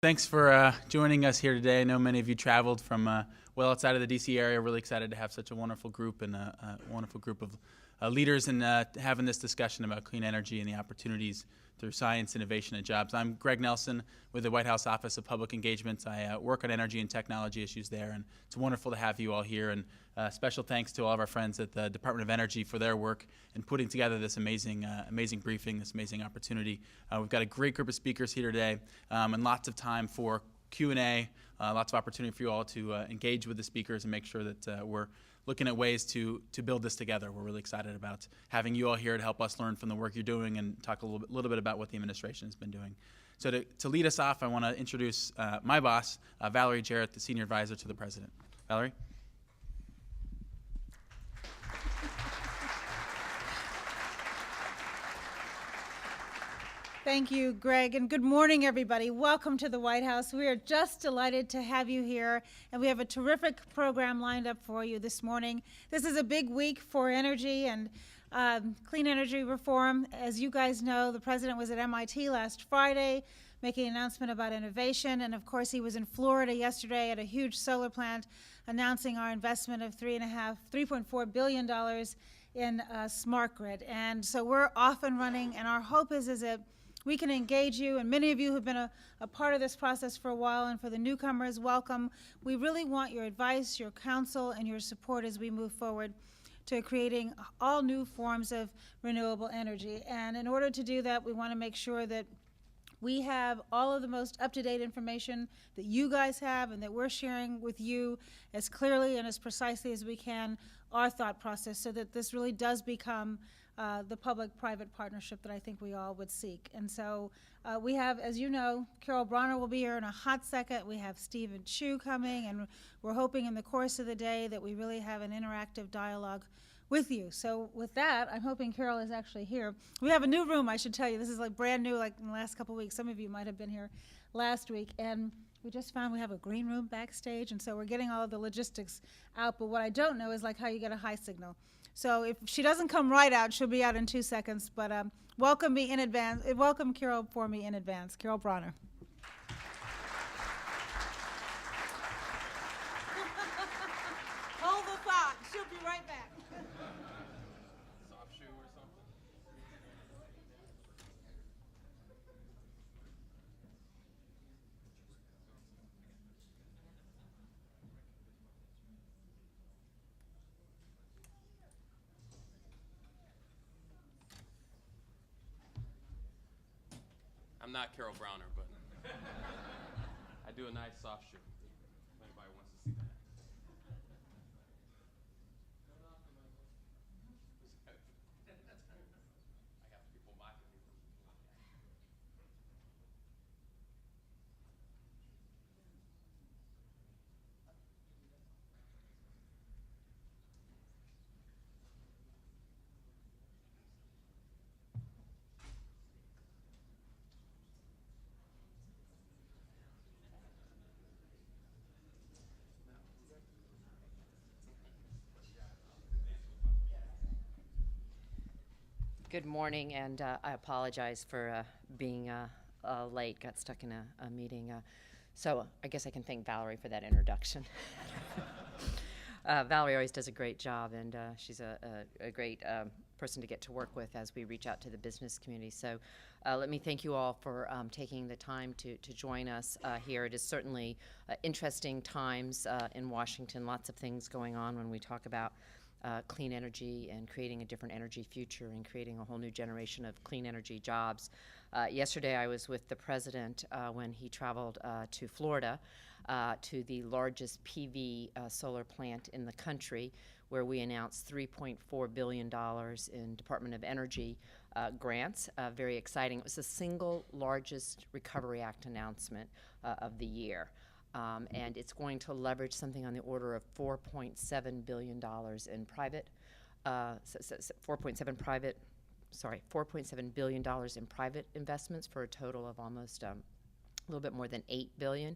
Thanks for joining us here today. I know many of you traveled from well outside of the D.C. area. Really excited to have such a wonderful group and a wonderful group of leaders and having this discussion about clean energy and the opportunities through science, innovation, and jobs. I'm Greg Nelson with the White House Office of Public Engagements. I work on energy and technology issues there, and it's wonderful to have you all here. And special thanks to all of our friends at the Department of Energy for their work in putting together this amazing briefing, this amazing opportunity. We've got a great group of speakers here today, and lots of time for Q&A, lots of opportunity for you all to engage with the speakers and make sure that we're looking at ways to build this together. We're really excited about having you all here to help us learn from the work you're doing and talk a little bit about what the administration has been doing. So to lead us off, I want to introduce my boss, Valerie Jarrett, the Senior Advisor to the President. Valerie? Thank you, Greg, and good morning, everybody. Welcome to the White House. We are just delighted to have you here, and we have a terrific program lined up for you this morning. This is a big week for energy and clean energy reform. As you guys know, the president was at MIT last Friday making an announcement about innovation, and of course he was in Florida yesterday at a huge solar plant announcing our investment of $3.4 billion in smart grid. And so we're off and running, and our hope is that we can engage you, and many of you have been a part of this process for a while, and for the newcomers, welcome. We really want your advice, your counsel, and your support as we move forward to creating all new forms of renewable energy. And in order to do that, we want to make sure that we have all of the most up-to-date information that you guys have and that we're sharing with you as clearly and as precisely as we can our thought process so that this really does become the public-private partnership that I think we all would seek. And so we have, as you know, Carol Bronner will be here in a hot second. We have Steven Chu coming, and we're hoping in the course of the day that we really have an interactive dialogue with you. So with that, I'm hoping Carol is actually here. We have a new room, I should tell you. This is like brand new, like in the last couple of weeks. Some of you might have been here last week. And we just found we have a green room backstage, and so we're getting all of the logistics out. But what I don't know is like how you get a high signal. So if she doesn't come right out, she'll be out in 2 seconds. But welcome me in advance. Welcome Carol for me in advance. Carol Bronner. Hold the thought. She'll be right back. Soft shoe or something? I'm not Carol Browner, but I do a nice soft shoe, if anybody wants to see that. I have people mocking me. Good morning, and I apologize for being late. Got stuck in a meeting. So I guess I can thank Valerie for that introduction. Valerie always does a great job, and she's a great person to get to work with as we reach out to the business community. So let me thank you all for taking the time to join us here. It is certainly interesting times in Washington, lots of things going on when we talk about clean energy and creating a different energy future and creating a whole new generation of clean energy jobs. Yesterday I was with the president when he traveled to Florida to the largest PV solar plant in the country, where we announced $3.4 billion in Department of Energy grants. Very exciting. It was the single largest Recovery Act announcement of the year. And it's going to leverage something on the order of $4.7 billion in private, $4.7 billion in private investments for a total of almost a little bit more than $8 billion.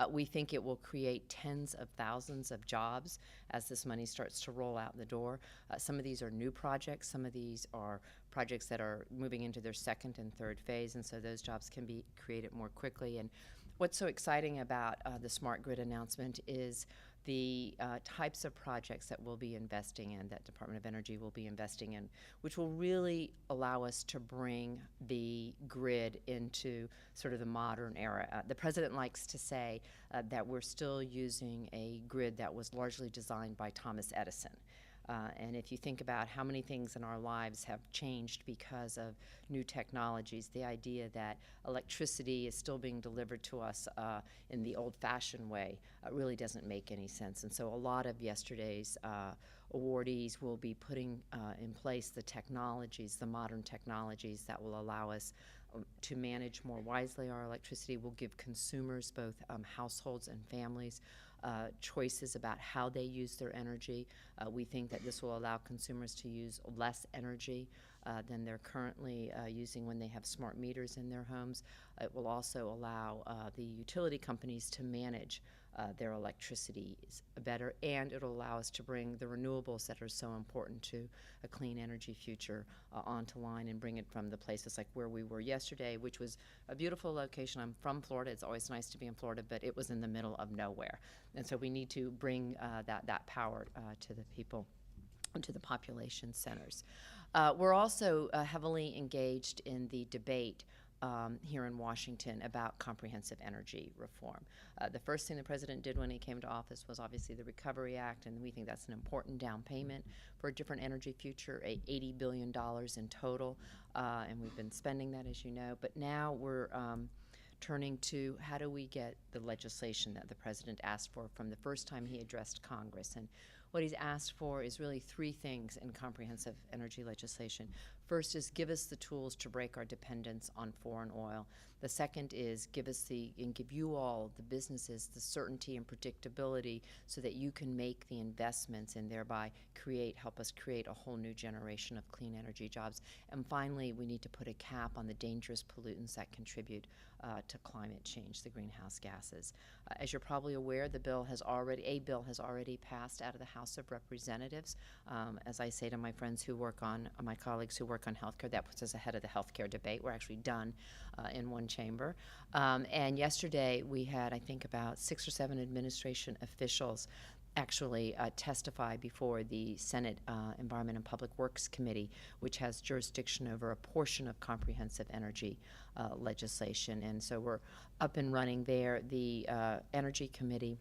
We think it will create tens of thousands of jobs as this money starts to roll out the door. Some of these are new projects. Some of these are projects that are moving into their second and third phase, and so those jobs can be created more quickly. And What's so exciting about the smart grid announcement is the types of projects that we'll be investing in, that Department of Energy will be investing in, which will really allow us to bring the grid into sort of the modern era. The president likes to say that we're still using a grid that was largely designed by Thomas Edison. And if you think about how many things in our lives have changed because of new technologies, the idea that electricity is still being delivered to us in the old-fashioned way really doesn't make any sense. And so a lot of yesterday's awardees will be putting in place the technologies, the modern technologies that will allow us to manage more wisely our electricity, will give consumers, both households and families, choices about how they use their energy. We think that this will allow consumers to use less energy than they're currently using when they have smart meters in their homes. It will also allow the utility companies to manage their electricity better, and it'll allow us to bring the renewables that are so important to a clean energy future onto line and bring it from the places like where we were yesterday, which was a beautiful location. I'm from Florida. It's always nice to be in Florida, but it was in the middle of nowhere. And so we need to bring that power to the people and to the population centers. We're also heavily engaged in the debate here in Washington about comprehensive energy reform. The first thing the president did when he came to office was obviously the Recovery Act, and we think that's an important down payment for a different energy future, $80 billion in total, and we've been spending that, as you know. But now we're turning to how do we get the legislation that the president asked for from the first time he addressed Congress. And what he's asked for is really three things in comprehensive energy legislation. First is give us the tools to break our dependence on foreign oil. The second is give you all, the businesses, the certainty and predictability so that you can make the investments and thereby help us create a whole new generation of clean energy jobs. And finally, we need to put a cap on the dangerous pollutants that contribute to climate change, the greenhouse gases. As you're probably aware, a bill has already passed out of the House of Representatives. As I say to my friends who work on, my colleagues who work on healthcare, that puts us ahead of the healthcare debate. We're actually done in one chamber. And yesterday we had, I think, about 6 or 7 administration officials actually testify before the Senate Environment and Public Works Committee, which has jurisdiction over a portion of comprehensive energy legislation. And so we're up and running there. The Energy Committee,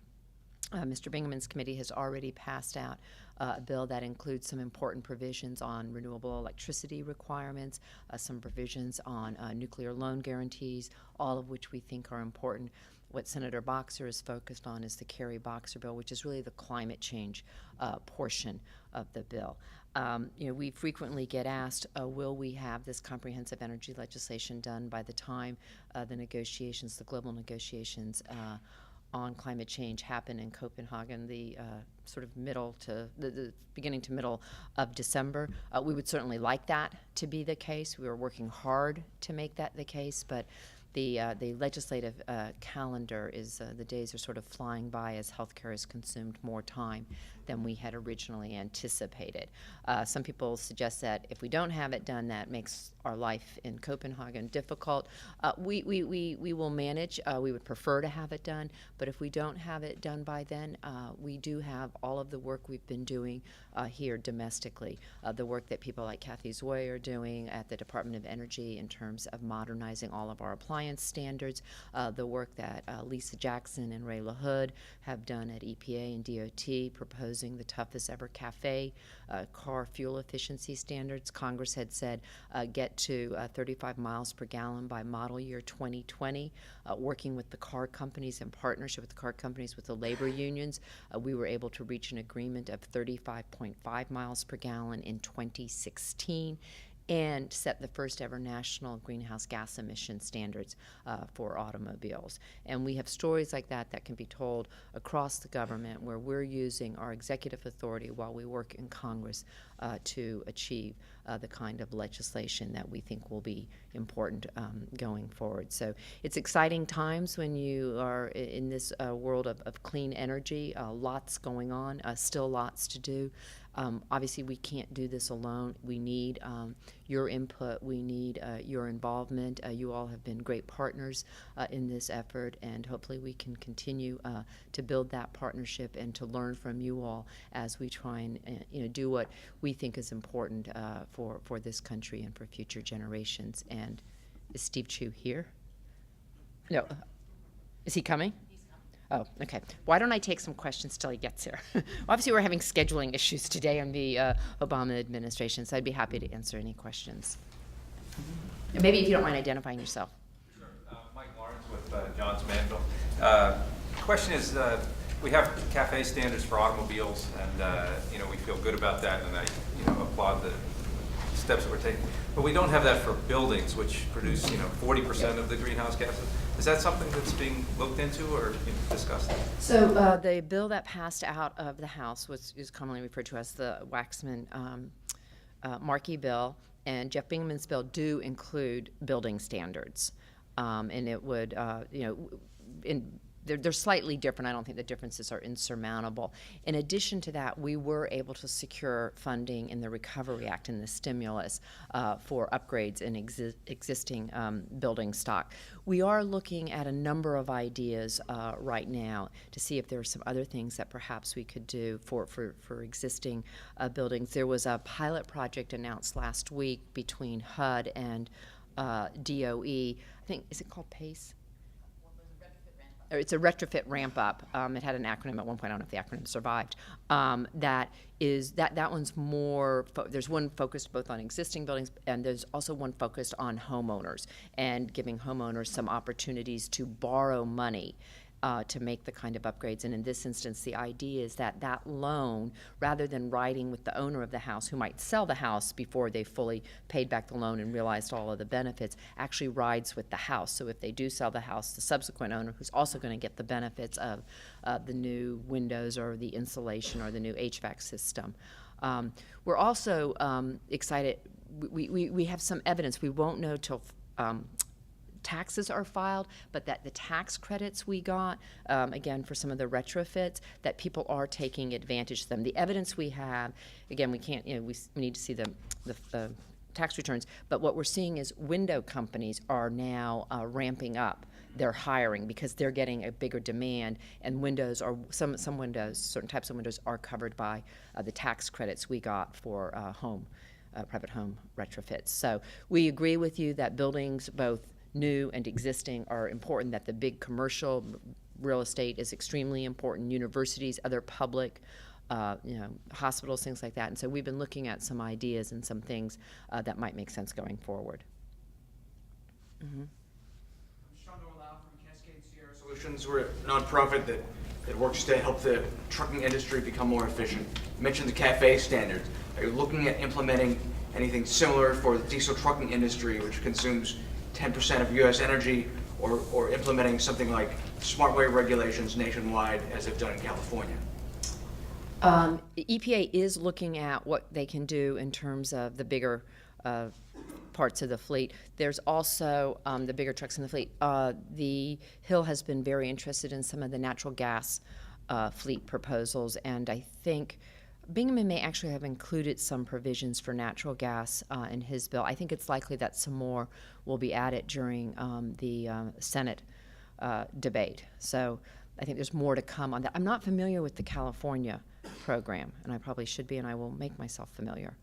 Mr. Bingaman's committee, has already passed out a bill that includes some important provisions on renewable electricity requirements, some provisions on nuclear loan guarantees, all of which we think are important. What Senator Boxer is focused on is the Kerry-Boxer bill, which is really the climate change portion of the bill. We frequently get asked, will we have this comprehensive energy legislation done by the time the global negotiations on climate change happen in Copenhagen, the sort of the beginning to middle of December. We would certainly like that to be the case. We are working hard to make that the case, but the legislative calendar is, the days are sort of flying by as healthcare has consumed more time than we had originally anticipated. Some people suggest that if we don't have it done, that makes our life in Copenhagen difficult. We will manage. We would prefer to have it done, but if we don't have it done by then, we do have all of the work we've been doing here domestically, the work that people like Kathy Zoy are doing at the Department of Energy in terms of modernizing all of our appliance standards, the work that Lisa Jackson and Ray LaHood have done at EPA and DOT, proposing the toughest ever CAFE car fuel efficiency standards. Congress had said get to 35 miles per gallon by model year 2020. Working with the car companies, in partnership with the car companies, with the labor unions, we were able to reach an agreement of 35.5 miles per gallon in 2016. And set the first ever national greenhouse gas emission standards for automobiles. And we have stories like that that can be told across the government where we're using our executive authority while we work in Congress to achieve the kind of legislation that we think will be important going forward. So it's exciting times when you are in this world of clean energy. Lots going on, still lots to do. Obviously, we can't do this alone. We need your input. We need your involvement. You all have been great partners in this effort, and hopefully we can continue to build that partnership and to learn from you all as we try and do what we think is important for this country and for future generations. And is Steve Chu here? No. Is he coming? Oh, okay. Why don't I take some questions till he gets here? Obviously, we're having scheduling issues today in the Obama administration, so I'd be happy to answer any questions. And maybe if you don't mind identifying yourself. Sure. Mike Lawrence with Johns Manville. Question is, we have CAFE standards for automobiles, and we feel good about that, and I applaud the steps that we're taking. But we don't have that for buildings, which produce 40% of the greenhouse gases. Is that something that's being looked into or discussed? So the bill that passed out of the House is commonly referred to as the Waxman-Markey bill, and Jeff Bingaman's bill do include building standards, and it would, they're slightly different. I don't think the differences are insurmountable. In addition to that, we were able to secure funding in the Recovery Act and the stimulus for upgrades in existing building stock. We are looking at a number of ideas right now to see if there are some other things that perhaps we could do for existing buildings. There was a pilot project announced last week between HUD and DOE. I think, is it called PACE? It's a retrofit ramp up. It had an acronym at one point. I don't know if the acronym survived. That one's more. There's one focused both on existing buildings, and there's also one focused on homeowners and giving homeowners some opportunities to borrow money to make the kind of upgrades. And in this instance, the idea is that that loan, rather than riding with the owner of the house who might sell the house before they fully paid back the loan and realized all of the benefits, actually rides with the house. So if they do sell the house, the subsequent owner, who's also going to get the benefits of the new windows or the insulation or the new HVAC system. We're also excited. We have some evidence. We won't know till taxes are filed, but that the tax credits we got, again, for some of the retrofits, that people are taking advantage of them. The evidence we have, again, we can't, we need to see the tax returns, but what we're seeing is window companies are now ramping up their hiring because they're getting a bigger demand, and windows are, some windows, certain types of windows are covered by the tax credits we got for private home retrofits. So we agree with you that buildings, both new and existing, are important, that the big commercial real estate is extremely important, universities, other public, hospitals, things like that. And so we've been looking at some ideas and some things that might make sense going forward. Mm-hmm. I'm Sean Norlau from Cascade Sierra Solutions. We're a nonprofit that works to help the trucking industry become more efficient. You mentioned the CAFE standards. Are you looking at implementing anything similar for the diesel trucking industry, which consumes 10% of U.S. energy, or implementing something like smart way regulations nationwide as they've done in California? EPA is looking at what they can do in terms of the bigger parts of the fleet. There's also the bigger trucks in the fleet. The Hill has been very interested in some of the natural gas fleet proposals, and I think Bingaman may actually have included some provisions for natural gas in his bill. I think it's likely that some more will be added during the Senate debate. So I think there's more to come on that. I'm not familiar with the California program, and I probably should be, and I will make myself familiar.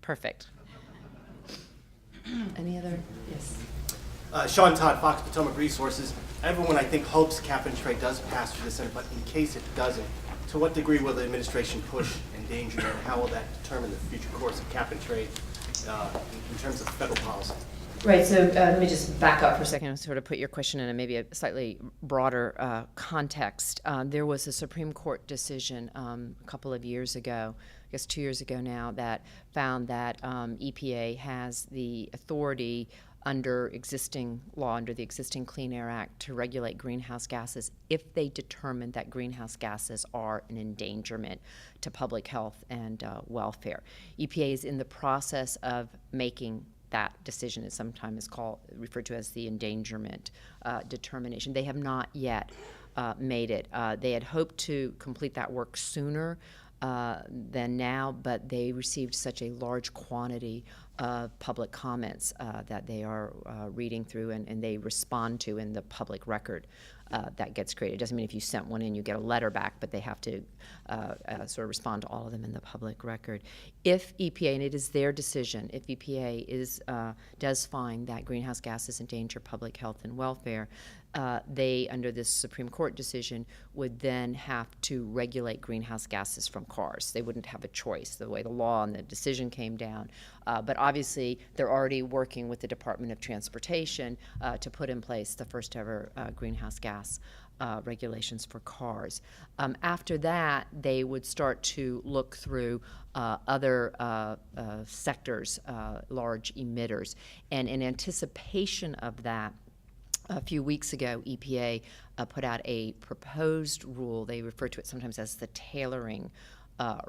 Perfect. Any other? Yes. Sean Todd, Fox Potomac Resources. Everyone, I think, hopes cap and trade does pass through the Senate, but in case it doesn't, to what degree will the administration push endanger, and how will that determine the future course of cap and trade in terms of federal policy? Right, so let me just back up for a second and sort of put your question in maybe a slightly broader context. There was a Supreme Court decision a couple of years ago, I guess 2 years ago now, that found that EPA has the authority under existing law, under the existing Clean Air Act, to regulate greenhouse gases if they determine that greenhouse gases are an endangerment to public health and welfare. EPA is in the process of making that decision. It sometimes is referred to as the endangerment determination. They have not yet made it. They had hoped to complete that work sooner than now, but they received such a large quantity of public comments that they are reading through and they respond to in the public record that gets created. It doesn't mean if you sent one in, you get a letter back, but they have to sort of respond to all of them in the public record. If EPA, and it is their decision, if EPA does find that greenhouse gases endanger public health and welfare, they, under this Supreme Court decision, would then have to regulate greenhouse gases from cars. They wouldn't have a choice, the way the law and the decision came down. But obviously, they're already working with the Department of Transportation to put in place the first ever greenhouse gas regulations for cars. After that, they would start to look through other sectors, large emitters. And in anticipation of that, a few weeks ago, EPA put out a proposed rule. They refer to it sometimes as the tailoring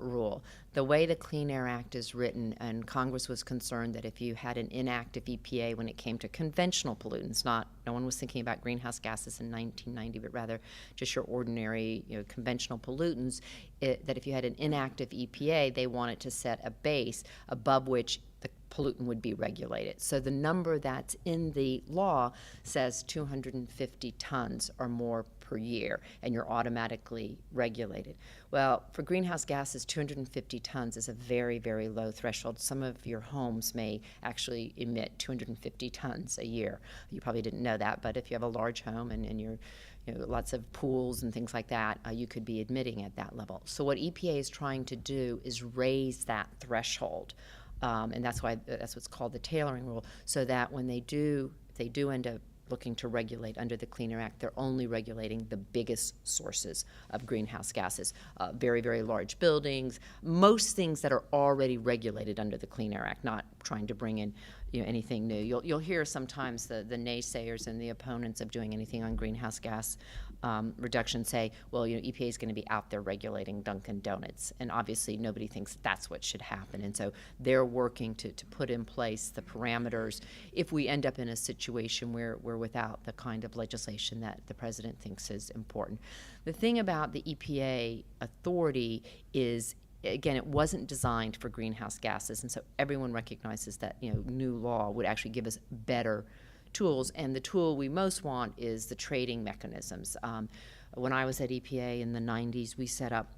rule. The way the Clean Air Act is written, and Congress was concerned that if you had an inactive EPA when it came to conventional pollutants, no one was thinking about greenhouse gases in 1990, but rather just your ordinary, conventional pollutants, that if you had an inactive EPA, they wanted to set a base above which the pollutant would be regulated. So the number that's in the law says 250 tons or more per year, and you're automatically regulated. Well, for greenhouse gases, 250 tons is a very, very low threshold. Some of your homes may actually emit 250 tons a year. You probably didn't know that, but if you have a large home and you're lots of pools and things like that, you could be emitting at that level. So what EPA is trying to do is raise that threshold. And that's what's called the tailoring rule, so that when if they do end up looking to regulate under the Clean Air Act, they're only regulating the biggest sources of greenhouse gases, very, very large buildings, most things that are already regulated under the Clean Air Act, not trying to bring in anything new. You'll hear sometimes the naysayers and the opponents of doing anything on greenhouse gas reduction say, well, EPA is going to be out there regulating Dunkin' Donuts, and obviously nobody thinks that's what should happen. And so they're working to put in place the parameters if we end up in a situation where we're without the kind of legislation that the president thinks is important. The thing about the EPA authority is, again, it wasn't designed for greenhouse gases, and so everyone recognizes that new law would actually give us better tools, and the tool we most want is the trading mechanisms. When I was at EPA in the 90s, we set up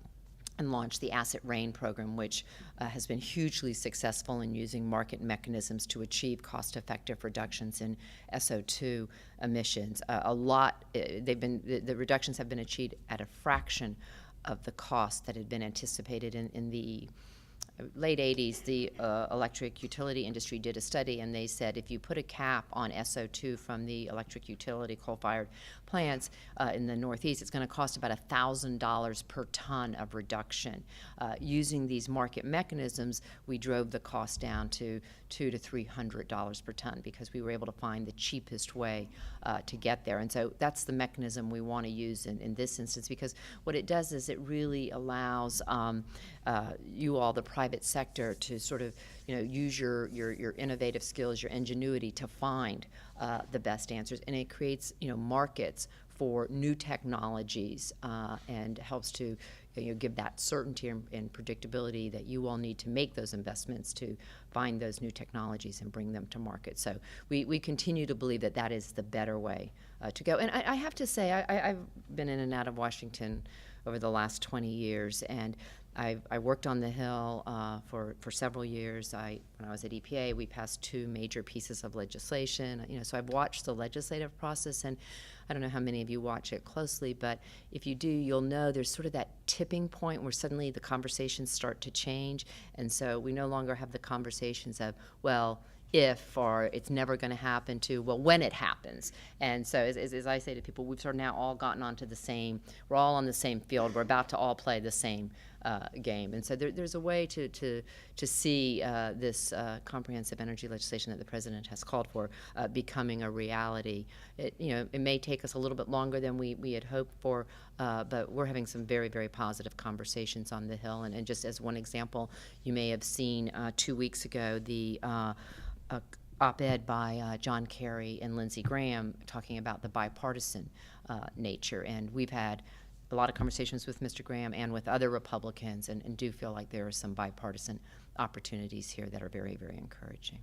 and launched the Asset Rain program, which has been hugely successful in using market mechanisms to achieve cost-effective reductions in SO2 emissions. The reductions have been achieved at a fraction of the cost that had been anticipated in the late 80s. The electric utility industry did a study, and they said if you put a cap on SO2 from the electric utility coal-fired plants in the Northeast, it's going to cost about $1,000 per ton of reduction. Using these market mechanisms, we drove the cost down to $200 to $300 per ton because we were able to find the cheapest way to get there. And so that's the mechanism we want to use in this instance, because what it does is it really allows you all, the private sector, to sort of use your innovative skills, your ingenuity to find the best answers, and it creates markets for new technologies and helps to give that certainty and predictability that you all need to make those investments to find those new technologies and bring them to market. So we continue to believe that that is the better way to go. And I have to say, I've been in and out of Washington over the last 20 years, and I worked on the Hill for several years. When I was at EPA, we passed 2 major pieces of legislation. So I've watched the legislative process, and I don't know how many of you watch it closely, but if you do, you'll know there's sort of that tipping point where suddenly the conversations start to change, and so we no longer have the conversations of, well, if, or it's never going to happen, to, well, when it happens. And so as I say to people, we've sort of now all gotten onto the same, we're all on the same field, we're about to all play the same game. And so there's a way to see this comprehensive energy legislation that the President has called for becoming a reality. It may take us a little bit longer than we had hoped for, but we're having some very, very positive conversations on the Hill. And just as one example, you may have seen 2 weeks ago the op-ed by John Kerry and Lindsey Graham talking about the bipartisan nature. And we've had a lot of conversations with Mr. Graham and with other Republicans, and do feel like there are some bipartisan opportunities here that are very, very encouraging.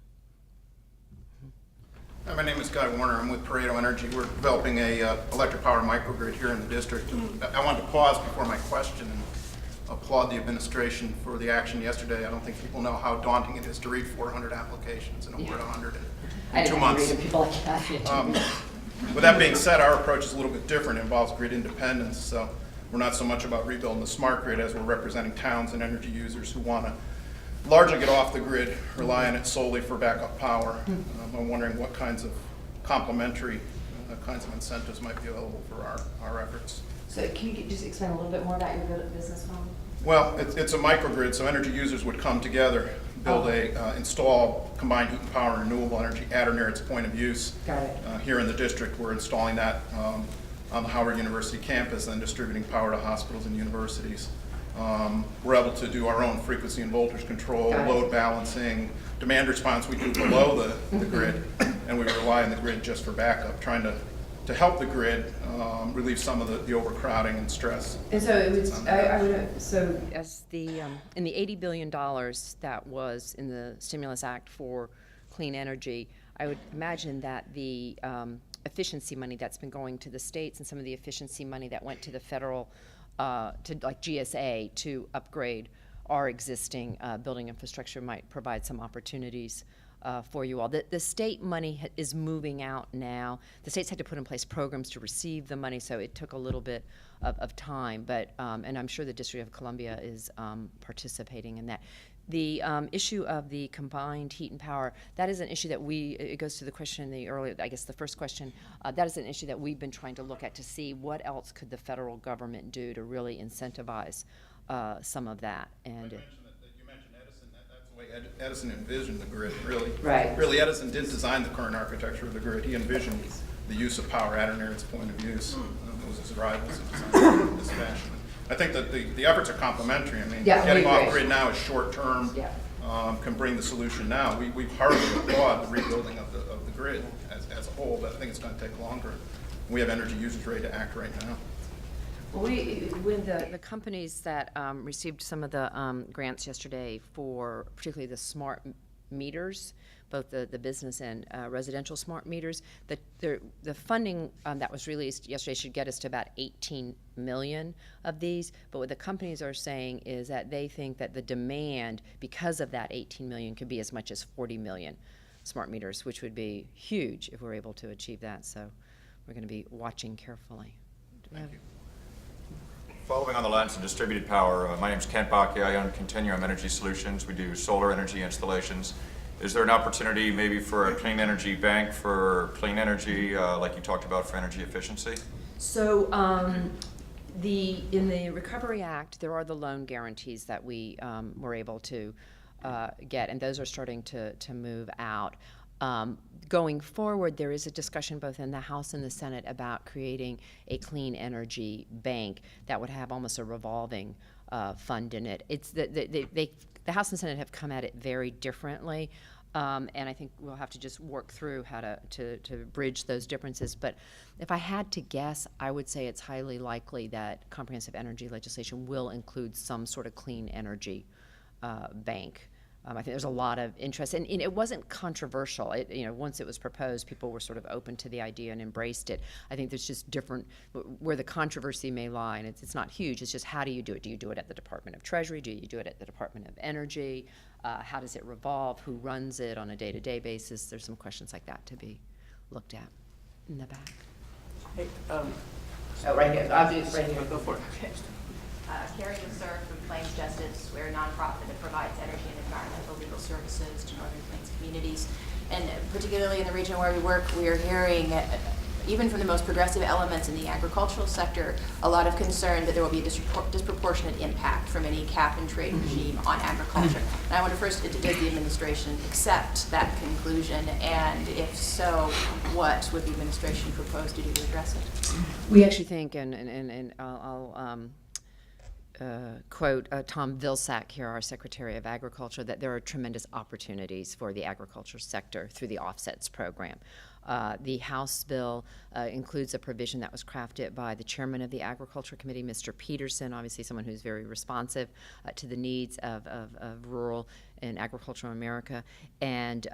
Hi, my name is Guy Warner. I'm with Pareto Energy. We're developing a electric power microgrid here in the district. I wanted to pause before my question and applaud the administration for the action yesterday. I don't think people know how daunting it is to read 400 applications and over 100 in 2 months. With that being said, our approach is a little bit different. It involves grid independence. So we're not so much about rebuilding the smart grid as we're representing towns and energy users who want to largely get off the grid, rely on it solely for backup power. I'm wondering what kinds of complementary kinds of incentives might be available for our efforts. So can you just explain a little bit more about your business model? Well, it's a microgrid, so energy users would come together, build install combined heat and power and renewable energy at or near its point of use. Got it. Here in the district, we're installing that on the Howard University campus and distributing power to hospitals and universities. We're able to do our own frequency and voltage control, load balancing, demand response we do below the grid, and we rely on the grid just for backup, trying to help the grid relieve some of the overcrowding and stress. And so it was, so as in the $80 billion that was in the Stimulus Act for clean energy, I would imagine that the efficiency money that's been going to the states and some of the efficiency money that went to the federal, to like GSA to upgrade our existing building infrastructure might provide some opportunities for you all. The state money is moving out now. The states had to put in place programs to receive the money, so it took a little bit of time, but, and I'm sure the District of Columbia is participating in that. The issue of the combined heat and power, that is an issue that it goes to the question, I guess the first question, that is an issue that we've been trying to look at to see what else could the federal government do to really incentivize some of that. And You mentioned Edison. That's the way Edison envisioned the grid, really. Right. Really, Edison didn't design the current architecture of the grid. He envisioned the use of power at or near its point of use. It was his rivals who designed it in this fashion. I think that the efforts are complementary. I mean, getting off grid now is short term, can bring the solution now. We've heartily applaud the rebuilding of the grid as a whole, but I think it's going to take longer. We have energy users ready to act right now. Well, with the companies that received some of the grants yesterday for particularly the smart meters, both the business and residential smart meters, the funding that was released yesterday should get us to about 18 million of these. But what the companies are saying is that they think that the demand, because of that 18 million, could be as much as 40 million smart meters, which would be huge if we're able to achieve that. So we're going to be watching carefully. Thank you. Following on the lines of distributed power, my name is Kent Bakke. I own Continuum Energy Solutions. We do solar energy installations. Is there an opportunity maybe for a clean energy bank for clean energy, like you talked about for energy efficiency? So in the Recovery Act, there are the loan guarantees that we were able to get, and those are starting to move out. Going forward, there is a discussion both in the House and the Senate about creating a clean energy bank that would have almost a revolving fund in it. It's the House and Senate have come at it very differently, and I think we'll have to just work through how to bridge those differences. But if I had to guess, I would say it's highly likely that comprehensive energy legislation will include some sort of clean energy bank. I think there's a lot of interest, and it wasn't controversial. Once it was proposed, people were sort of open to the idea and embraced it. I think there's just different, where the controversy may lie, and it's not huge, it's just how do you do it? Do you do it at the Department of Treasury? Do you do it at the Department of Energy? How does it revolve? Who runs it on a day-to-day basis? There's some questions like that to be looked at in the back. Hey, Right here, obviously, right here. go for it. Carrie Lasser from Plains Justice. We're a nonprofit that provides energy and environmental legal services to Northern Plains communities. And particularly in the region where we work, we are hearing, even from the most progressive elements in the agricultural sector, a lot of concern that there will be a disproportionate impact from any cap and trade regime on agriculture. And I wonder first, does the administration accept that conclusion? And if so, what would the administration propose to do to address it? We actually think, and I'll quote Tom Vilsack here, our Secretary of Agriculture, that there are tremendous opportunities for the agriculture sector through the offsets program. The House bill includes a provision that was crafted by the chairman of the Agriculture Committee, Mr. Peterson, obviously someone who's very responsive to the needs of rural and agricultural America. And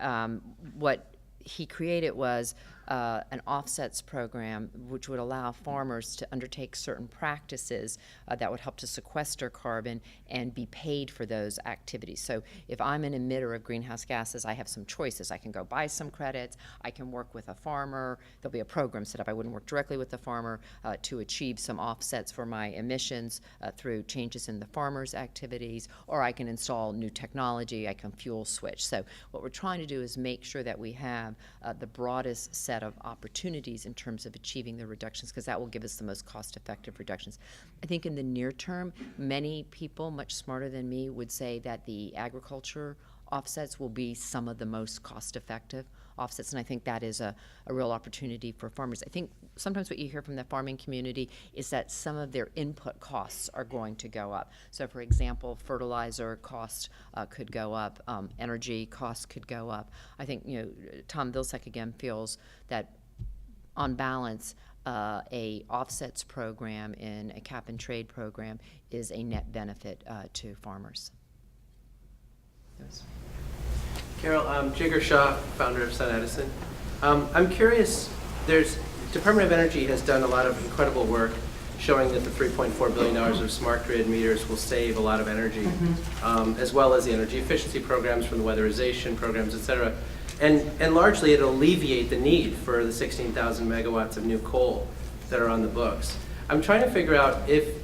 what he created was an offsets program which would allow farmers to undertake certain practices that would help to sequester carbon and be paid for those activities. So if I'm an emitter of greenhouse gases, I have some choices. I can go buy some credits, I can work with a farmer, there'll be a program set up. I wouldn't work directly with the farmer to achieve some offsets for my emissions through changes in the farmer's activities, or I can install new technology, I can fuel switch. So what we're trying to do is make sure that we have the broadest set of opportunities in terms of achieving the reductions, because that will give us the most cost-effective reductions. I think in the near term, many people much smarter than me would say that the agriculture offsets will be some of the most cost-effective offsets, and I think that is a real opportunity for farmers. I think sometimes what you hear from the farming community is that some of their input costs are going to go up. So for example, fertilizer cost could go up, energy costs could go up. I think, you know, Tom Vilsack again feels that on balance, a offsets program and a cap and trade program is a net benefit to farmers. Yes. Carol, Jigar Shah, founder of Sun Edison. I'm curious, Department of Energy has done a lot of incredible work showing that the $3.4 billion of smart grid meters will save a lot of energy, as well as the energy efficiency programs from the weatherization programs, et cetera. And largely it'll alleviate the need for the 16,000 megawatts of new coal that are on the books. I'm trying to figure out if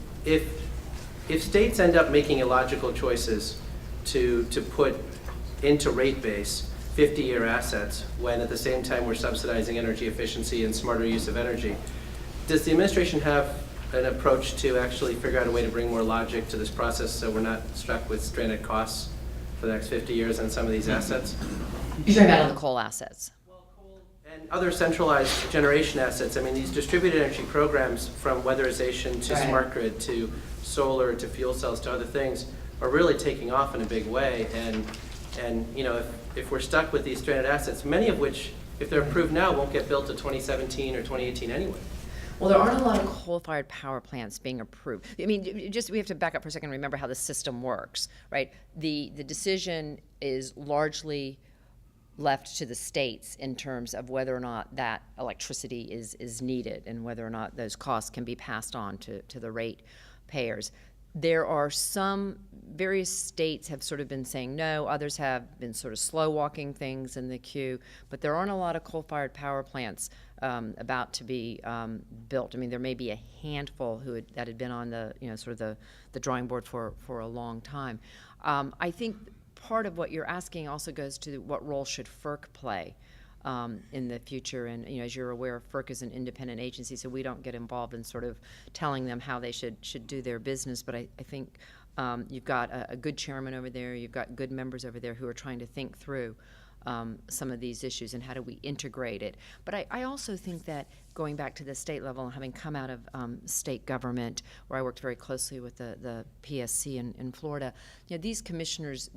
states end up making illogical choices to put into rate base 50-year assets when at the same time we're subsidizing energy efficiency and smarter use of energy, does the administration have an approach to actually figure out a way to bring more logic to this process so we're not struck with stranded costs for the next 50 years on some of these assets? You're talking about on the coal assets. Well, coal and other centralized generation assets. I mean, these distributed energy programs, from weatherization to smart grid to solar to fuel cells to other things, are really taking off in a big way. And you know, if we're stuck with these stranded assets, many of which, if they're approved now, won't get built to 2017 or 2018 anyway. Well, there aren't a lot of coal-fired power plants being approved. I mean, just we have to back up for a second and remember how the system works, right? The decision is largely left to the states in terms of whether or not that electricity is needed and whether or not those costs can be passed on to the rate payers. There are some, various states have sort of been saying no, others have been sort of slow walking things in the queue, but there aren't a lot of coal-fired power plants about to be built. I mean, there may be a handful that had been on the, you know, sort of the drawing board for a long time. I think part of what you're asking also goes to what role should FERC play in the future. And you know, as you're aware, FERC is an independent agency, so we don't get involved in sort of telling them how they should do their business. But I think you've got a good chairman over there, you've got good members over there who are trying to think through some of these issues and how do we integrate it. But I also think that going back to the state level and having come out of state government, where I worked very closely with the PSC in Florida, you know, these commissioners,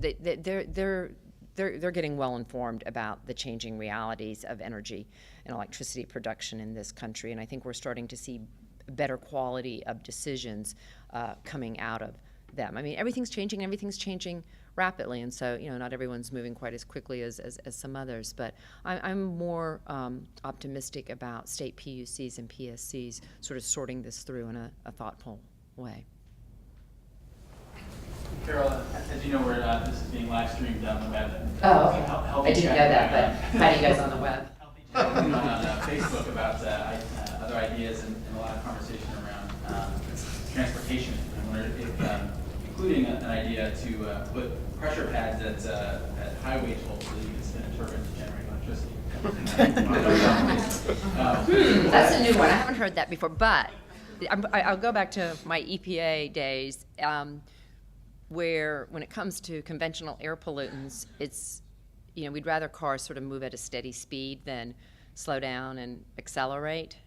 they're getting well informed about the changing realities of energy and electricity production in this country, and I think we're starting to see better quality of decisions coming out of them. I mean, everything's changing rapidly, and so, you know, not everyone's moving quite as quickly as some others, but I'm more optimistic about state PUCs and PSCs sort of sorting this through in a thoughtful way. Carol, as you know, this is being live streamed on the web. Oh, okay. I didn't know that, but how do you guys on the web? On Facebook about other ideas and a lot of conversation around transportation. I wonder if, including an idea to put pressure pads at highway tolls so that you can spin a turbine to generate electricity. electricity. That's a new one. I haven't heard that before, but I'll go back to my EPA days, where when it comes to conventional air pollutants, it's, we'd rather cars sort of move at a steady speed than slow down and accelerate.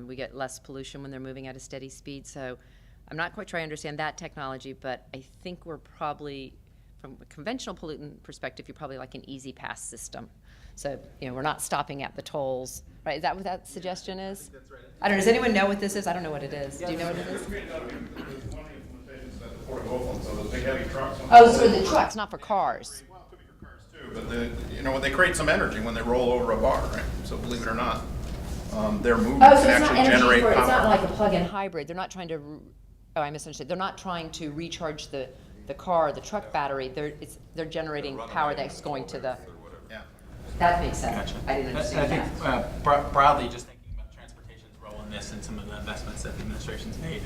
We get less pollution when they're moving at a steady speed. So I'm not quite sure I understand that technology, but I think we're probably, from a conventional pollutant perspective, you're probably like an easy pass system. So, we're not stopping at the tolls, right? Is that what that suggestion is? That's right. I don't know. Does anyone know what this is? I don't know what it is. Do you know what it is? There's one of the implementations at the Port of Oakland, so the big heavy trucks. Oh, it's for the trucks, not for cars. Well, it could be for cars too, but they create some energy when they roll over a bar, right? So believe it or not, their movement Oh, so can it's not actually energy generate for, power. it's not like a plug-in hybrid. They're not trying to, oh, I misunderstood. They're not trying to recharge the car, the truck battery. They're generating power that's going to the, Yeah. that makes sense. Gotcha. I didn't understand I that. think broadly, just thinking about transportation's role in this and some of the investments that the administration's made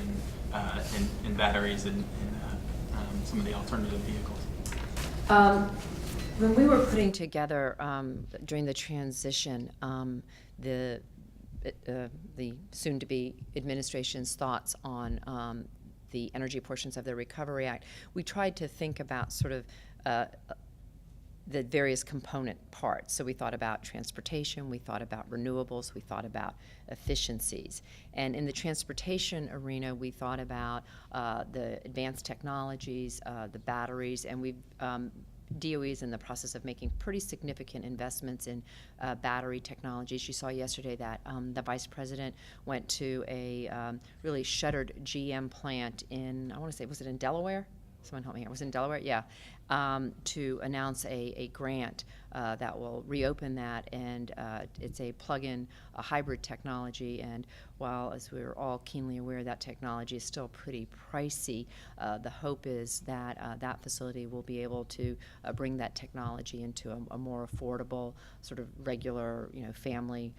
in batteries and some of the alternative vehicles. When we were putting together during the transition, the soon-to-be administration's thoughts on the energy portions of the Recovery Act, we tried to think about sort of the various component parts. So we thought about transportation, we thought about renewables, we thought about efficiencies. And in the transportation arena, we thought about the advanced technologies, the batteries, and we've DOE is in the process of making pretty significant investments in battery technologies. You saw yesterday that the Vice President went to a really shuttered GM plant in, I want to say, was it in Delaware? Someone help me here. Was it in Delaware? Yeah. To announce a grant that will reopen that, and it's a plug-in, a hybrid technology. And while, as we're all keenly aware, that technology is still pretty pricey, the hope is that that facility will be able to bring that technology into a more affordable, sort of regular, family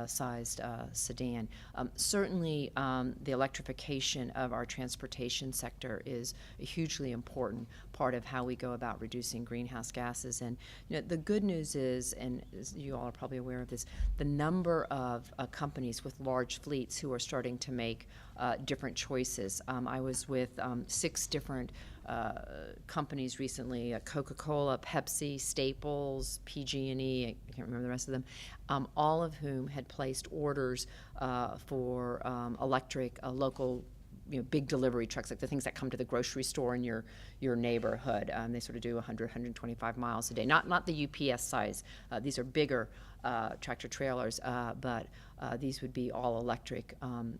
sized sedan. Certainly, the electrification of our transportation sector is a hugely important part of how we go about reducing greenhouse gases. And the good news is, and as you all are probably aware of this, the number of companies with large fleets who are starting to make different choices. I was with 6 different companies recently: Coca-Cola, Pepsi, Staples, PG&E. I can't remember the rest of them. All of whom had placed orders for electric local, big delivery trucks, like the things that come to the grocery store in your neighborhood. They sort of do 100, 125 miles a day. Not the UPS size. These are bigger tractor trailers, but these would be all electric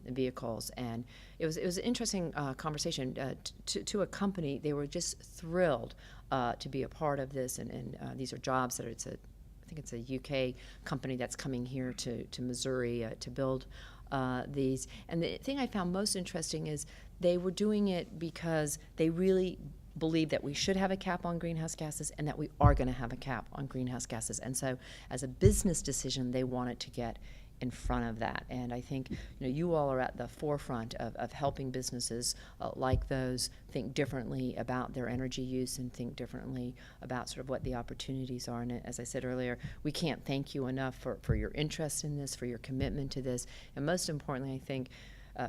vehicles. And it was an interesting conversation. To a company, they were just thrilled to be a part of this. And these are jobs that I think it's a UK company that's coming here to Missouri to build these. And the thing I found most interesting is they were doing it because they really believe that we should have a cap on greenhouse gases and that we are going to have a cap on greenhouse gases. And so as a business decision, they wanted to get in front of that. And I think you all are at the forefront of helping businesses like those think differently about their energy use and think differently about sort of what the opportunities are. And as I said earlier, we can't thank you enough for your interest in this, for your commitment to this, and most importantly, I think,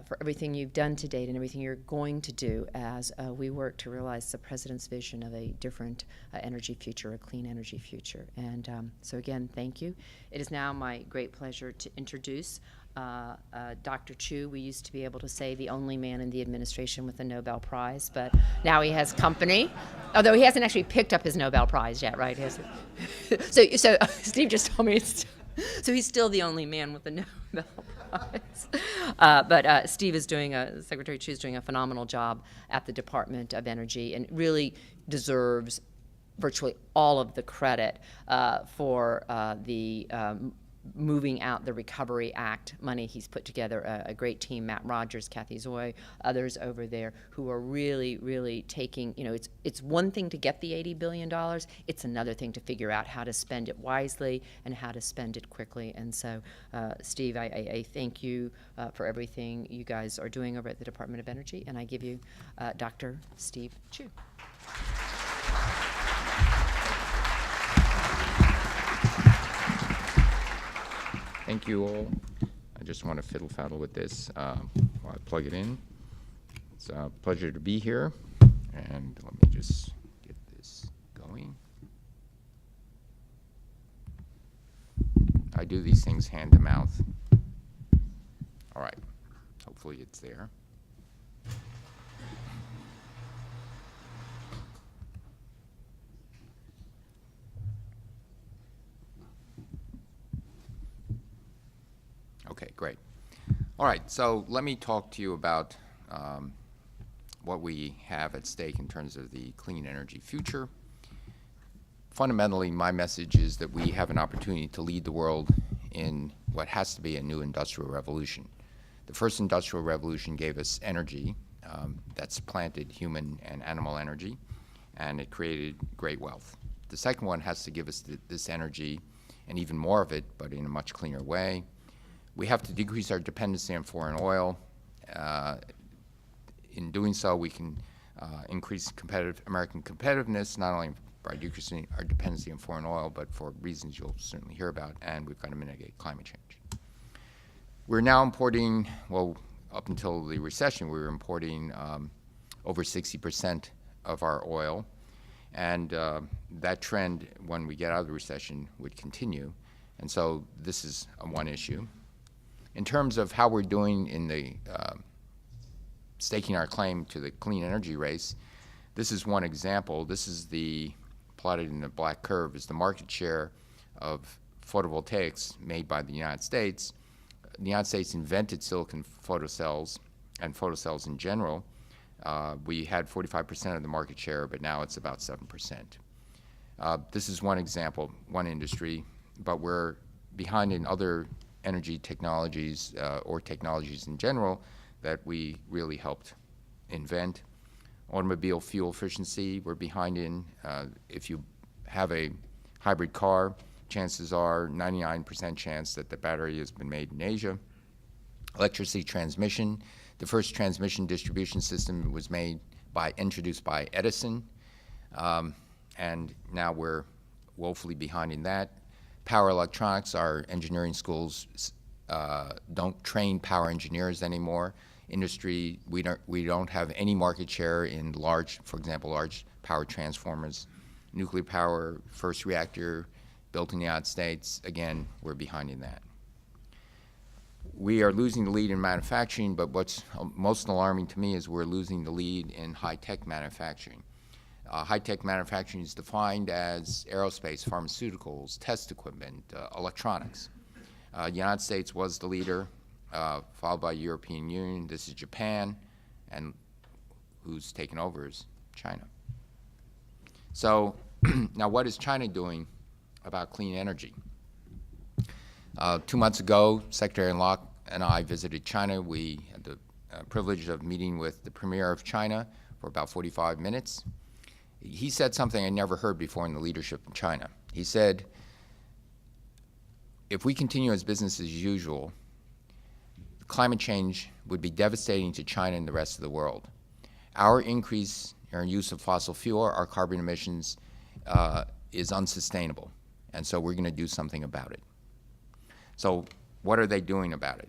for everything you've done to date and everything you're going to do as we work to realize the President's vision of a different energy future, a clean energy future. And so again, thank you. It is now my great pleasure to introduce Dr. Chu. We used to be able to say the only man in the administration with a Nobel Prize, but now he has company, although he hasn't actually picked up his Nobel Prize yet, right? So Steve just told me, so he's still the only man with a Nobel Prize. But Steve is Secretary Chu is doing a phenomenal job at the Department of Energy and really deserves virtually all of the credit for the moving out the Recovery Act money. He's put together a great team, Matt Rogers, Kathy Zoy, others over there who are really, really taking, it's one thing to get the $80 billion, it's another thing to figure out how to spend it wisely and how to spend it quickly. And so, Steve, I thank you for everything you guys are doing over at the Department of Energy, and I give you Dr. Steve Chu. Thank you all. I just want to fiddle-faddle with this while I plug it in. It's a pleasure to be here, and let me just get this going. I do these things hand to mouth. All right, hopefully it's there. Okay, great. All right, so let me talk to you about what we have at stake in terms of the clean energy future. Fundamentally, my message is that we have an opportunity to lead the world in what has to be a new industrial revolution. The first industrial revolution gave us energy that supplanted human and animal energy, and it created great wealth. The second one has to give us this energy and even more of it, but in a much cleaner way. We have to decrease our dependency on foreign oil. In doing so, we can increase American competitiveness, not only by decreasing our dependency on foreign oil, but for reasons you'll certainly hear about, and we've got to mitigate climate change. We're now importing, well, up until the recession, we were importing over 60% of our oil, and that trend, when we get out of the recession, would continue. And so this is one issue. In terms of how we're doing in the staking our claim to the clean energy race, this is one example. This is the, plotted in the black curve, is the market share of photovoltaics made by the United States. The United States invented silicon photocells and photocells in general. We had 45% of the market share, but now it's about 7%. This is one example, one industry, but we're behind in other energy technologies or technologies in general that we really helped invent. Automobile fuel efficiency, we're behind in. If you have a hybrid car, chances are 99% chance that the battery has been made in Asia. Electricity transmission, the first transmission distribution system was introduced by Edison, and now we're woefully behind in that. Power electronics, our engineering schools don't train power engineers anymore. Industry, we don't have any market share in large, for example, large power transformers. Nuclear power, first reactor built in the United States, again, we're behind in that. We are losing the lead in manufacturing, but what's most alarming to me is we're losing the lead in high-tech manufacturing. High-tech manufacturing is defined as aerospace, pharmaceuticals, test equipment, electronics. The United States was the leader, followed by European Union. This is Japan, and who's taken over is China. So now what is China doing about clean energy? 2 months ago, Secretary Locke and I visited China. We had the privilege of meeting with the Premier of China for about 45 minutes. He said something I never heard before in the leadership in China. He said, if we continue as business as usual, climate change would be devastating to China and the rest of the world. Our increase in our use of fossil fuel, our carbon emissions, is unsustainable, and so we're going to do something about it. So what are they doing about it?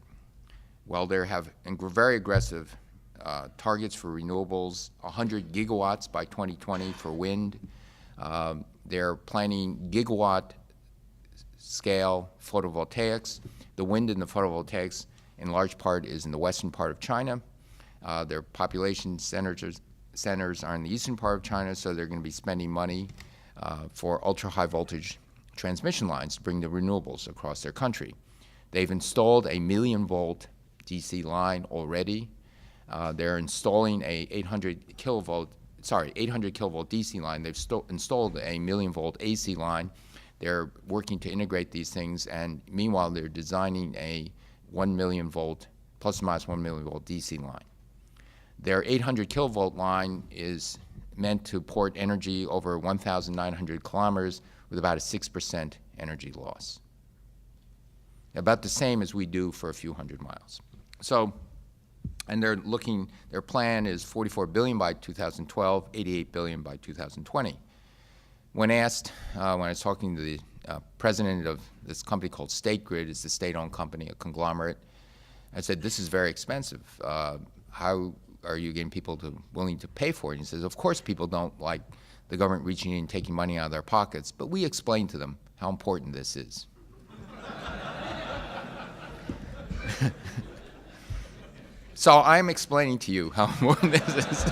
Well, they have very aggressive targets for renewables, 100 gigawatts by 2020 for wind. They're planning gigawatt-scale photovoltaics. The wind and the photovoltaics, in large part, is in the western part of China. Their population centers are in the eastern part of China, so they're going to be spending money for ultra-high voltage transmission lines to bring the renewables across their country. They've installed a 1,000,000-volt DC line already. They're installing a 800 kilovolt DC line. They've installed a 1,000,000-volt AC line. They're working to integrate these things, and meanwhile, they're designing a 1 million volt, plus or minus 1 million volt DC line. Their 800 kilovolt line is meant to port energy over 1,900 kilometers with about a 6% energy loss. About the same as we do for a few hundred miles. So, and their plan is $44 billion by 2012, $88 billion by 2020. When asked, when I was talking to the president of this company called State Grid. It's a state-owned company, a conglomerate. I said, this is very expensive. How are you getting people willing to pay for it? And he says, of course people don't like the government reaching in and taking money out of their pockets, but we explain to them how important this is. So I'm explaining to you how important this is.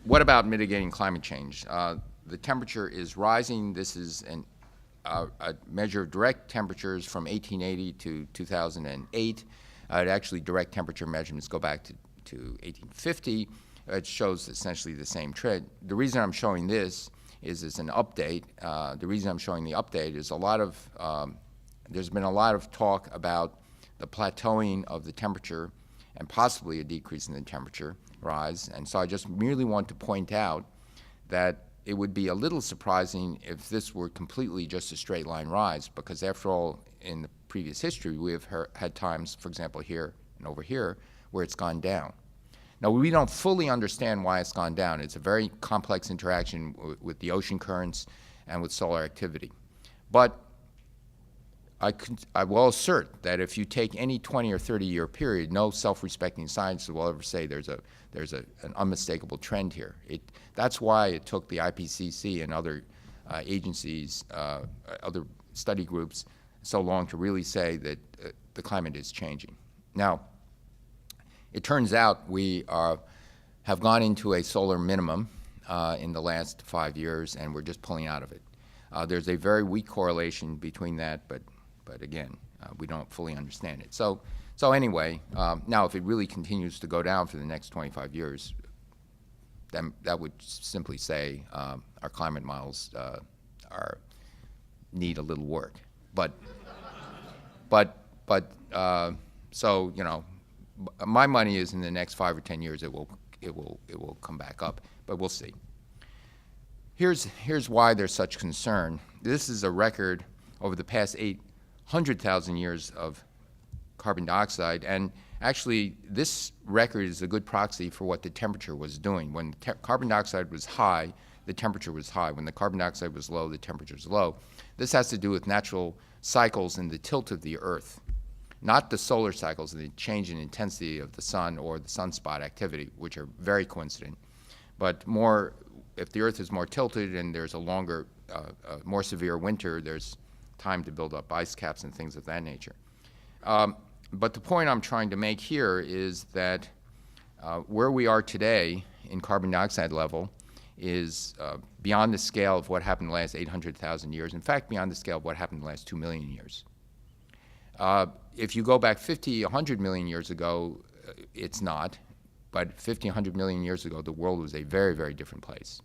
What about mitigating climate change? The temperature is rising. This is a measure of direct temperatures from 1880 to 2008. Actually, direct temperature measurements go back to 1850. It shows essentially the same trend. The reason I'm showing this is it's an update. The reason I'm showing the update is there's been a lot of talk about the plateauing of the temperature and possibly a decrease in the temperature rise. And so I just merely want to point out that it would be a little surprising if this were completely just a straight line rise, because after all, in the previous history, we have had times, for example, here and over here, where it's gone down. Now, we don't fully understand why it's gone down. It's a very complex interaction with the ocean currents and with solar activity. But I will assert that if you take any 20 or 30-year period, no self-respecting scientist will ever say there's an unmistakable trend here. That's why it took the IPCC and other agencies, other study groups, so long to really say that the climate is changing. Now, it turns out we have gone into a solar minimum in the last 5 years, and we're just pulling out of it. There's a very weak correlation between that, but again, we don't fully understand it. So anyway, now if it really continues to go down for the next 25 years, then that would simply say our climate models need a little work. So you know, my money is in the next 5 or 10 years it will come back up, but we'll see. Here's why there's such concern. This is a record over the past 800,000 years of carbon dioxide, and actually this record is a good proxy for what the temperature was doing. When carbon dioxide was high, the temperature was high. When the carbon dioxide was low, the temperature was low. This has to do with natural cycles in the tilt of the Earth, not the solar cycles and the change in intensity of the sun or the sunspot activity, which are very coincident, but more, if the Earth is more tilted and there's a longer, more severe winter, there's time to build up ice caps and things of that nature. But the point I'm trying to make here is that where we are today in carbon dioxide level is beyond the scale of what happened in the last 800,000 years, in fact, beyond the scale of what happened in the last 2 million years. If you go back 50, 100 million years ago, it's not, but 50, 100 million years ago, the world was a very, very different place.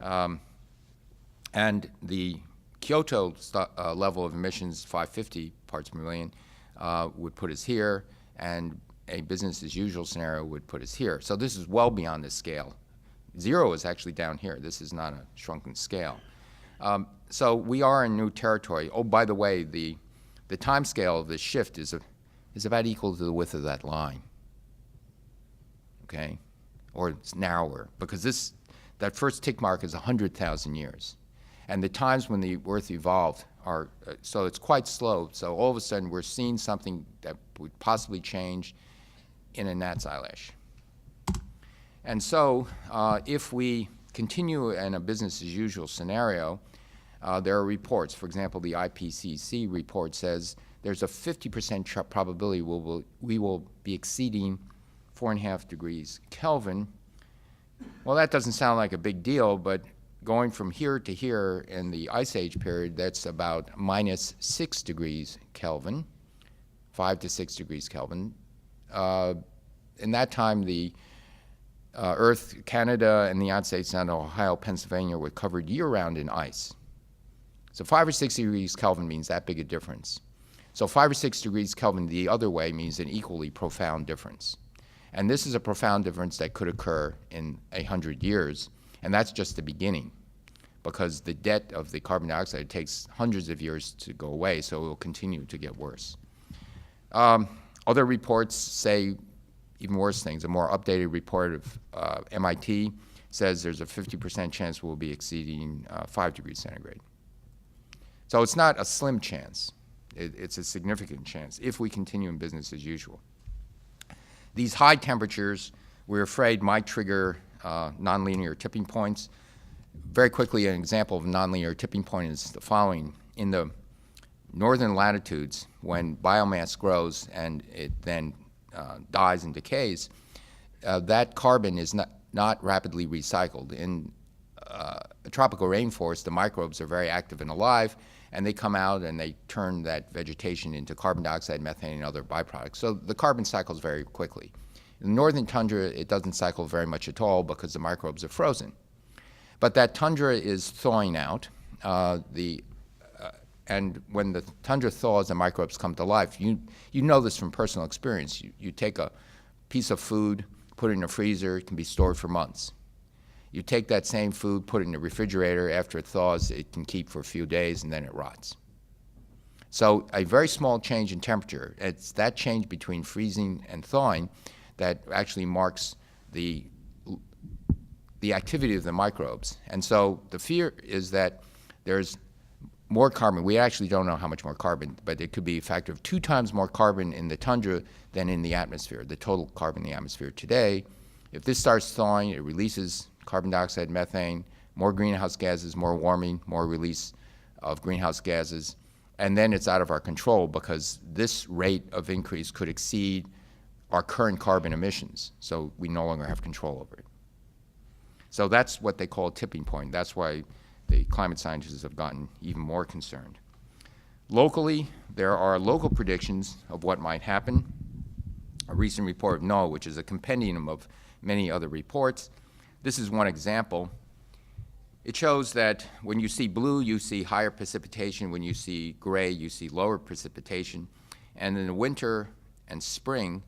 And the Kyoto level of emissions, 550 parts per million, would put us here, and a business as usual scenario would put us here. So this is well beyond this scale. 0 is actually down here. This is not a shrunken scale. So we are in new territory. Oh, by the way, the time scale of this shift is about equal to the width of that line, okay? Or it's narrower, because that first tick mark is 100,000 years. And the times when the Earth evolved are, so it's quite slow. So all of a sudden we're seeing something that would possibly change in a gnat's eyelash. And so if we continue in a business as usual scenario, there are reports. For example, the IPCC report says there's a 50% probability we will be exceeding 4.5 degrees Kelvin. Well, that doesn't sound like a big deal, but going from here to here in the Ice Age period, that's about minus 6 degrees Kelvin, 5 to 6 degrees Kelvin. In that time, the Earth, Canada, and the United States, and Ohio, Pennsylvania were covered year-round in ice. So 5 or 6 degrees Kelvin means that big a difference. So 5 or 6 degrees Kelvin the other way means an equally profound difference. And this is a profound difference that could occur in 100 years, and that's just the beginning, because the debt of the carbon dioxide takes hundreds of years to go away, so it will continue to get worse. Other reports say even worse things. A more updated report of MIT says there's a 50% chance we'll be exceeding 5 degrees centigrade. So it's not a slim chance. It's a significant chance if we continue in business as usual. These high temperatures, we're afraid, might trigger nonlinear tipping points. Very quickly, an example of a nonlinear tipping point is the following. In the northern latitudes, when biomass grows and it then dies and decays, that carbon is not rapidly recycled. In a tropical rainforest, the microbes are very active and alive, and they come out and they turn that vegetation into carbon dioxide, methane, and other byproducts. So the carbon cycles very quickly. In the northern tundra, it doesn't cycle very much at all because the microbes are frozen. But that tundra is thawing out. And when the tundra thaws and microbes come to life, you know this from personal experience. You take a piece of food, put it in a freezer, it can be stored for months. You take that same food, put it in the refrigerator, after it thaws, it can keep for a few days, and then it rots. So a very small change in temperature, it's that change between freezing and thawing that actually marks the activity of the microbes. And so the fear is that there's more carbon. We actually don't know how much more carbon, but it could be a factor of 2 times more carbon in the tundra than in the atmosphere, the total carbon in the atmosphere today. If this starts thawing, it releases carbon dioxide, methane, more greenhouse gases, more warming, more release of greenhouse gases, and then it's out of our control because this rate of increase could exceed our current carbon emissions, so we no longer have control over it. So that's what they call a tipping point. That's why the climate scientists have gotten even more concerned. Locally, there are local predictions of what might happen. A recent report of NOAA, which is a compendium of many other reports. This is one example. It shows that when you see blue, you see higher precipitation. When you see gray, you see lower precipitation. And in the winter and spring,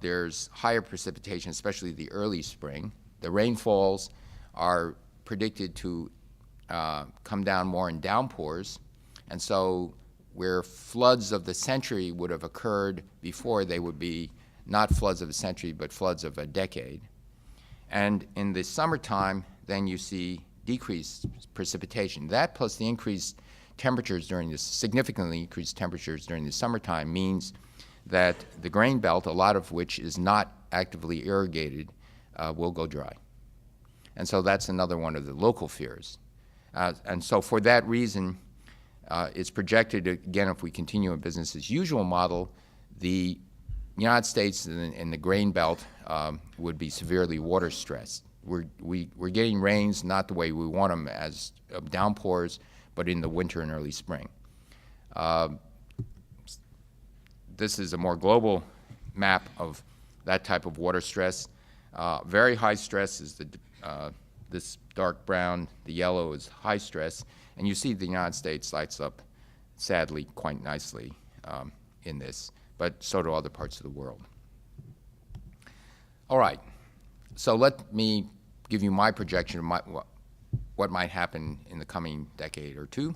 there's higher precipitation, especially the early spring. The rainfalls are predicted to come down more in downpours. And so where floods of the century would have occurred before, they would be not floods of a century, but floods of a decade. And in the summertime, then you see decreased precipitation. That plus the increased temperatures during this, significantly increased temperatures during the summertime means that the grain belt, a lot of which is not actively irrigated, will go dry. And so that's another one of the local fears. And so for that reason, it's projected, again, if we continue a business as usual model, the United States and the grain belt would be severely water stressed. We're getting rains not the way we want them as downpours, but in the winter and early spring. This is a more global map of that type of water stress. Very high stress is this dark brown, the yellow is high stress, and you see the United States lights up, sadly, quite nicely in this, but so do other parts of the world. All right, so let me give you my projection of what might happen in the coming decade or two.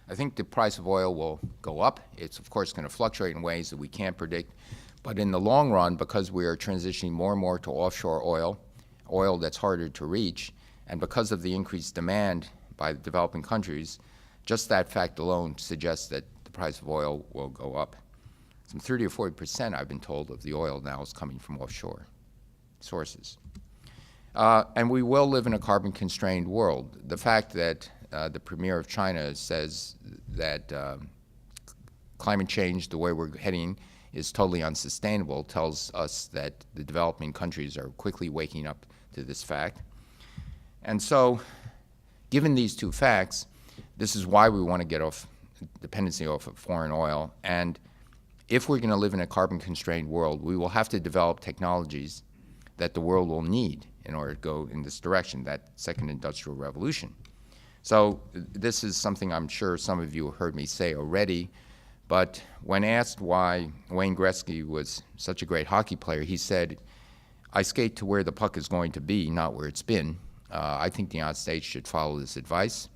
I think the price of oil will go up. It's, of course, going to fluctuate in ways that we can't predict, but in the long run, because we are transitioning more and more to offshore oil that's harder to reach, and because of the increased demand by the developing countries, just that fact alone suggests that the price of oil will go up. Some 30 or 40%, I've been told, of the oil now is coming from offshore sources. And we will live in a carbon-constrained world. The fact that the Premier of China says that climate change, the way we're heading, is totally unsustainable tells us that the developing countries are quickly waking up to this fact. And so, given these two facts, this is why we want to get off dependency off of foreign oil. And if we're going to live in a carbon-constrained world, we will have to develop technologies that the world will need in order to go in this direction, that second industrial revolution. So this is something I'm sure some of you have heard me say already, but when asked why Wayne Gretzky was such a great hockey player, he said, "I skate to where the puck is going to be, not where it's been." I think the United States should follow this advice,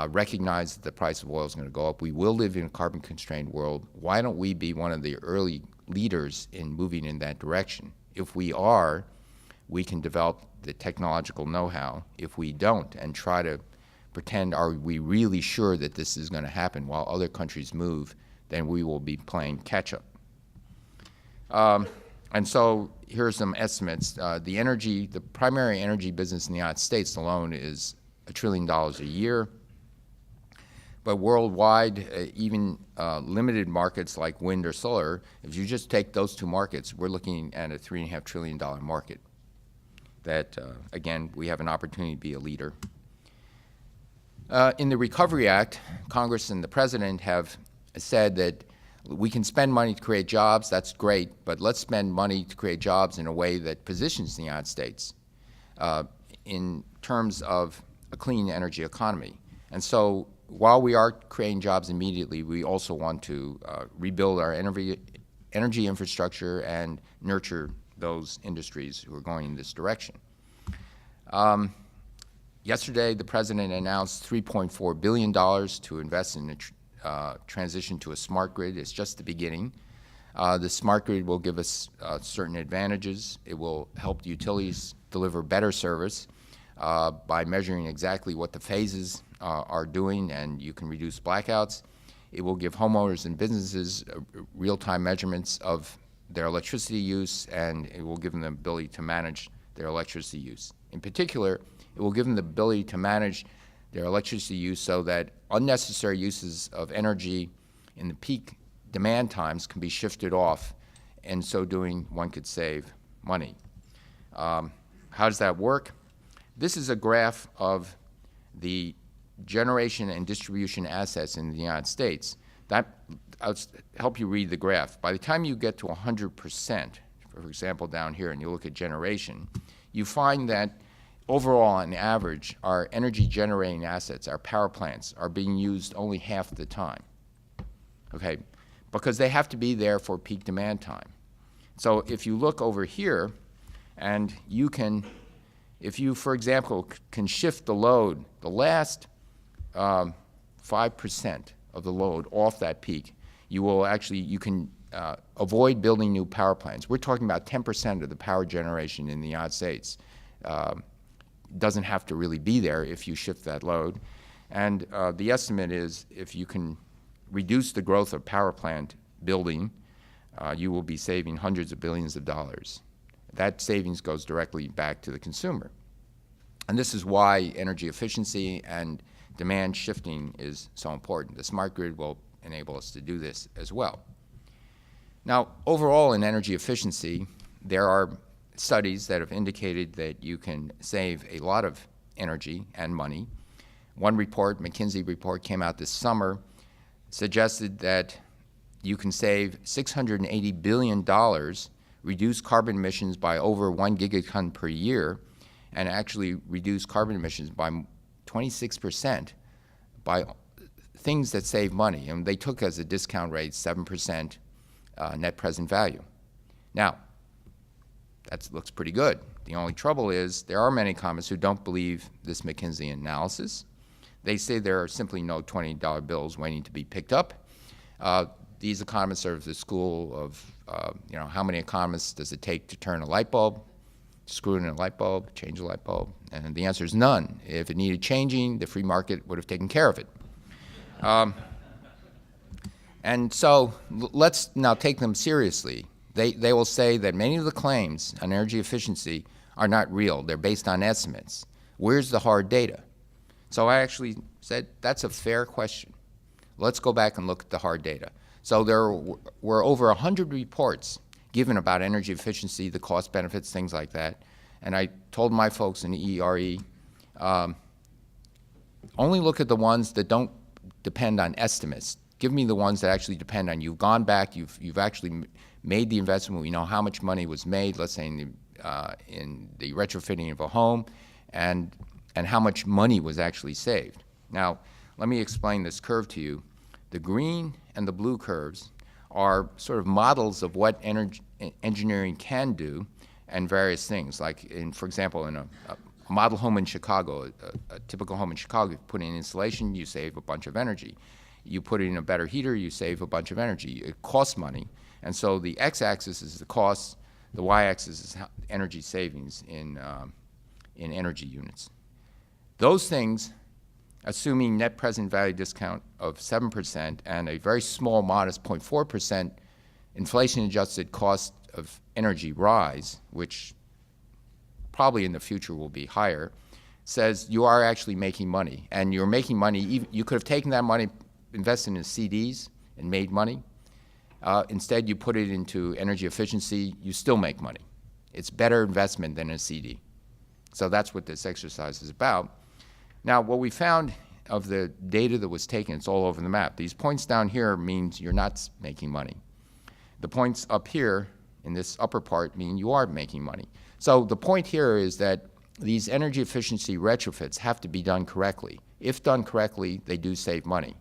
recognize that the price of oil is going to go up. We will live in a carbon-constrained world. Why don't we be one of the early leaders in moving in that direction? If we are, we can develop the technological know-how, if we don't and try to pretend, are we really sure that this is going to happen while other countries move, then we will be playing catch-up. And so here are some estimates. The primary energy business in the United States alone is $1 trillion a year. But worldwide, even limited markets like wind or solar, if you just take those two markets, we're looking at a $3.5 trillion market that, again, we have an opportunity to be a leader. In the Recovery Act, Congress and the President have said that we can spend money to create jobs, that's great, but let's spend money to create jobs in a way that positions the United States in terms of a clean energy economy. And so while we are creating jobs immediately, we also want to rebuild our energy infrastructure and nurture those industries who are going in this direction. Yesterday, the President announced $3.4 billion to invest in the transition to a smart grid. It's just the beginning. The smart grid will give us certain advantages. It will help the utilities deliver better service by measuring exactly what the phases are doing, and you can reduce blackouts. It will give homeowners and businesses real-time measurements of their electricity use, and it will give them the ability to manage their electricity use. In particular, it will give them the ability to manage their electricity use so that unnecessary uses of energy in the peak demand times can be shifted off, and so doing, one could save money. How does that work? This is a graph of the generation and distribution assets in the United States. I'll help you read the graph. By the time you get to 100%, for example, down here, and you look at generation, you find that overall, on average, our energy generating assets, our power plants, are being used only half the time, okay? Because they have to be there for peak demand time. So if you look over here, and you can, if you, for example, can shift the load, the last 5% of the load off that peak, you will actually, you can avoid building new power plants. We're talking about 10% of the power generation in the United States. Doesn't have to really be there if you shift that load. And the estimate is if you can reduce the growth of power plant building, you will be saving hundreds of billions of dollars. That savings goes directly back to the consumer. And this is why energy efficiency and demand shifting is so important. The smart grid will enable us to do this as well. Now, overall in energy efficiency, there are studies that have indicated that you can save a lot of energy and money. One report, McKinsey report, came out this summer, suggested that you can save $680 billion, reduce carbon emissions by over 1 gigaton per year, and actually reduce carbon emissions by 26% by things that save money. And they took as a discount rate 7% net present value. Now, that looks pretty good. The only trouble is there are many economists who don't believe this McKinsey analysis. They say there are simply no $20 bills waiting to be picked up. These economists are of the school of, how many economists does it take to turn a light bulb, screw in a light bulb, change a light bulb? And the answer is none. If it needed changing, the free market would have taken care of it. And so let's now take them seriously. They will say that many of the claims on energy efficiency are not real. They're based on estimates. Where's the hard data? So I actually said, that's a fair question. Let's go back and look at the hard data. So there were over 100 reports given about energy efficiency, the cost benefits, things like that. And I told my folks in the ERE, only look at the ones that don't depend on estimates. Give me the ones that actually depend on you've gone back, you've actually made the investment, we know how much money was made, let's say in the retrofitting of a home, and how much money was actually saved. Now, let me explain this curve to you. The green and the blue curves are sort of models of what engineering can do and various things. Like, for example, in a model home in Chicago, a typical home in Chicago, you put in insulation, you save a bunch of energy. You put in a better heater, you save a bunch of energy. It costs money. And so the x-axis is the cost, the y-axis is energy savings in in energy units. Those things, assuming net present value discount of 7% and a very small, modest 0.4% inflation-adjusted cost of energy rise, which probably in the future will be higher, says you are actually making money. And you're making money, you could have taken that money, invested in CDs and made money. Instead, you put it into energy efficiency, you still make money. It's better investment than a CD. So that's what this exercise is about. Now, what we found of the data that was taken, it's all over the map. These points down here means you're not making money. The points up here in this upper part mean you are making money. So the point here is that these energy efficiency retrofits have to be done correctly. If done correctly, they do save money.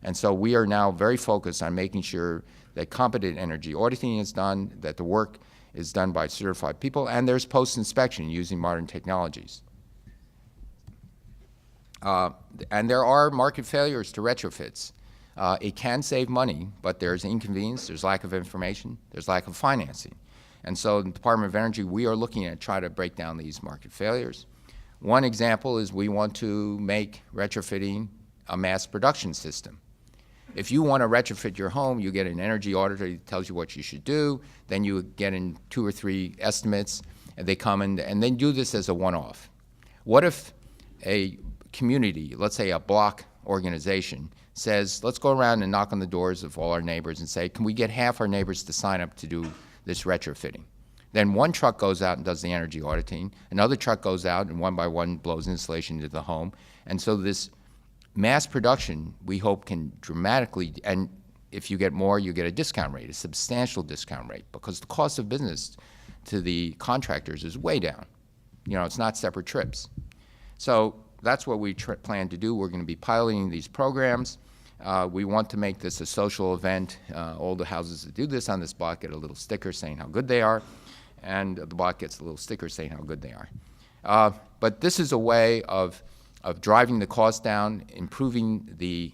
And so we are now very focused on making sure that competent energy auditing is done, that the work is done by certified people, and there's post-inspection using modern technologies. And there are market failures to retrofits. It can save money, but there's inconvenience, there's lack of information, there's lack of financing. And so in the Department of Energy, we are looking at trying to break down these market failures. One example is we want to make retrofitting a mass production system. If you want to retrofit your home, you get an energy auditor that tells you what you should do, then you get in 2 or 3 estimates, and they come in, and then do this as a one-off. What if a community, let's say a block organization, says, let's go around and knock on the doors of all our neighbors and say, can we get half our neighbors to sign up to do this retrofitting? Then one truck goes out and does the energy auditing, another truck goes out and one by one blows insulation into the home, and so this mass production, we hope, can dramatically, and if you get more, you get a discount rate, a substantial discount rate, because the cost of business to the contractors is way down. You know, it's not separate trips. So that's what we plan to do. We're going to be piloting these programs. We want to make this a social event. All the houses that do this on this block get a little sticker saying how good they are, and the block gets a little sticker saying how good they are. But this is a way of driving the cost down, improving the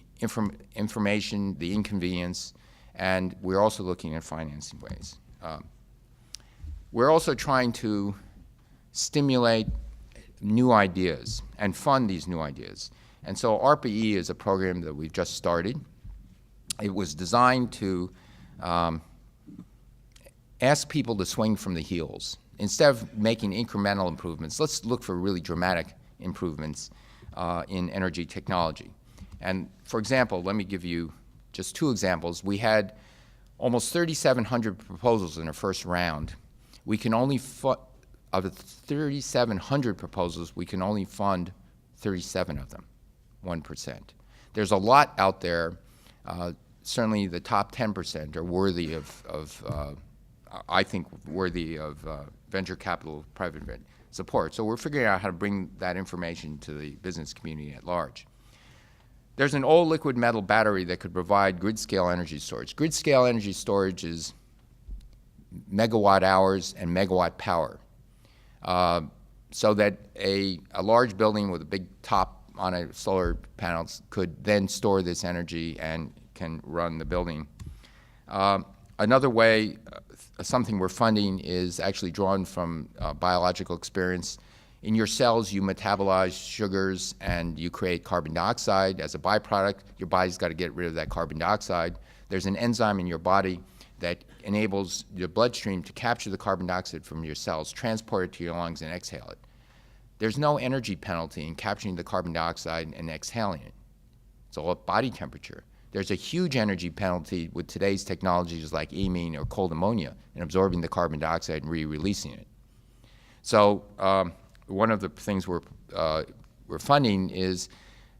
information, the inconvenience, and we're also looking at financing ways. We're also trying to stimulate new ideas and fund these new ideas. And so ARPA-E is a program that we've just started. It was designed to ask people to swing from the heels. Instead of making incremental improvements, let's look for really dramatic improvements in energy technology. And for example, let me give you just 2 examples. We had almost 3,700 proposals in our first round. We can only of the 3,700 proposals, we can only fund 37 of them, 1%. There's a lot out there. Certainly the top 10% are worthy of I think, worthy of venture capital, private support. So we're figuring out how to bring that information to the business community at large. There's an old liquid metal battery that could provide grid-scale energy storage. Grid-scale energy storage is megawatt hours and megawatt power. So that a large building with a big top on a solar panels could then store this energy and can run the building. Another way, something we're funding is actually drawn from biological experience. In your cells, you metabolize sugars and you create carbon dioxide. As a byproduct, your body's got to get rid of that carbon dioxide. There's an enzyme in your body that enables your bloodstream to capture the carbon dioxide from your cells, transport it to your lungs, and exhale it. There's no energy penalty in capturing the carbon dioxide and exhaling it. It's all at body temperature. There's a huge energy penalty with today's technologies like amine or cold ammonia in absorbing the carbon dioxide and re-releasing it. So one of the things we're funding is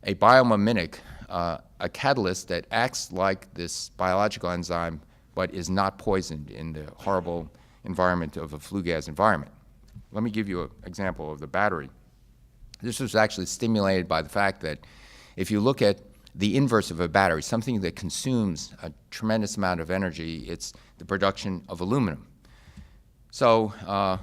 a biomimic, a catalyst that acts like this biological enzyme but is not poisoned in the horrible environment of a flue gas environment. Let me give you an example of the battery. This was actually stimulated by the fact that if you look at the inverse of a battery, something that consumes a tremendous amount of energy, it's the production of aluminum. So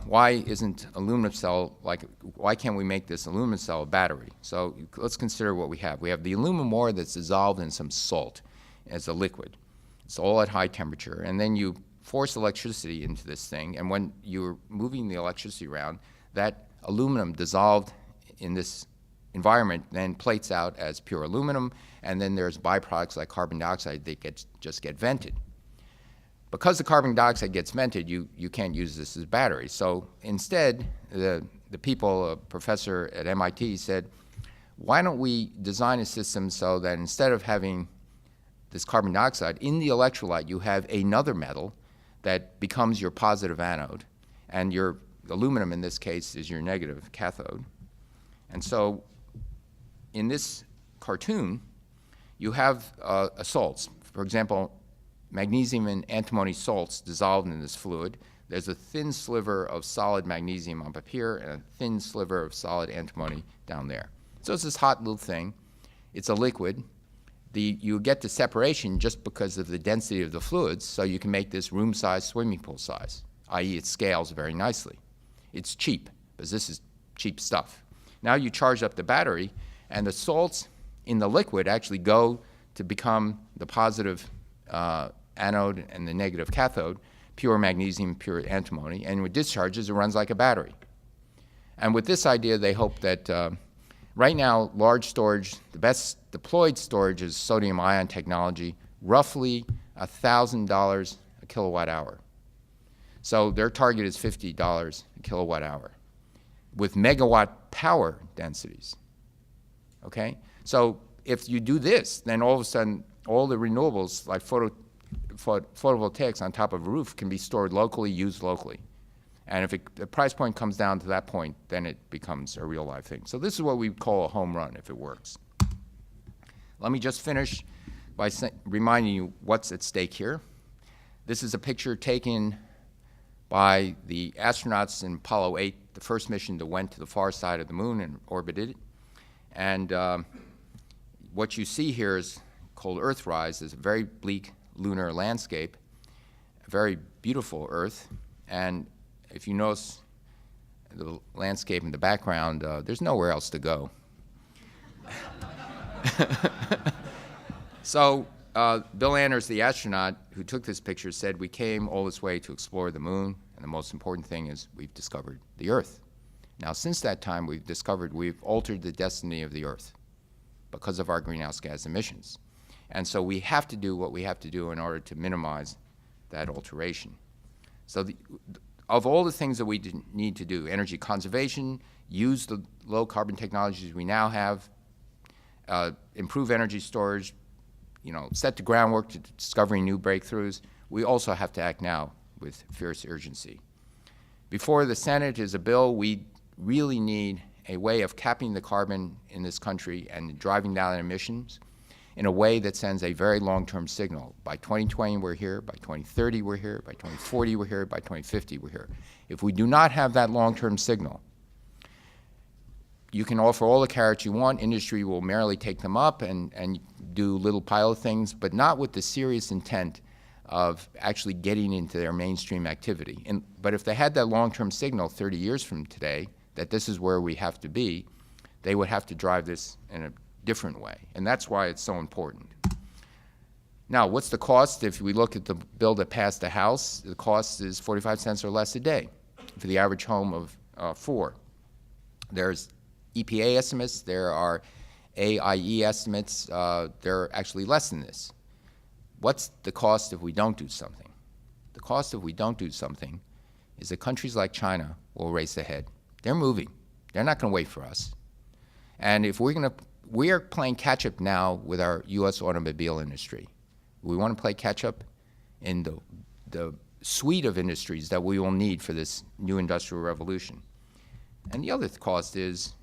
why isn't aluminum cell, why can't we make this aluminum cell a battery? So let's consider what we have. We have the aluminum ore that's dissolved in some salt as a liquid. It's all at high temperature, and then you force electricity into this thing, and when you're moving the electricity around, that aluminum dissolved in this environment then plates out as pure aluminum, and then there's byproducts like carbon dioxide that just get vented. Because the carbon dioxide gets vented, you can't use this as a battery. So instead, the people, a professor at MIT said, why don't we design a system so that instead of having this carbon dioxide in the electrolyte, you have another metal that becomes your positive anode, and your aluminum in this case is your negative cathode. And so in this cartoon, you have salts. For example, magnesium and antimony salts dissolved in this fluid. There's a thin sliver of solid magnesium up here and a thin sliver of solid antimony down there. So it's this hot little thing. It's a liquid. You get the separation just because of the density of the fluids, so you can make this room-sized swimming pool size, i.e. it scales very nicely. It's cheap, because this is cheap stuff. Now you charge up the battery, and the salts in the liquid actually go to become the positive anode and the negative cathode, pure magnesium, pure antimony, and with discharges, it runs like a battery. And with this idea, they hope that right now, large storage, the best deployed storage is sodium ion technology, roughly $1,000 a kilowatt hour. So their target is $50 a kilowatt hour with megawatt power densities, okay? So if you do this, then all of a sudden, all the renewables like photovoltaics on top of a roof can be stored locally, used locally. And if the price point comes down to that point, then it becomes a real life thing. So this is what we call a home run if it works. Let me just finish by reminding you what's at stake here. This is a picture taken by the astronauts in Apollo 8, the first mission that went to the far side of the moon and orbited it. And what you see here is called Earthrise. It's a very bleak lunar landscape, a very beautiful Earth. And if you notice the landscape in the background, there's nowhere else to go. So Bill Anders, the astronaut who took this picture, said we came all this way to explore the moon, and the most important thing is we've discovered the Earth. Now, since that time, we've altered the destiny of the Earth because of our greenhouse gas emissions. And so we have to do what we have to do in order to minimize that alteration. So of all the things that we need to do, energy conservation, use the low-carbon technologies we now have, improve energy storage, set the groundwork to discovering new breakthroughs, we also have to act now with fierce urgency. Before the Senate is a bill, we really need a way of capping the carbon in this country and driving down emissions in a way that sends a very long-term signal. By 2020, we're here. By 2030, we're here. By 2040, we're here. By 2050, we're here. If we do not have that long-term signal, you can offer all the carrots you want. Industry will merely take them up and do little pilot things, but not with the serious intent of actually getting into their mainstream activity. But if they had that long-term signal 30 years from today, that this is where we have to be, they would have to drive this in a different way. And that's why it's so important. Now, what's the cost? If we look at the bill that passed the House, the cost is 45 cents or less a day for the average home of 4. There's EPA estimates, there are AIE estimates, they're actually less than this. What's the cost if we don't do something? The cost if we don't do something is that countries like China will race ahead. They're moving. They're not going to wait for us. And if we are playing catch-up now with our U.S. automobile industry. We want to play catch-up in the suite of industries that we will need for this new industrial revolution. And the other cost is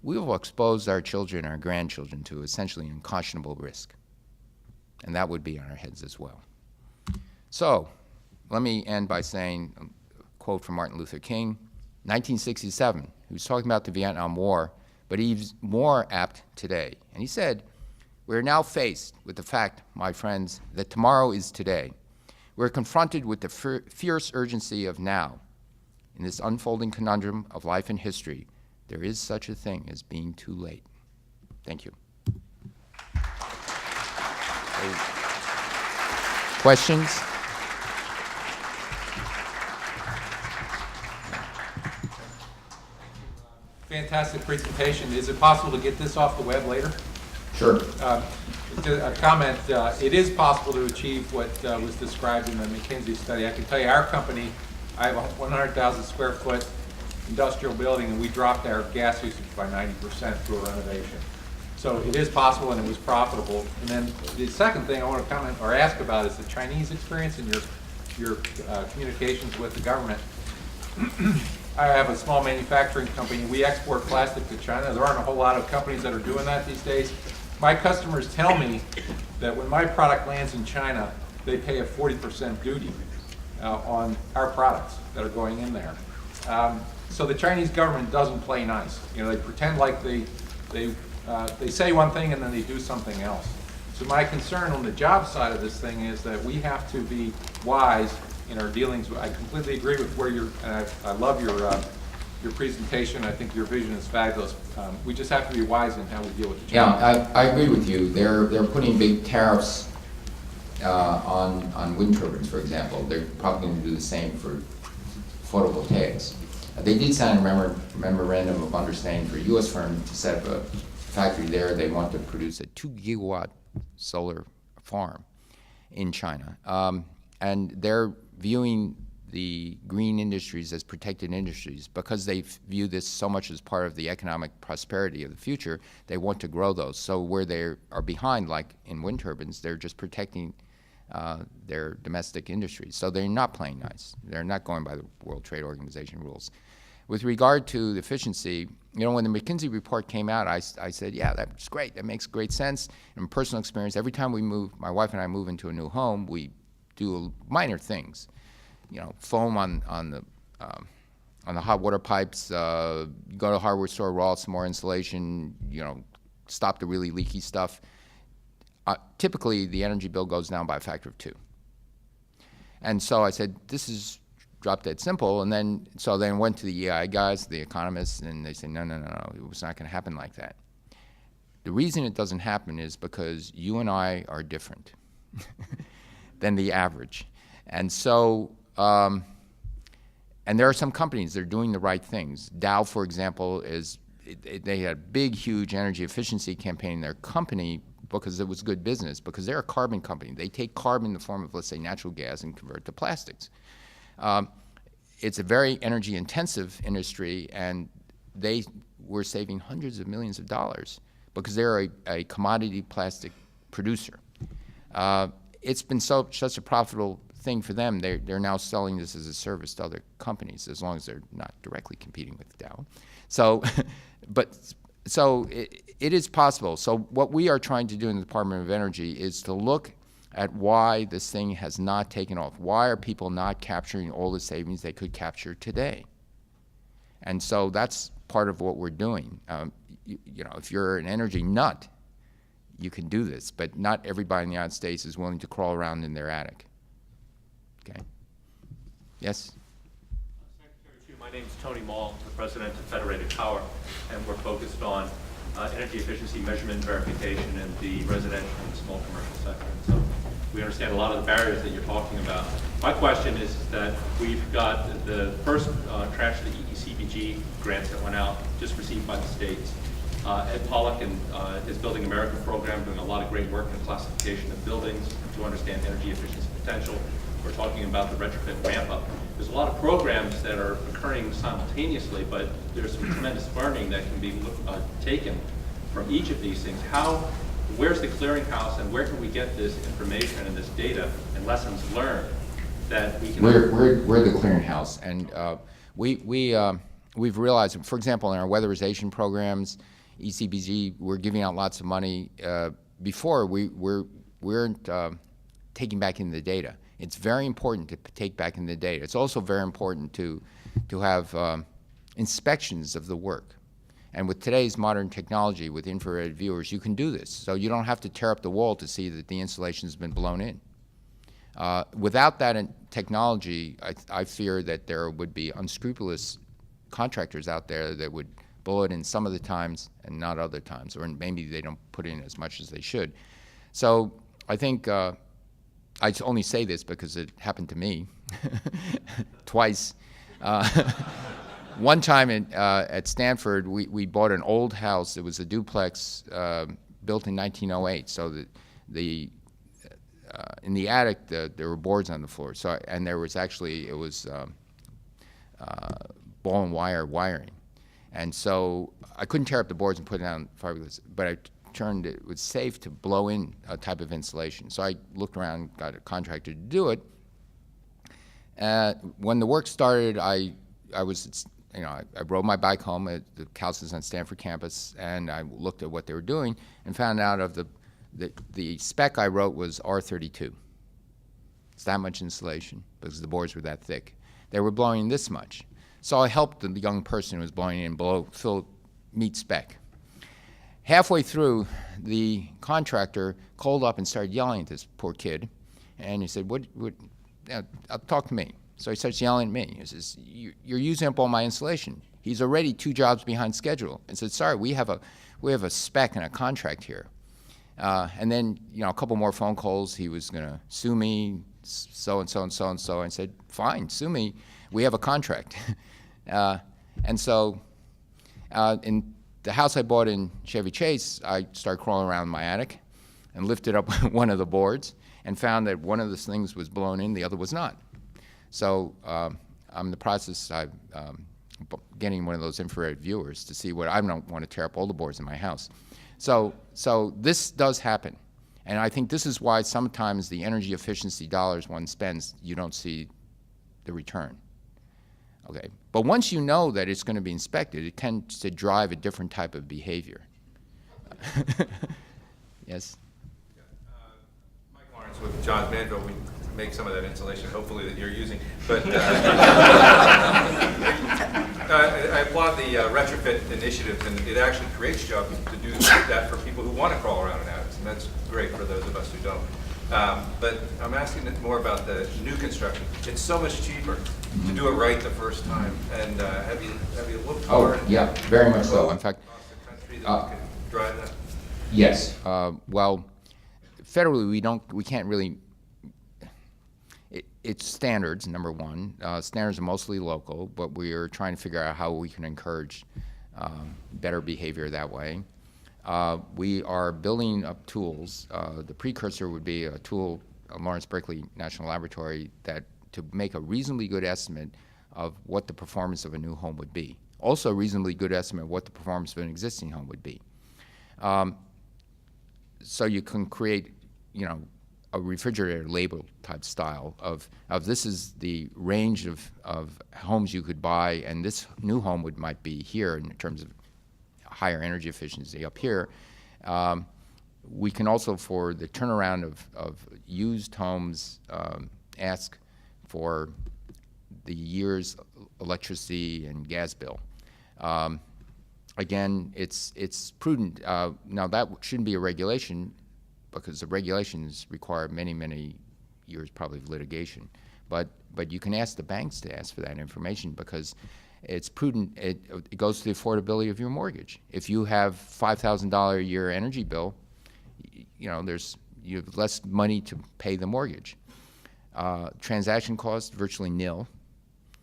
we will expose our children, our grandchildren, to essentially unconscionable risk. And that would be on our heads as well. So let me end by saying a quote from Martin Luther King, 1967. He was talking about the Vietnam War, but he's more apt today. And he said, "We're now faced with the fact, my friends, that tomorrow is today. We're confronted with the fierce urgency of now. In this unfolding conundrum of life and history, there is such a thing as being too late." Thank you. Questions? Fantastic presentation. Is it possible to get this off the web later? Sure. A comment, it is possible to achieve what was described in the McKinsey study. I can tell you our company, I have a 100,000 square foot industrial building, and we dropped our gas usage by 90% through a renovation. So it is possible, and it was profitable. And then the second thing I want to comment or ask about is the Chinese experience and your communications with the government. I have a small manufacturing company. We export plastic to China. There aren't a whole lot of companies that are doing that these days. My customers tell me that when my product lands in China, they pay a 40% duty on our products that are going in there. So the Chinese government doesn't play nice. You know, they pretend like they say one thing and then they do something else. So my concern on the job side of this thing is that we have to be wise in our dealings. I completely agree with where you're, and I love your presentation. I think your vision is fabulous. We just have to be wise in how we deal with the Chinese. Yeah, I agree with you. They're putting big tariffs on wind turbines, for example. They're probably going to do the same for photovoltaics. They did sign a memorandum of understanding for a U.S. firm to set up a factory there. They want to produce a 2-gigawatt solar farm in China. And they're viewing the green industries as protected industries because they view this so much as part of the economic prosperity of the future. They want to grow those. So where they are behind, like in wind turbines, they're just protecting their domestic industries. So they're not playing nice. They're not going by the World Trade Organization rules. With regard to the efficiency, you know, when the McKinsey report came out, I said, yeah, that's great. That makes great sense. In personal experience, every time we move, my wife and I move into a new home, we do minor things. You know, foam on the hot water pipes, go to the hardware store, roll out some more insulation, you know, stop the really leaky stuff. Typically, the energy bill goes down by a factor of 2. And so I said, this is drop dead simple. And then, so then went to the EI guys, the economists, and they said, no, it was not going to happen like that. The reason it doesn't happen is because you and I are different than the average. And so, and there are some companies that are doing the right things. Dow, for example, they had a big, huge energy efficiency campaign in their company because it was good business, because they're a carbon company. They take carbon in the form of, let's say, natural gas and convert it to plastics. It's a very energy-intensive industry, and they were saving hundreds of millions of dollars because they're a commodity plastic producer. It's been such a profitable thing for them. They're now selling this as a service to other companies, as long as they're not directly competing with Dow. So, so it is possible. So what we are trying to do in the Department of Energy is to look at why this thing has not taken off. Why are people not capturing all the savings they could capture today? And so that's part of what we're doing. You know, if you're an energy nut, you can do this, but not everybody in the United States is willing to crawl around in their attic. Okay? Yes? Secretary Chu, my name is Tony Mall, the president of Federated Power, and we're focused on energy efficiency measurement and verification in the residential and small commercial sector. So we understand a lot of the barriers that you're talking about. My question is that we've got the first tranche of the ECBG grants that went out, just received by the states. Ed Pollack and his Building America program doing a lot of great work in classification of buildings to understand energy efficiency potential. We're talking about the retrofit ramp up. There's a lot of programs that are occurring simultaneously, but there's some tremendous learning that can be taken from each of these things. Where's the clearinghouse, and where can we get this information and this data and lessons learned that we can... We're the clearinghouse, and we've realized, for example, in our weatherization programs, ECBG, we're giving out lots of money. Before, we weren't taking back in the data. It's very important to take back in the data. It's also very important to have inspections of the work. And with today's modern technology, with infrared viewers, you can do this. So you don't have to tear up the wall to see that the insulation has been blown in. Without that technology, I fear that there would be unscrupulous contractors out there that would blow it in some of the times and not other times, or maybe they don't put in as much as they should. So I think I only say this because it happened to me twice. one time at Stanford, we bought an old house. It was a duplex built in 1908. So in the attic, there were boards on the floor. So and there was actually ball and wire wiring, and so I couldn't tear up the boards and put it down fiberglass. But I turned it was safe to blow in a type of insulation. So I looked around, got a contractor to do it. When the work started, I rode my bike home at the houses on Stanford campus, and I looked at what they were doing and found out of the spec I wrote was R32. It's that much insulation because the boards were that thick. They were blowing this much. So I helped the young person who was blowing in below meet spec. Halfway through, the contractor called up and started yelling at this poor kid, and he said, talk to me. So he starts yelling at me. He says, you're using up all my insulation. He's already 2 jobs behind schedule. And said, sorry, we have a spec and a contract here. And then, a couple more phone calls. He was going to sue me, so-and-so and so-and-so. I said, fine, sue me. We have a contract. And so in the house I bought in Chevy Chase, I started crawling around my attic and lifted up one of the boards and found that one of the things was blown in, the other was not. So I'm in the process of getting one of those infrared viewers to see what I don't want to tear up all the boards in my house. So this does happen. And I think this is why sometimes the energy efficiency dollars one spends, you don't see the return. Okay, but once you know that it's going to be inspected, it tends to drive a different type of behavior. Yes? Mike Lawrence with Johns Manville. We make some of that insulation, hopefully, that you're using. But I applaud the retrofit initiative, and it actually creates jobs to do that for people who want to crawl around in attics, and that's great for those of us who don't. But I'm asking more about the new construction. It's so much cheaper to do it right the first time. And have you looked forward? Oh, yeah, very much so. In fact, across the country that we could drive that? Yes. Well, federally, we can't really. It's standards, number one. Standards are mostly local, but we are trying to figure out how we can encourage better behavior that way. We are building up tools. The precursor would be a tool, Lawrence Berkeley National Laboratory, that to make a reasonably good estimate of what the performance of a new home would be. Also a reasonably good estimate of what the performance of an existing home would be. So you can create, a refrigerator label type style of this is the range of homes you could buy, and this new home might be here in terms of higher energy efficiency up here. We can also, for the turnaround of used homes, ask for the year's electricity and gas bill. Again, it's prudent. Now that shouldn't be a regulation, because the regulations require many, many years probably of litigation. But you can ask the banks to ask for that information, because it's prudent. It goes to the affordability of your mortgage. If you have $5,000 a year energy bill, you have less money to pay the mortgage. Transaction cost, virtually nil.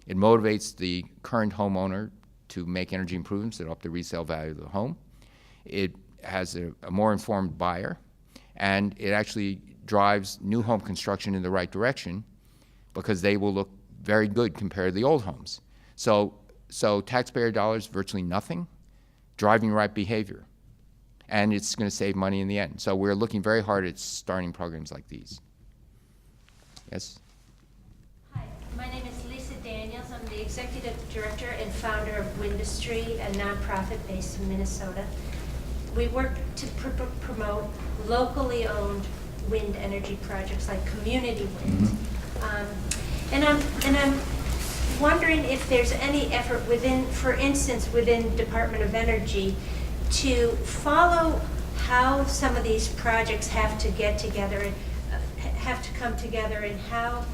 It motivates the current homeowner to make energy improvements that up the resale value of the home. It has a more informed buyer, and it actually drives new home construction in the right direction, because they will look very good compared to the old homes. So taxpayer dollars, virtually nothing, driving right behavior. And it's going to save money in the end. So we're looking very hard at starting programs like these. Yes? Hi, my name is Lisa Daniels. I'm the Executive Director and founder of Windustry, a nonprofit based in Minnesota. We work to promote locally owned wind energy projects like community wind. And I'm wondering if there's any effort within, for instance, within Department of Energy, to follow how some of these projects have to get together and have to come together, and how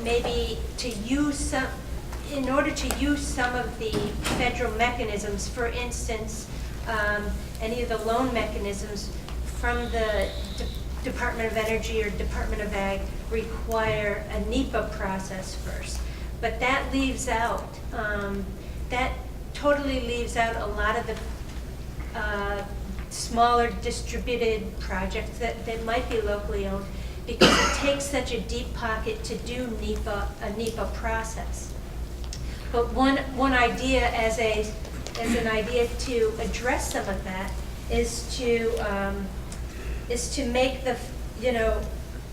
maybe to use some, in order to use some of the federal mechanisms, for instance, any of the loan mechanisms from the Department of Energy or Department of Ag require a NEPA process first. but that leaves out, that totally leaves out a lot of the smaller distributed projects that might be locally owned, because it takes such a deep pocket to do a NEPA process. But one idea as an idea to address some of that is to make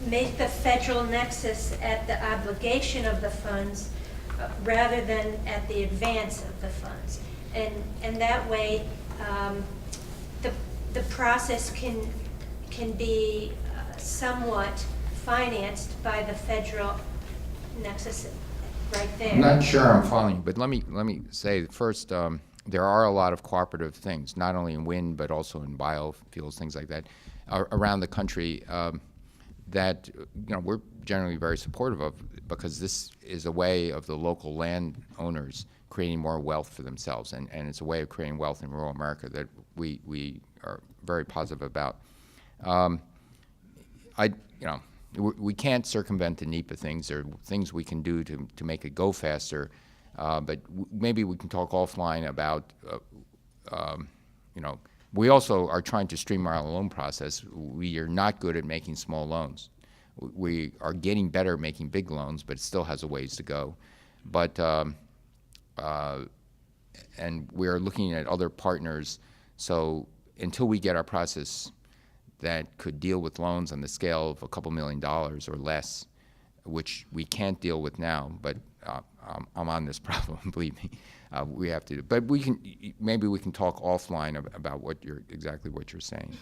make the federal nexus at the obligation of the funds rather than at the advance of the funds, and that way the process can be somewhat financed by the federal nexus right there. I'm not sure I'm following, but let me say first, there are a lot of cooperative things, not only in wind but also in biofuels, things like that, around the country that we're generally very supportive of, because this is a way of the local landowners creating more wealth for themselves, and it's a way of creating wealth in rural America that we are very positive about. We can't circumvent the NEPA things. There are things we can do to make it go faster, but maybe we can talk offline about, we also are trying to streamline our loan process. We are not good at making small loans. We are getting better at making big loans, but it still has a ways to go. But, and we are looking at other partners, so until we get our process that could deal with loans on the scale of a couple $1 million or less, which we can't deal with now, but I'm on this problem, believe me. We have to, but maybe we can talk offline about exactly what you're saying.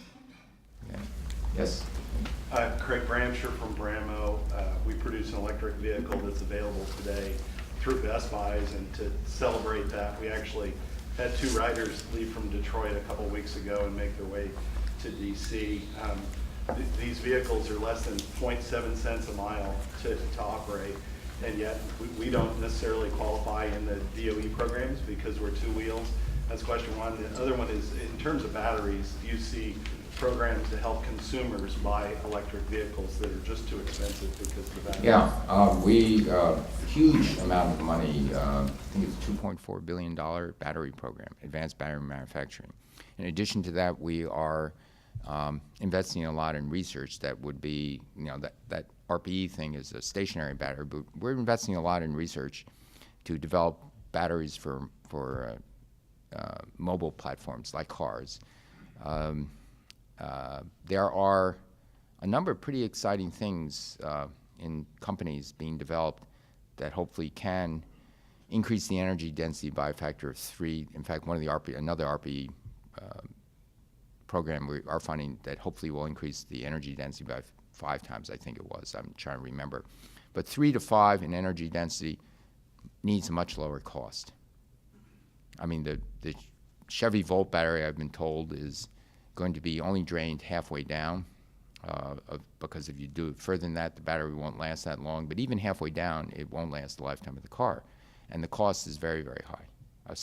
Yeah. Yes? Craig Bramsher from Bramo. We produce an electric vehicle that's available today through Best Buys, and to celebrate that, we actually had 2 riders leave from Detroit a couple weeks ago and make their way to DC. These vehicles are less than 0.7 cents a mile to operate, and yet we don't necessarily qualify in the DOE programs because we're 2 wheels. That's question one. The other one is, in terms of batteries, do you see programs to help consumers buy electric vehicles that are just too expensive because the batteries? Yeah, we huge amount of money. I think it's $2.4 billion battery program, advanced battery manufacturing. In addition to that, we are investing a lot in research that would be, that RPE thing is a stationary battery, but we're investing a lot in research to develop batteries for mobile platforms like cars. There are a number of pretty exciting things in companies being developed that hopefully can increase the energy density by a factor of 3. In fact, another RPE program we are funding that hopefully will increase the energy density by 5 times, I think it was. I'm trying to remember. But 3 to 5 in energy density needs a much lower cost. I mean, the Chevy Volt battery, I've been told, is going to be only drained halfway down, because if you do it further than that, the battery won't last that long. But even halfway down, it won't last the lifetime of the car. And the cost is very, very high. A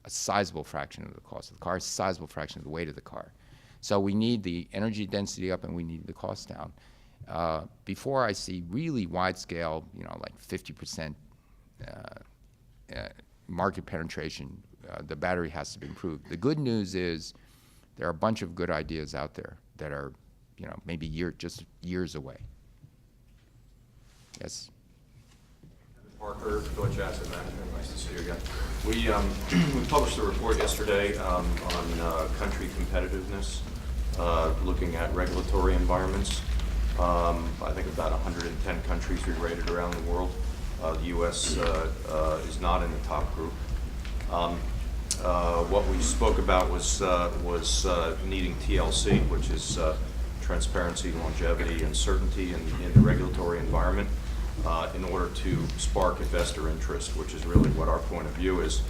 sizable fraction of the cost of the car, a sizable fraction of the weight of the car. So we need the energy density up and we need the cost down. Before I see really wide scale, like 50% market penetration, the battery has to be improved. The good news is there are a bunch of good ideas out there that are, maybe just years away. Yes? Parker, Deutsche Asset Management, nice to see you again. We published a report yesterday on country competitiveness, looking at regulatory environments. I think about 110 countries we rated around the world. The U.S. is not in the top group. What we spoke about was needing TLC, which is transparency, longevity, and certainty in the regulatory environment, in order to spark investor interest, which is really what our point of view is.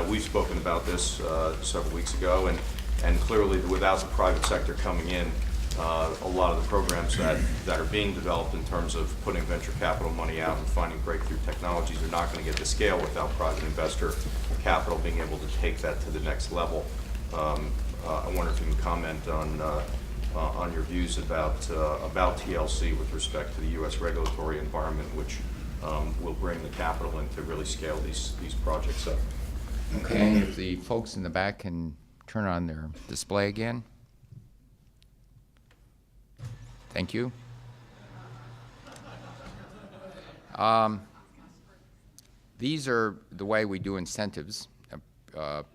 We've spoken about this several weeks ago, and clearly without the private sector coming in, a lot of the programs that are being developed in terms of putting venture capital money out and finding breakthrough technologies are not going to get to scale without private investor capital being able to take that to the next level. I wonder if you can comment on your views about TLC with respect to the U.S. regulatory environment, which will bring the capital in to really scale these projects up. Okay, if the folks in the back can turn on their display again. Thank you. These are the way we do incentives,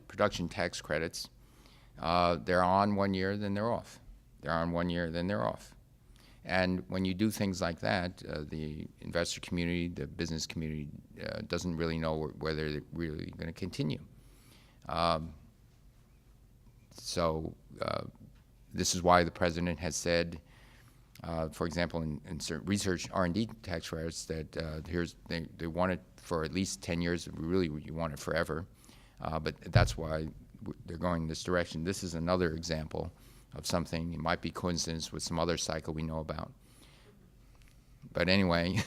production tax credits. They're on 1 year, then they're off. They're on 1 year, then they're off. And when you do things like that, the investor community, the business community doesn't really know whether they're really going to continue. This is why the president has said, for example, in certain research R&D tax credits, that they want it for at least 10 years. Really, you want it forever, but that's why they're going this direction. This is another example of something. It might be coincidence with some other cycle we know about. But anyway,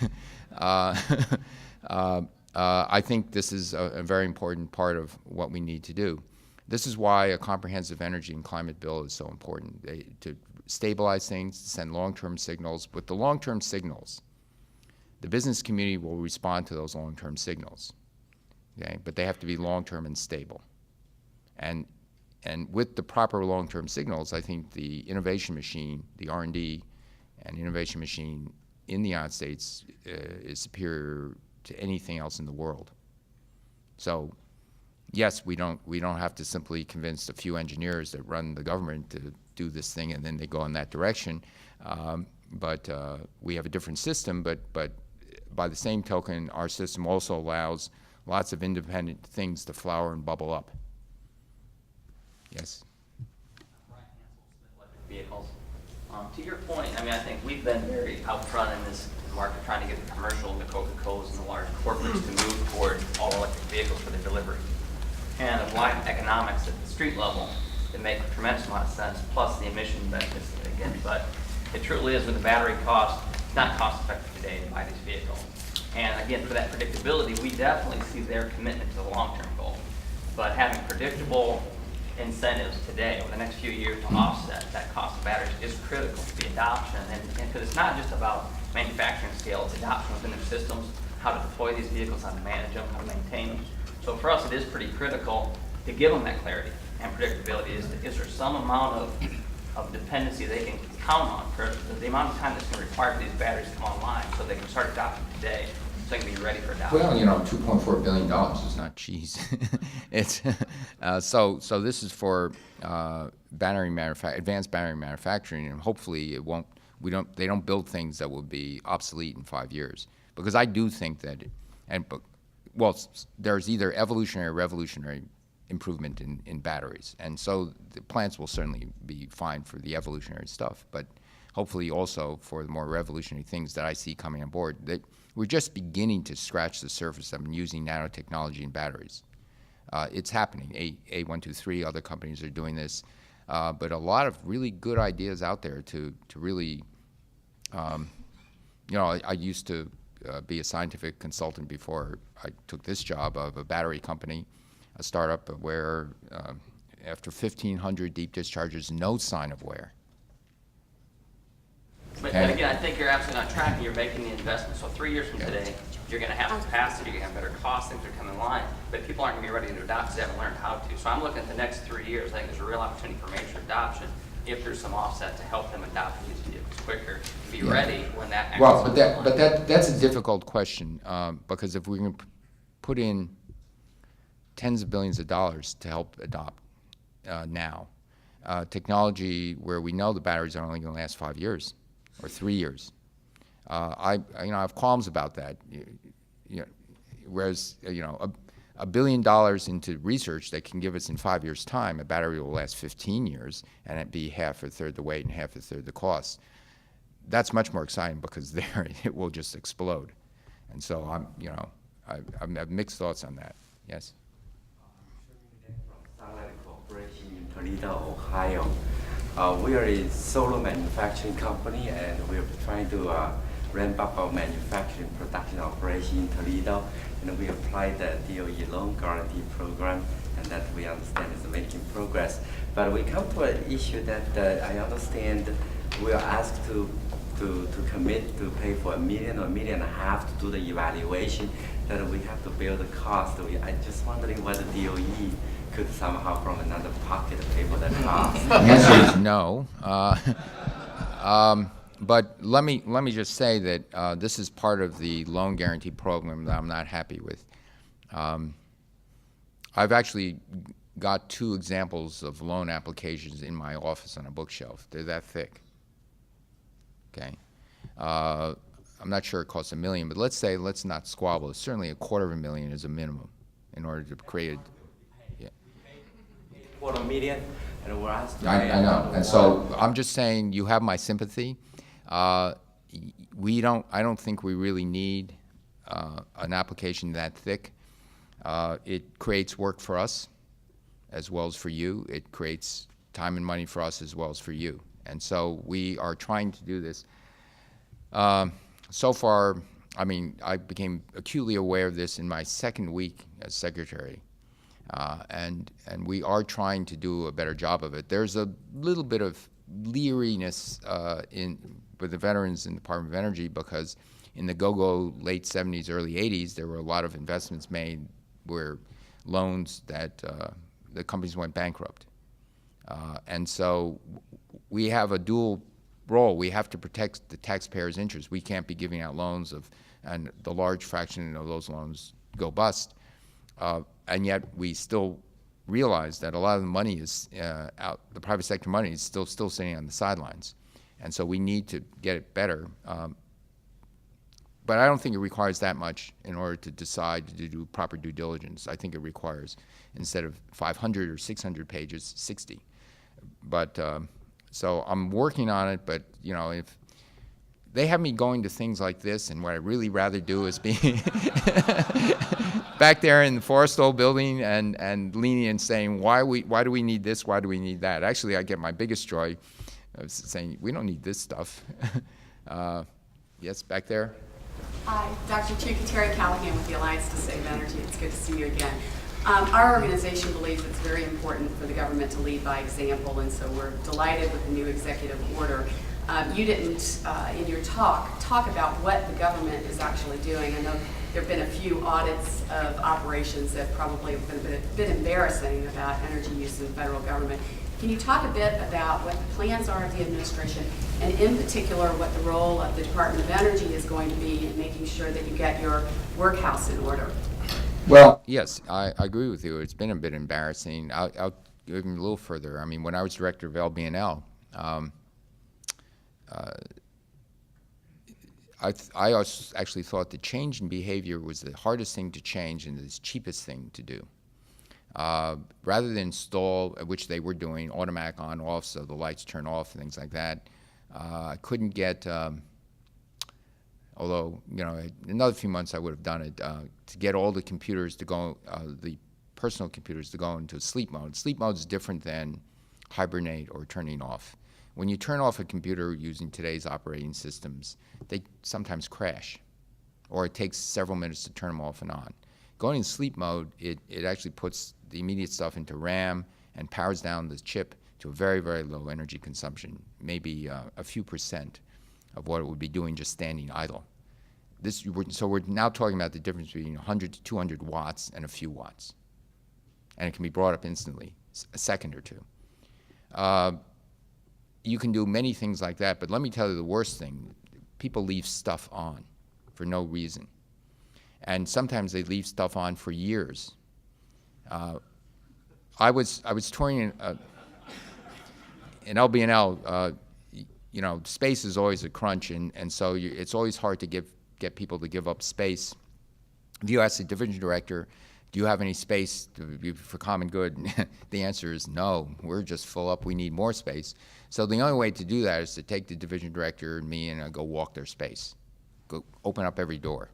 I think this is a very important part of what we need to do. This is why a comprehensive energy and climate bill is so important, to stabilize things, to send long-term signals. With the long-term signals, the business community will respond to those long-term signals, okay? But they have to be long-term and stable. And with the proper long-term signals, I think the innovation machine, the R&D and innovation machine in the United States is superior to anything else in the world. So, yes, we don't have to simply convince a few engineers that run the government to do this thing and then they go in that direction. But we have a different system, but by the same token, our system also allows lots of independent things to flower and bubble up. Yes? Electric vehicles. To your point, I mean, I think we've been very out front in this market trying to get the commercial, the Coca-Colas, and the large corporates to move toward all electric vehicles for their delivery. And applying economics at the street level, it makes a tremendous amount of sense, plus the emission benefits again. But it truly is, with the battery cost, it's not cost effective today to buy these vehicles. And again, for that predictability, we definitely see their commitment to the long-term goal. But having predictable incentives today over the next few years to offset that cost of batteries is critical to the adoption. And because it's not just about manufacturing scale, it's adoption within their systems, how to deploy these vehicles, how to manage them, how to maintain them. So for us, it is pretty critical to give them that clarity and predictability. Is there some amount of dependency they can count on for the amount of time that's going to require for these batteries to come online so they can start adopting today, so they can be ready for adoption? Well, you know, $2.4 billion is not cheese. It's so this is for advanced battery manufacturing, and hopefully it won't. They don't build things that will be obsolete in 5 years, because I do think that there's either evolutionary or revolutionary improvement in batteries, and so the plants will certainly be fine for the evolutionary stuff, but hopefully also for the more revolutionary things that I see coming on board. That we're just beginning to scratch the surface of using nanotechnology in batteries. It's happening. A123, other companies are doing this, but a lot of really good ideas out there to really, you know, I used to be a scientific consultant before I took this job of a battery company, a startup where after 1,500 deep discharges, no sign of wear. But again, I think you're absolutely not tracking. You're making the investment. So 3 years from today, you're going to have capacity, you're going to have better costs, things are coming in line, but people aren't going to be ready to adopt because they haven't learned how to. So I'm looking at the next 3 years. I think there's a real opportunity for major adoption if there's some offset to help them adopt these vehicles quicker, be ready when that Well, that's a difficult question, because if we can put in tens of billions of dollars to help adopt now, technology where we know the batteries are only going to last 5 years or 3 years. I have qualms about that. Whereas $1 billion into research that can give us in 5 years' time a battery will last 15 years and it be half or a third the weight and half a third the cost. That's much more exciting because there it will just explode. And so I have mixed thoughts on that. Yes. Corporation in Toledo, Ohio. We are a solar manufacturing company, and we're trying to ramp up our manufacturing production operation in Toledo. And we applied the DOE loan guarantee program, and that we understand is making progress. But we come to an issue that I understand we are asked to to commit to pay for $1 million or $1.5 million to do the evaluation, that we have to bear the cost. I just wondering whether DOE could somehow from another pocket pay for that cost. The answer is no. But let me just say that this is part of the loan guarantee program that I'm not happy with. I've actually got 2 examples of loan applications in my office on a bookshelf. They're that thick. Okay. I'm not sure it costs $1 million, but let's not squabble. Certainly $250,000 is a minimum in order to create a, yeah. $250,000, and we're asking. I know, and so I'm just saying you have my sympathy. I don't think we really need an application that thick. It creates work for us as well as for you. It creates time and money for us as well as for you. And so we are trying to do this. So far, I mean, I became acutely aware of this in my 2nd week as secretary. And we are trying to do a better job of it. There's a little bit of leeriness with the veterans in the Department of Energy because in the go-go late 70s, early 80s, there were a lot of investments made where loans that the companies went bankrupt. And so we have a dual role. We have to protect the taxpayers' interests. We can't be giving out loans and the large fraction of those loans go bust. And yet we still realize that a lot of the money is out, the private sector money is still sitting on the sidelines. And so we need to get it better. But I don't think it requires that much in order to decide to do proper due diligence. I think it requires, instead of 500 or 600 pages, 60. But so I'm working on it, but you know, if they have me going to things like this, and what I really rather do is be back there in the Forrestal building and leaning and saying, why do we need this? Why do we need that? Actually, I get my biggest joy of saying, we don't need this stuff. Yes, back there. Hi, Dr. Chu, Terry Callahan with the Alliance to Save Energy. It's good to see you again. Our organization believes it's very important for the government to lead by example, and so we're delighted with the new executive order. You didn't, in your talk about what the government is actually doing. I know there have been a few audits of operations that probably have been a bit embarrassing about energy use in the federal government. Can you talk a bit about what the plans are of the administration, and in particular what the role of the Department of Energy is going to be in making sure that you get your workhouse in order? Well, yes, I agree with you. It's been a bit embarrassing. I'll go even a little further. I mean, when I was director of LB&L, I actually thought the change in behavior was the hardest thing to change and the cheapest thing to do. Rather than install, which they were doing, automatic on-off so the lights turn off and things like that, I couldn't get, although, you know, in another few months I would have done it, to get all the computers to go, the personal computers to go into sleep mode. Sleep mode is different than hibernate or turning off. When you turn off a computer using today's operating systems, they sometimes crash, or it takes several minutes to turn them off and on. Going in sleep mode, it actually puts the immediate stuff into RAM and powers down the chip to a very, very low energy consumption, maybe a few percent of what it would be doing just standing idle. So we're now talking about the difference between 100 to 200 watts and a few watts. And it can be brought up instantly, a second or two. You can do many things like that, but let me tell you the worst thing. People leave stuff on for no reason. And sometimes they leave stuff on for years. I was touring in LB&L, you know, space is always a crunch, and so it's always hard to get people to give up space. If you ask the division director, do you have any space for common good? The answer is no. We're just full up. We need more space. So the only way to do that is to take the division director and me and go walk their space, go open up every door.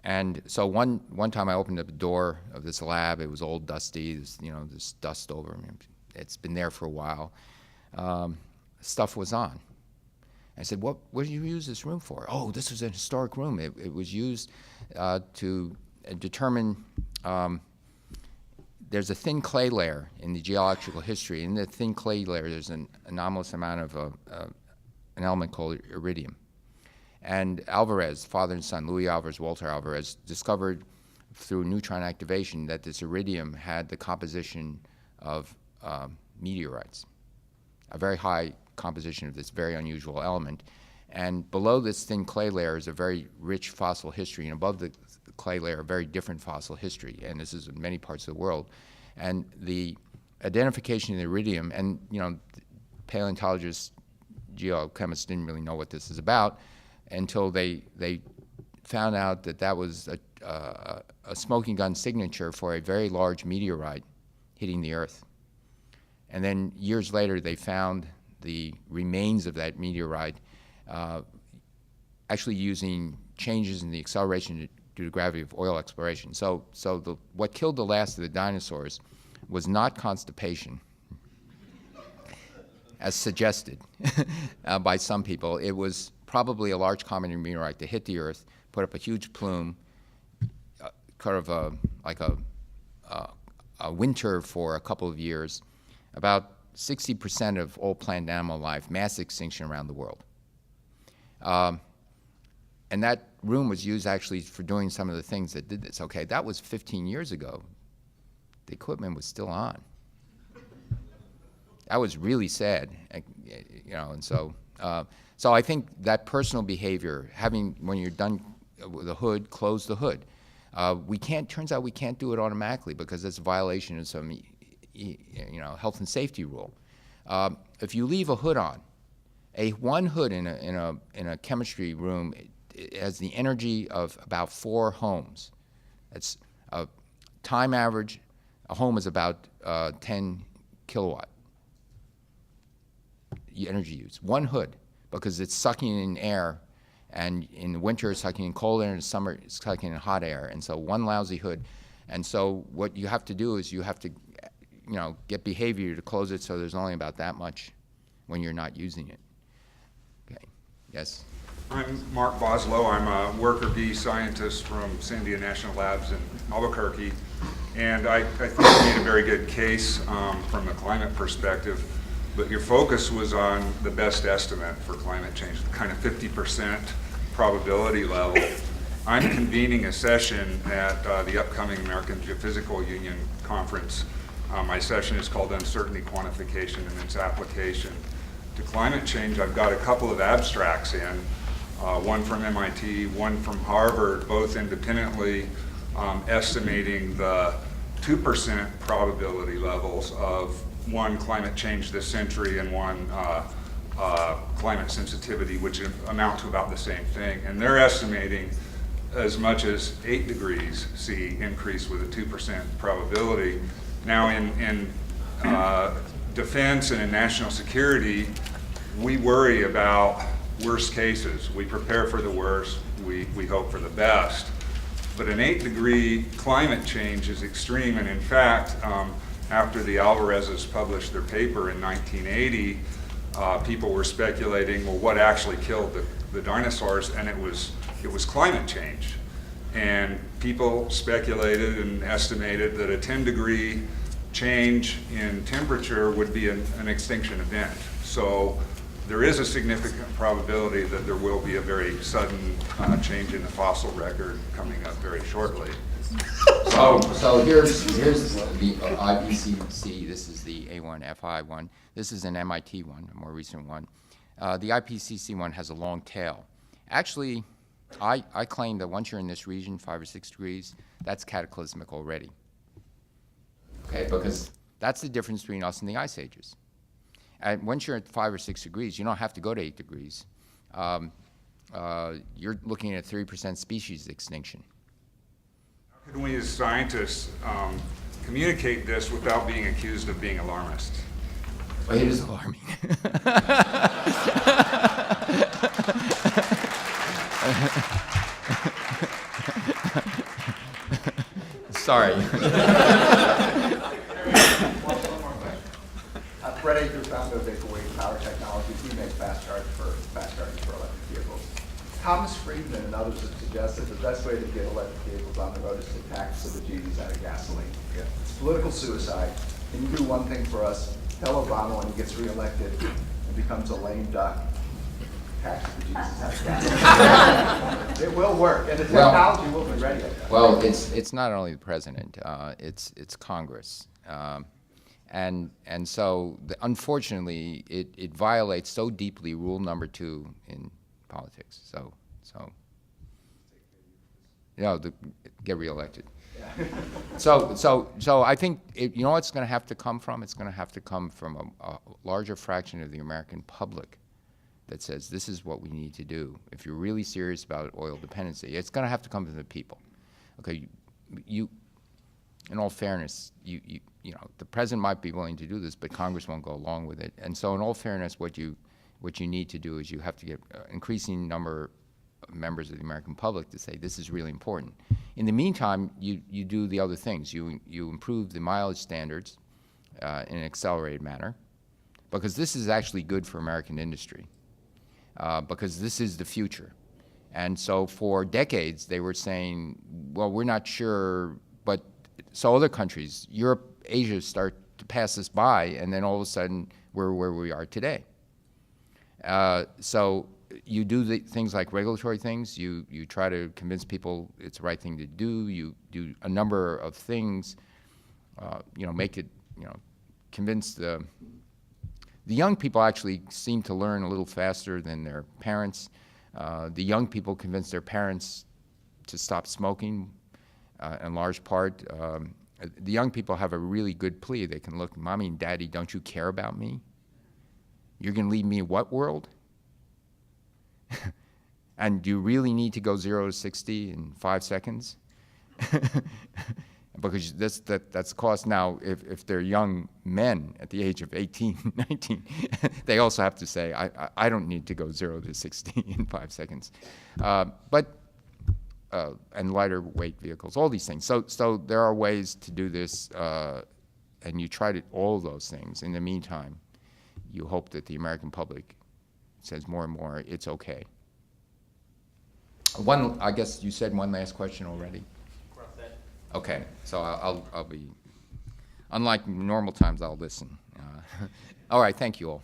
And so one time I opened up the door of this lab. It was old, dusty. This dust over it. It's been there for a while. Stuff was on. I said, what did you use this room for? Oh, this was an historic room. It was used to determine, there's a thin clay layer in the geological history. In the thin clay layer, there's an anomalous amount of an element called iridium. And Alvarez, father and son, Louis Alvarez, Walter Alvarez, discovered through neutron activation that this iridium had the composition of meteorites, a very high composition of this very unusual element. And below this thin clay layer is a very rich fossil history, and above the clay layer, a very different fossil history. And this is in many parts of the world. And the identification of the iridium, and paleontologists, geochemists didn't really know what this is about until they found out that that was a smoking gun signature for a very large meteorite hitting the Earth. And then years later, they found the remains of that meteorite actually using changes in the acceleration due to gravity of oil exploration. So what killed the last of the dinosaurs was not constipation, as suggested by some people. It was probably a large comet meteorite that hit the Earth, put up a huge plume, kind of like a winter for a couple of years, about 60% of all plant and animal life, mass extinction around the world. And that room was used actually for doing some of the things that did this. Okay, that was 15 years ago. The equipment was still on. That was really sad, and so I think that personal behavior, when you're done with the hood, close the hood. Turns out we can't do it automatically because it's a violation of some, health and safety rule. If you leave a hood on, one hood in a chemistry room, it has the energy of about 4 homes. That's a time average. A home is about 10 kilowatt energy use. One hood, because it's sucking in air, and in the winter it's sucking in cold air, and in the summer it's sucking in hot air. And so one lousy hood. And so what you have to do is you have to, get behavior to close it so there's only about that much when you're not using it. Okay. Yes? I'm Mark Boslow. I'm a worker bee scientist from Sandia National Labs in Albuquerque. And I think you made a very good case from the climate perspective, but your focus was on the best estimate for climate change, the kind of 50% probability level. I'm convening a session at the upcoming American Geophysical Union conference. My session is called Uncertainty Quantification and its Application to Climate Change. I've got a couple of abstracts in, one from MIT, one from Harvard, both independently estimating the 2% probability levels of one climate change this century and one climate sensitivity, which amount to about the same thing. And they're estimating as much as 8 degrees C increase with a 2% probability. Now in defense and in national security, we worry about worst cases. We prepare for the worst, we hope for the best. But an 8-degree climate change is extreme, and in fact, after the Alvarezes published their paper in 1980, people were speculating, well, what actually killed the dinosaurs, and it was climate change. And people speculated and estimated that a 10-degree change in temperature would be an extinction event. So there is a significant probability that there will be a very sudden change in the fossil record coming up very shortly. So here's the IPCC. This is the A1FI one. This is an MIT one, a more recent one. The IPCC one has a long tail. Actually, I claim that once you're in this region, 5 or 6 degrees, that's cataclysmic already. Okay, because that's the difference between us and the ice ages. And once you're at 5 or 6 degrees, you don't have to go to 8 degrees. You're looking at 3% species extinction. How can we as scientists communicate this without being accused of being alarmists? Well, it is alarming. Sorry. Brett Aker, founder of Vaporwave Power Technologies. We make fast charging for electric vehicles. Thomas Friedman and others have suggested the best way to get electric vehicles on the road is to tax the bejeebies out of gasoline. Yeah. It's political suicide. Can you do one thing for us? Tell Obama when he gets reelected and becomes a lame duck taxes the Jesus out of gas. It will work, and the technology will be ready. Well, it's not only the president, it's Congress. And so, unfortunately, it violates so deeply rule number 2 in politics. So get reelected. So I think you know what's going to have to come from? It's going to have to come from a larger fraction of the American public that says this is what we need to do. If you're really serious about oil dependency, it's going to have to come from the people. Okay, you in all fairness, you know, the president might be willing to do this, but Congress won't go along with it. And so, in all fairness, what you need to do is you have to get an increasing number of members of the American public to say this is really important. In the meantime, you do the other things. You improve the mileage standards in an accelerated manner, because this is actually good for American industry, because this is the future. And so, for decades, they were saying, well, we're not sure, but so other countries, Europe, Asia, start to pass us by, and then all of a sudden we're where we are today. So you do the things like regulatory things. You try to convince people it's the right thing to do. You do a number of things. Make it. Convince the young people actually seem to learn a little faster than their parents. The young people convince their parents to stop smoking. In large part, the young people have a really good plea. They can look, Mommy and Daddy, don't you care about me? You're going to leave me in what world? And do you really need to go 0 to 60 in 5 seconds? Because that's the cost. Now, if they're young men at the age of 18, 19, they also have to say, I don't need to go 0 to 60 in 5 seconds. And lighter weight vehicles, all these things. So there are ways to do this, and you try to all those things. In the meantime, you hope that the American public says more and more, it's okay. I guess you said one last question already. Okay, so I'll be, unlike normal times, I'll listen. All right, thank you all.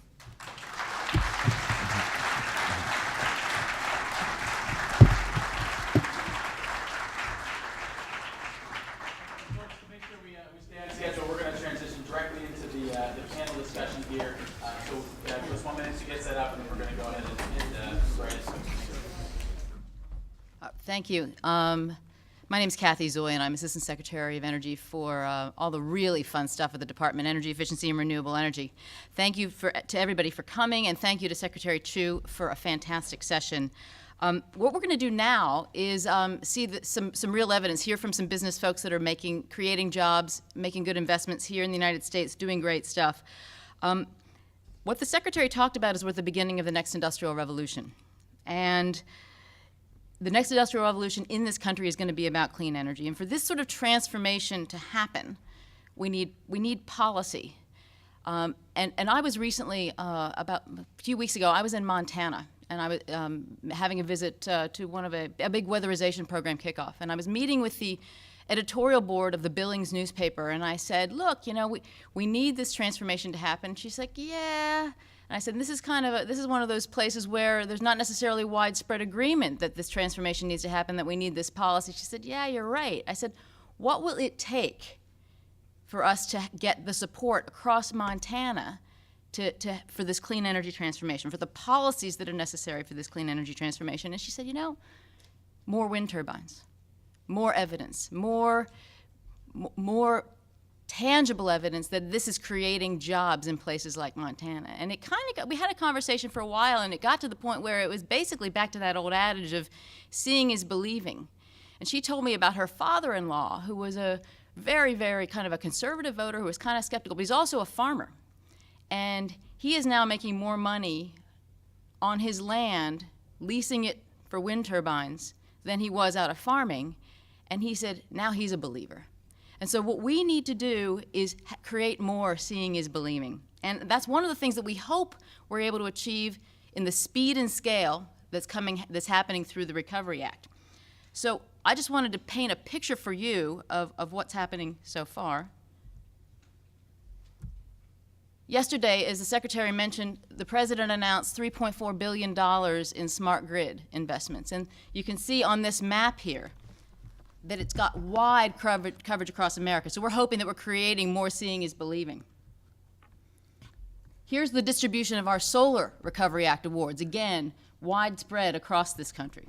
We're going to transition directly into the panel discussion here. So just 1 minute to get set up, and then we're going to go ahead and write it. Thank you. My name is Kathy Zoy, and I'm Assistant Secretary of Energy for all the really fun stuff at the Department, Energy Efficiency and Renewable Energy. Thank you to everybody for coming, and thank you to Secretary Chu for a fantastic session. What we're going to do now is see some real evidence, hear from some business folks that are creating jobs, making good investments here in the United States, doing great stuff. What the Secretary talked about is we're at the beginning of the next industrial revolution. And the next industrial revolution in this country is going to be about clean energy. And for this sort of transformation to happen, we need policy. And I was recently, about a few weeks ago, I was in Montana. And I was having a visit to one of a big weatherization program kickoff. And I was meeting with the editorial board of the Billings newspaper. And I said, look, we need this transformation to happen. She's like, yeah. And I said, this is one of those places where there's not necessarily widespread agreement that this transformation needs to happen, that we need this policy. She said, yeah, you're right. I said, what will it take for us to get the support across Montana for this clean energy transformation, for the policies that are necessary for this clean energy transformation? And she said, more wind turbines, more evidence, more tangible evidence that this is creating jobs in places like Montana. And it we had a conversation for a while, and it got to the point where it was basically back to that old adage of seeing is believing. And she told me about her father-in-law, who was a very, very kind of a conservative voter who was kind of skeptical, but he's also a farmer. And he is now making more money on his land, leasing it for wind turbines, than he was out of farming. And he said, now he's a believer. And so what we need to do is create more seeing is believing. And that's one of the things that we hope we're able to achieve in the speed and scale that's happening through the Recovery Act. So I just wanted to paint a picture for you of what's happening so far. Yesterday, as the Secretary mentioned, the President announced $3.4 billion in smart grid investments. And you can see on this map here that it's got wide coverage across America. So we're hoping that we're creating more seeing is believing. Here's the distribution of our Solar Recovery Act awards, again, widespread across this country.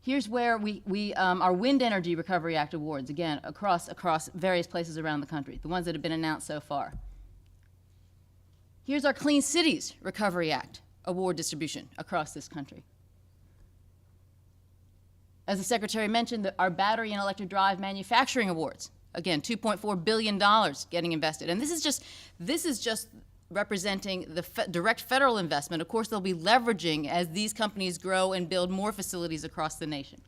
Here's where our Wind Energy Recovery Act awards, again, across various places around the country, the ones that have been announced so far. Here's our Clean Cities Recovery Act award distribution across this country. As the Secretary mentioned, our Battery and Electric Drive Manufacturing Awards, again, $2.4 billion getting invested. And this is just representing the direct federal investment. Of course, they'll be leveraging as these companies grow and build more facilities across the nation.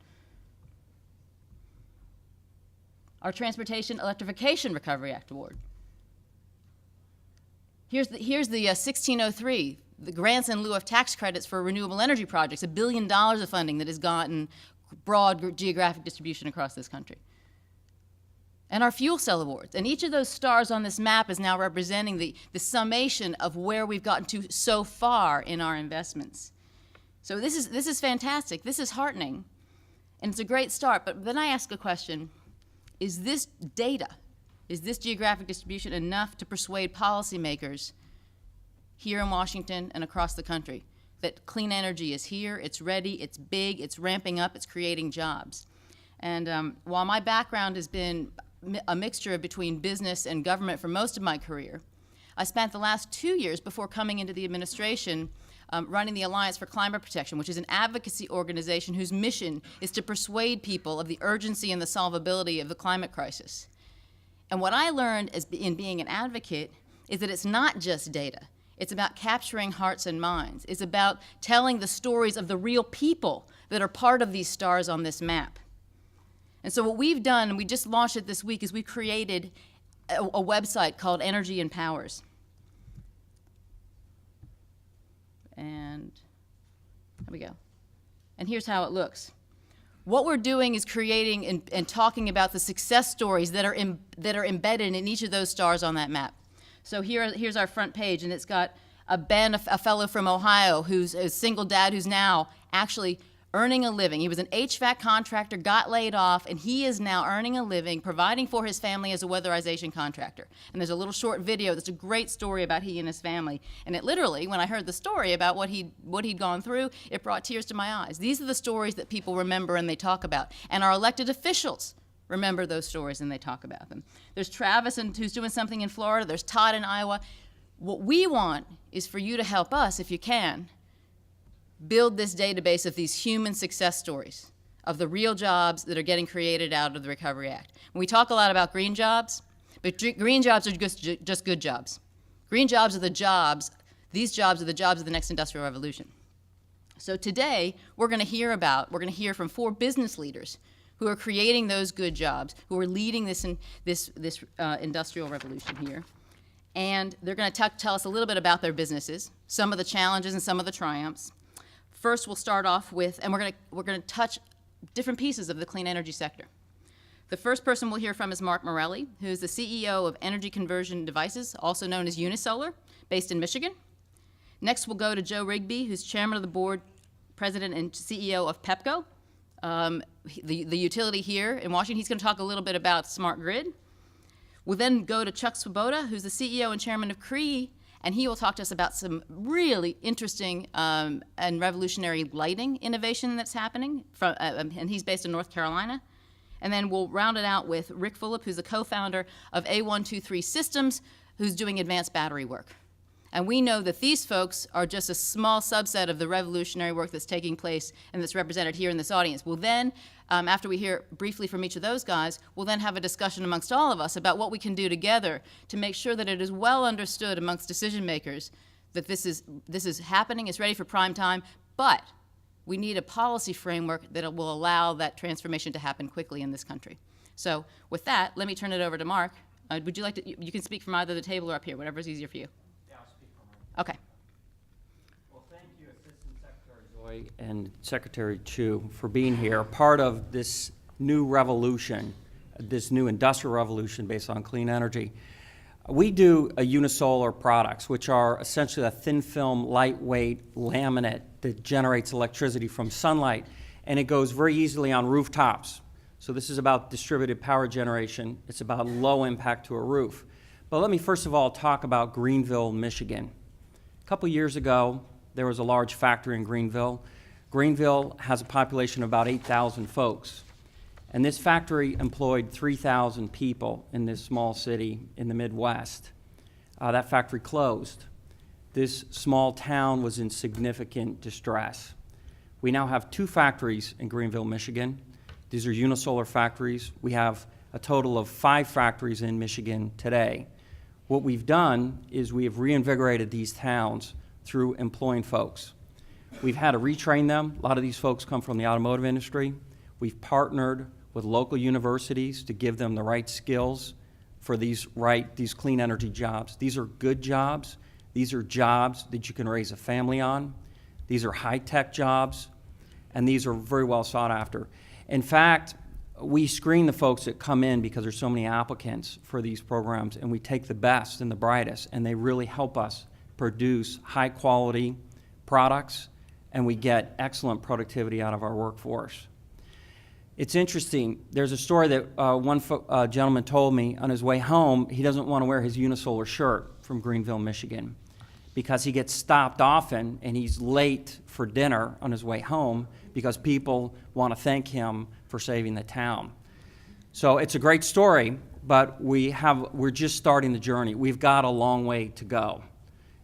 Our Transportation Electrification Recovery Act award. Here's the 1603, the grants in lieu of tax credits for renewable energy projects, $1 billion of funding that has gotten broad geographic distribution across this country. And our fuel cell awards. And each of those stars on this map is now representing the summation of where we've gotten to so far in our investments. So this is fantastic. This is heartening. And it's a great start. But then I ask a question, is this data, is this geographic distribution enough to persuade policymakers here in Washington and across the country that clean energy is here, it's ready, it's big, it's ramping up, it's creating jobs? And while my background has been a mixture between business and government for most of my career, I spent the last 2 years before coming into the administration running the Alliance for Climate Protection, which is an advocacy organization whose mission is to persuade people of the urgency and the solvability of the climate crisis. And what I learned in being an advocate is that it's not just data. It's about capturing hearts and minds. It's about telling the stories of the real people that are part of these stars on this map. And so what we've done, and we just launched it this week, is we created a website called Energy Empowers. And here we go. And here's how it looks. What we're doing is creating and talking about the success stories that are embedded in each of those stars on that map. So here's our front page, and it's got Ben, a fellow from Ohio, who's a single dad who's now actually earning a living. He was an HVAC contractor, got laid off, and he is now earning a living, providing for his family as a weatherization contractor. And there's a little short video that's a great story about he and his family. And it literally, when I heard the story about what he'd gone through, it brought tears to my eyes. These are the stories that people remember and they talk about. And our elected officials remember those stories and they talk about them. There's Travis, who's doing something in Florida. There's Todd in Iowa. What we want is for you to help us, if you can, build this database of these human success stories of the real jobs that are getting created out of the Recovery Act. We talk a lot about green jobs, but green jobs are just good jobs. Green jobs are the jobs, these jobs are the jobs of the next industrial revolution. So today, we're going to hear from 4 business leaders who are creating those good jobs, who are leading this industrial revolution here. And they're going to tell us a little bit about their businesses, some of the challenges and some of the triumphs. First, we'll start off with, and we're going to touch different pieces of the clean energy sector. The first person we'll hear from is Mark Morelli, who's the CEO of Energy Conversion Devices, also known as Unisolar, based in Michigan. Next, we'll go to Joe Rigby, who's chairman of the board, president, and CEO of Pepco, the utility here in Washington. He's going to talk a little bit about smart grid. We'll then go to Chuck Swoboda, who's the CEO and chairman of Cree, and he will talk to us about some really interesting and revolutionary lighting innovation that's happening, and he's based in North Carolina. And then we'll round it out with Rick Fulop, who's the co-founder of A123 Systems, who's doing advanced battery work. And we know that these folks are just a small subset of the revolutionary work that's taking place and that's represented here in this audience. We'll then, after we hear briefly from each of those guys, we'll then have a discussion amongst all of us about what we can do together to make sure that it is well understood amongst decision makers that this is happening, it's ready for prime time, but we need a policy framework that will allow that transformation to happen quickly in this country. So with that, let me turn it over to Mark. Would you like to, you can speak from either the table or up here, whatever's easier for you. Okay. Well, thank you, Assistant Secretary Zoe and Secretary Chu, for being here, part of this new revolution this new industrial revolution based on clean energy. We do a unisolar products, which are essentially a thin film, lightweight laminate that generates electricity from sunlight, and it goes very easily on rooftops. So this is about distributed power generation. It's about low impact to a roof. But let me first of all talk about Greenville, Michigan. A couple years ago, there was a large factory in Greenville. Greenville has a population of about 8,000 folks. And this factory employed 3,000 people in this small city in the Midwest. That factory closed. This small town was in significant distress. We now have 2 factories in Greenville, Michigan. These are unisolar factories. We have a total of 5 factories in Michigan today. What we've done is we have reinvigorated these towns through employing folks. We've had to retrain them. A lot of these folks come from the automotive industry. We've partnered with local universities to give them the right skills for these clean energy jobs. These are good jobs. These are jobs that you can raise a family on. These are high-tech jobs, and these are very well sought after. In fact, we screen the folks that come in because there's so many applicants for these programs, and we take the best and the brightest, and they really help us produce high-quality products, and we get excellent productivity out of our workforce. It's interesting. There's a story that one gentleman told me on his way home. He doesn't want to wear his unisolar shirt from Greenville, Michigan, because he gets stopped often and he's late for dinner on his way home because people want to thank him for saving the town. So it's a great story, but we're just starting the journey. We've got a long way to go.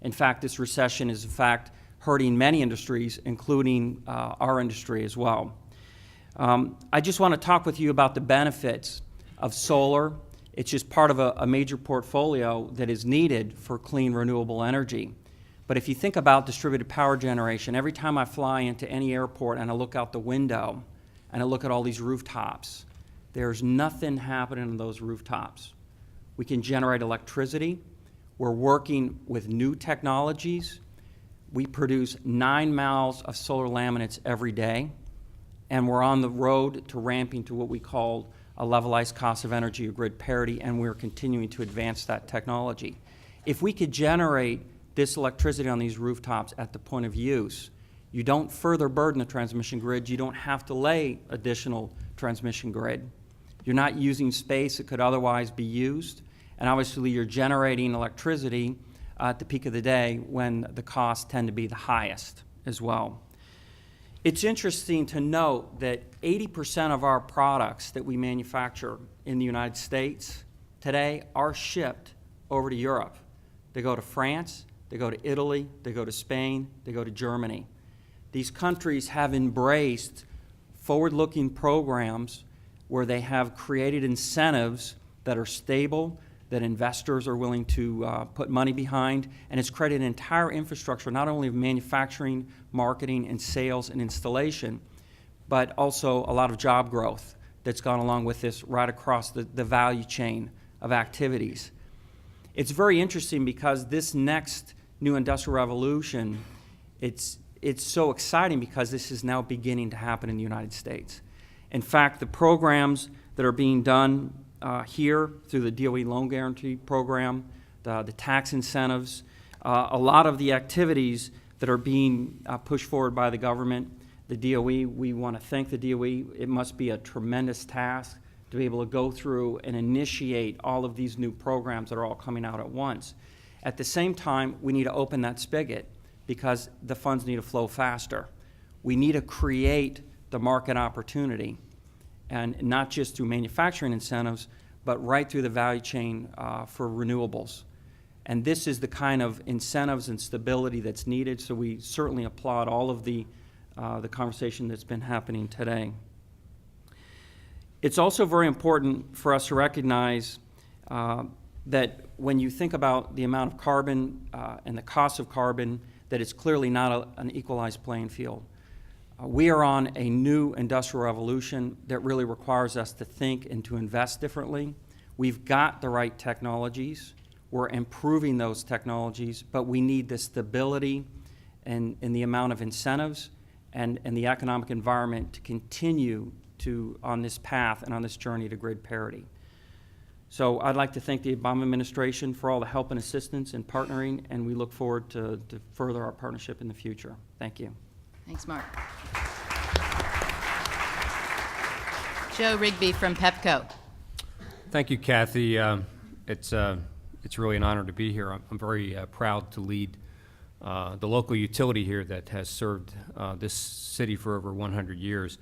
In fact, this recession is in fact hurting many industries, including our industry as well. I just want to talk with you about the benefits of solar. It's just part of a major portfolio that is needed for clean, renewable energy. But if you think about distributed power generation, every time I fly into any airport and I look out the window and I look at all these rooftops, there's nothing happening on those rooftops. We can generate electricity. We're working with new technologies. We produce 9 miles of solar laminates every day, and we're on the road to ramping to what we call a levelized cost of energy or grid parity, and we're continuing to advance that technology. If we could generate this electricity on these rooftops at the point of use, you don't further burden the transmission grid. You don't have to lay additional transmission grid. You're not using space that could otherwise be used, and obviously you're generating electricity at the peak of the day when the costs tend to be the highest as well. It's interesting to note that 80% of our products that we manufacture in the United States today are shipped over to Europe. They go to France, they go to Italy, they go to Spain, they go to Germany. These countries have embraced forward-looking programs where they have created incentives that are stable, that investors are willing to put money behind, and it's created an entire infrastructure, not only of manufacturing, marketing, and sales and installation, but also a lot of job growth that's gone along with this right across the value chain of activities. It's very interesting because this next new industrial revolution, it's so exciting because this is now beginning to happen in the United States. In fact, the programs that are being done here through the DOE loan guarantee program, the tax incentives, a lot of the activities that are being pushed forward by the government, the DOE, we want to thank the DOE. It must be a tremendous task to be able to go through and initiate all of these new programs that are all coming out at once. At the same time, we need to open that spigot because the funds need to flow faster. We need to create the market opportunity, and not just through manufacturing incentives, but right through the value chain for renewables. And this is the kind of incentives and stability that's needed, so we certainly applaud all of the conversation that's been happening today. It's also very important for us to recognize that when you think about the amount of carbon and the cost of carbon, that it's clearly not an equalized playing field. We are on a new industrial revolution that really requires us to think and to invest differently. We've got the right technologies. We're improving those technologies, but we need the stability and the amount of incentives and the economic environment to continue on this path and on this journey to grid parity. So I'd like to thank the Obama administration for all the help and assistance in partnering, and we look forward to further our partnership in the future. Thank you. Thanks, Mark. Joe Rigby from PEPCO. Thank you, Kathy. It's really an honor to be here. I'm very proud to lead the local utility here that has served this city for over 100 years.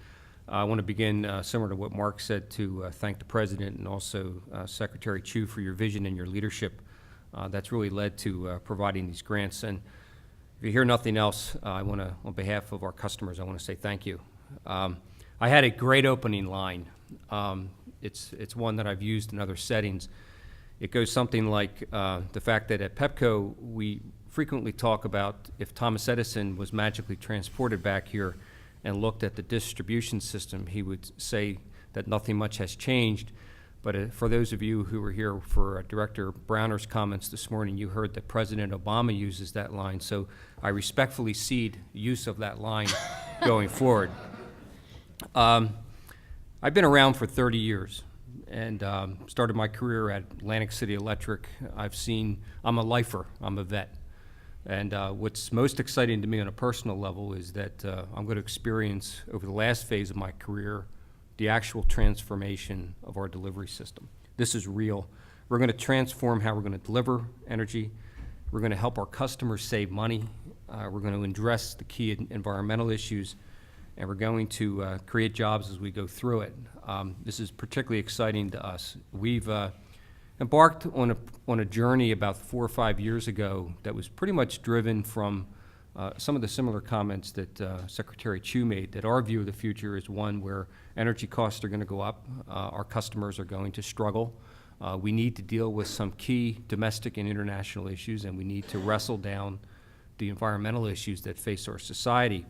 I want to begin, similar to what Mark said, to thank the President and also Secretary Chu for your vision and your leadership that's really led to providing these grants. And if you hear nothing else, I want to, on behalf of our customers, I want to say thank you. I had a great opening line. It's one that I've used in other settings. It goes something like the fact that at PEPCO, we frequently talk about if Thomas Edison was magically transported back here and looked at the distribution system, he would say that nothing much has changed. But for those of you who were here for Director Browner's comments this morning, you heard that President Obama uses that line. So I respectfully cede use of that line going forward. I've been around for 30 years and started my career at Atlantic City Electric. I'm a lifer, I'm a vet. And what's most exciting to me on a personal level is that I'm going to experience over the last phase of my career the actual transformation of our delivery system. This is real. We're going to transform how we're going to deliver energy. We're going to help our customers save money. We're going to address the key environmental issues, and we're going to create jobs as we go through it. This is particularly exciting to us. We've embarked on a journey about 4 or 5 years ago that was pretty much driven from some of the similar comments that Secretary Chu made, that our view of the future is one where energy costs are going to go up, our customers are going to struggle. We need to deal with some key domestic and international issues, and we need to wrestle down the environmental issues that face our society.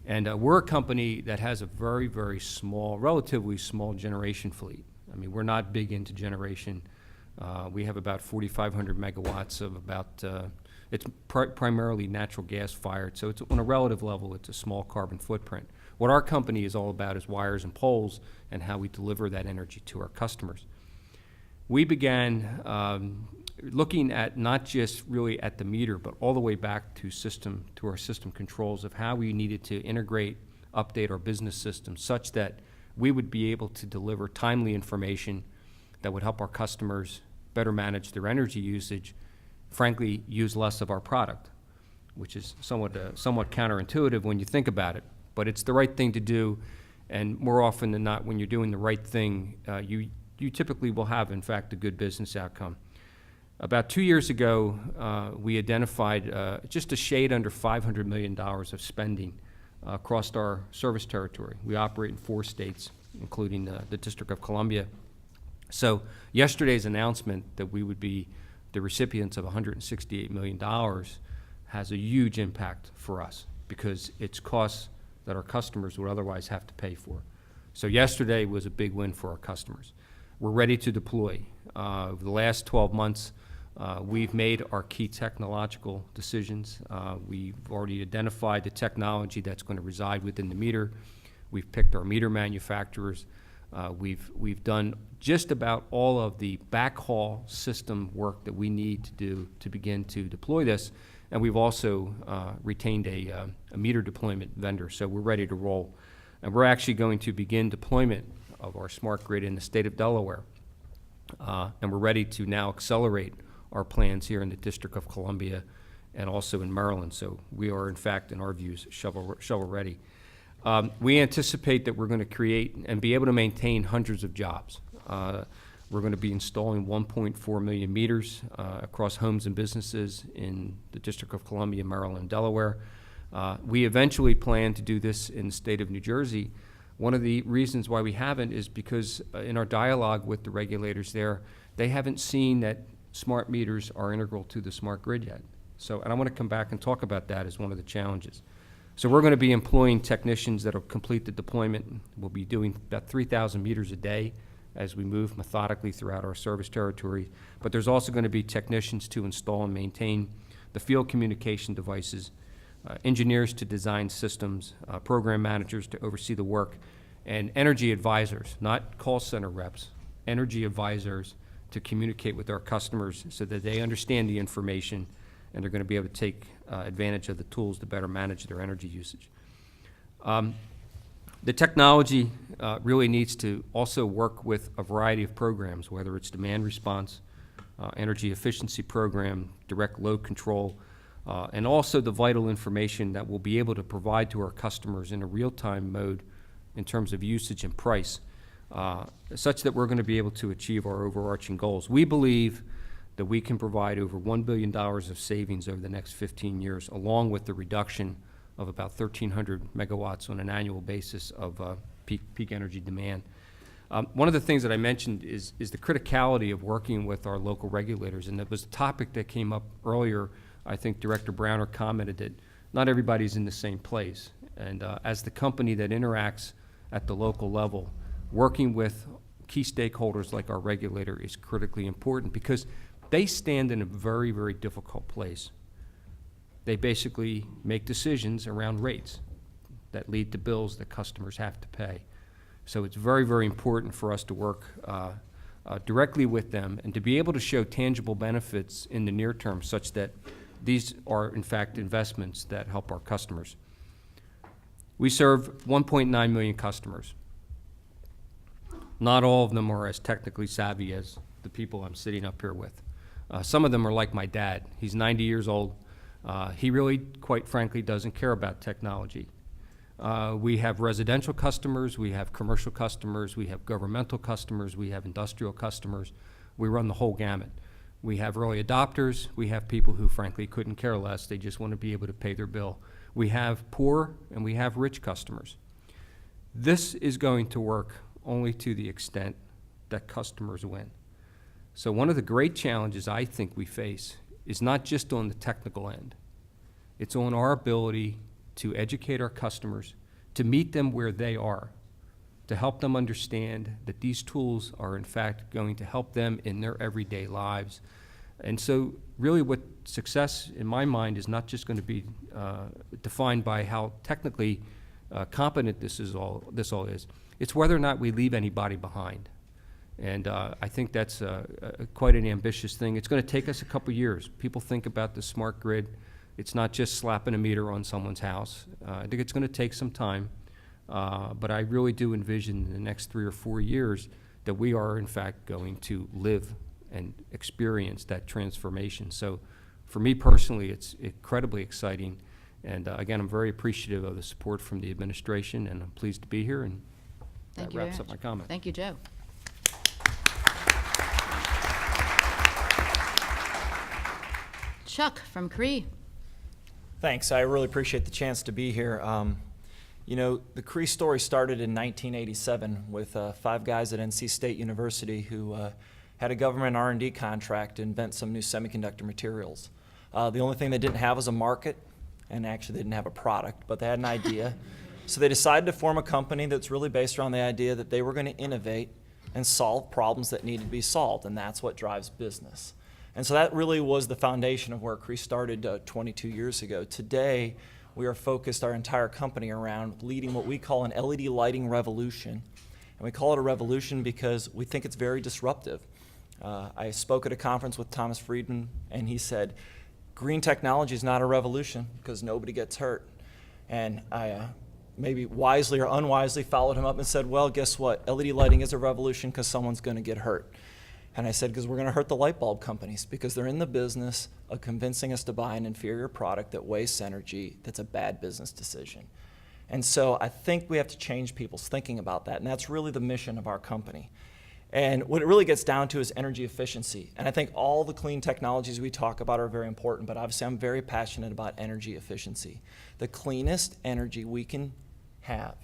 And we're a company that has a very, very small, relatively small generation fleet. I mean, we're not big into generation. We have about 4,500 megawatts of about, it's primarily natural gas fired, so it's on a relative level, it's a small carbon footprint. What our company is all about is wires and poles and how we deliver that energy to our customers. We began looking at not just really at the meter, but all the way back to our system controls of how we needed to integrate, update our business system such that we would be able to deliver timely information that would help our customers better manage their energy usage, frankly, use less of our product, which is somewhat counterintuitive when you think about it. But it's the right thing to do, and more often than not, when you're doing the right thing, you typically will have, in fact, a good business outcome. About 2 years ago, we identified just a shade under $500 million of spending across our service territory. We operate in 4 states, including the District of Columbia. So yesterday's announcement that we would be the recipients of $168 million has a huge impact for us because it's costs that our customers would otherwise have to pay for. So yesterday was a big win for our customers. We're ready to deploy. Over the last 12 months, we've made our key technological decisions. We've already identified the technology that's going to reside within the meter. We've picked our meter manufacturers. We've done just about all of the backhaul system work that we need to do to begin to deploy this, and we've also retained a meter deployment vendor, so we're ready to roll. And we're actually going to begin deployment of our smart grid in the state of Delaware, and we're ready to now accelerate our plans here in the District of Columbia and also in Maryland, so we are, in fact, in our views, shovel ready. We anticipate that we're going to create and be able to maintain hundreds of jobs. We're going to be installing 1.4 million meters across homes and businesses in the District of Columbia, Maryland, and Delaware. We eventually plan to do this in the state of New Jersey. One of the reasons why we haven't is because in our dialogue with the regulators there, they haven't seen that smart meters are integral to the smart grid yet. So, and I want to come back and talk about that as one of the challenges. So we're going to be employing technicians that will complete the deployment. We'll be doing about 3,000 meters a day as we move methodically throughout our service territory. But there's also going to be technicians to install and maintain the field communication devices, engineers to design systems, program managers to oversee the work, and energy advisors, not call center reps, energy advisors to communicate with our customers so that they understand the information and they're going to be able to take advantage of the tools to better manage their energy usage. The technology really needs to also work with a variety of programs, whether it's demand response, energy efficiency program, direct load control, and also the vital information that we'll be able to provide to our customers in a real-time mode in terms of usage and price, such that we're going to be able to achieve our overarching goals. We believe that we can provide over $1 billion of savings over the next 15 years, along with the reduction of about 1,300 megawatts on an annual basis of peak energy demand. One of the things that I mentioned is the criticality of working with our local regulators, and it was a topic that came up earlier. I think Director Browner commented that not everybody's in the same place, and as the company that interacts at the local level, working with key stakeholders like our regulator is critically important because they stand in a very, very difficult place. They basically make decisions around rates that lead to bills that customers have to pay. So it's very, very important for us to work directly with them and to be able to show tangible benefits in the near term such that these are, in fact, investments that help our customers. We serve 1.9 million customers. Not all of them are as technically savvy as the people I'm sitting up here with. Some of them are like my dad. He's 90 years old. He really, quite frankly, doesn't care about technology. We have residential customers, we have commercial customers, we have governmental customers, we have industrial customers. We run the whole gamut. We have early adopters. We have people who, frankly, couldn't care less. They just want to be able to pay their bill. We have poor and we have rich customers. This is going to work only to the extent that customers win. So one of the great challenges I think we face is not just on the technical end. It's on our ability to educate our customers, to meet them where they are, to help them understand that these tools are in fact going to help them in their everyday lives. And so really what success in my mind is not just going to be defined by how technically competent this all is. It's whether or not we leave anybody behind. And I think that's quite an ambitious thing. It's going to take us a couple years. People think about the smart grid. It's not just slapping a meter on someone's house. I think it's going to take some time, but I really do envision in the next 3 or 4 years that we are, in fact, going to live and experience that transformation. So for me personally, it's incredibly exciting. And again, I'm very appreciative of the support from the administration, and I'm pleased to be here, and that wraps up my comment. Thank you, Joe. Chuck from Cree. Thanks. I really appreciate the chance to be here. You know, the Cree story started in 1987 with 5 guys at NC State University who had a government R&D contract to invent some new semiconductor materials. The only thing they didn't have was a market, and actually they didn't have a product, but they had an idea. So they decided to form a company that's really based around the idea that they were going to innovate and solve problems that needed to be solved, and that's what drives business. And so that really was the foundation of where Cree started 22 years ago. Today, we are focused our entire company around leading what we call an LED lighting revolution. And we call it a revolution because we think it's very disruptive. I spoke at a conference with Thomas Friedman, and he said, green technology is not a revolution because nobody gets hurt. And I maybe wisely or unwisely followed him up and said, well, guess what? LED lighting is a revolution because someone's going to get hurt. And I said, because we're going to hurt the light bulb companies because they're in the business of convincing us to buy an inferior product that wastes energy that's a bad business decision. And so I think we have to change people's thinking about that, and that's really the mission of our company. And what it really gets down to is energy efficiency. And I think all the clean technologies we talk about are very important, but obviously I'm very passionate about energy efficiency. The cleanest energy we can have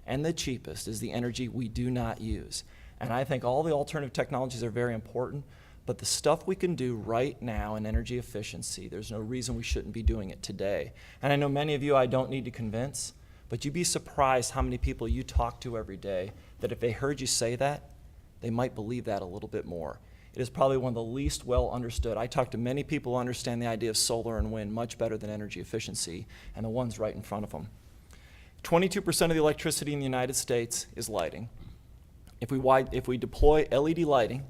and the cheapest is the energy we do not use. And I think all the alternative technologies are very important, but the stuff we can do right now in energy efficiency, there's no reason we shouldn't be doing it today. And I know many of you I don't need to convince, but you'd be surprised how many people you talk to every day that if they heard you say that, they might believe that a little bit more. It is probably one of the least well understood. I talk to many people who understand the idea of solar and wind much better than energy efficiency, and the one's right in front of them. 22% of the electricity in the United States is lighting. If we deploy LED lighting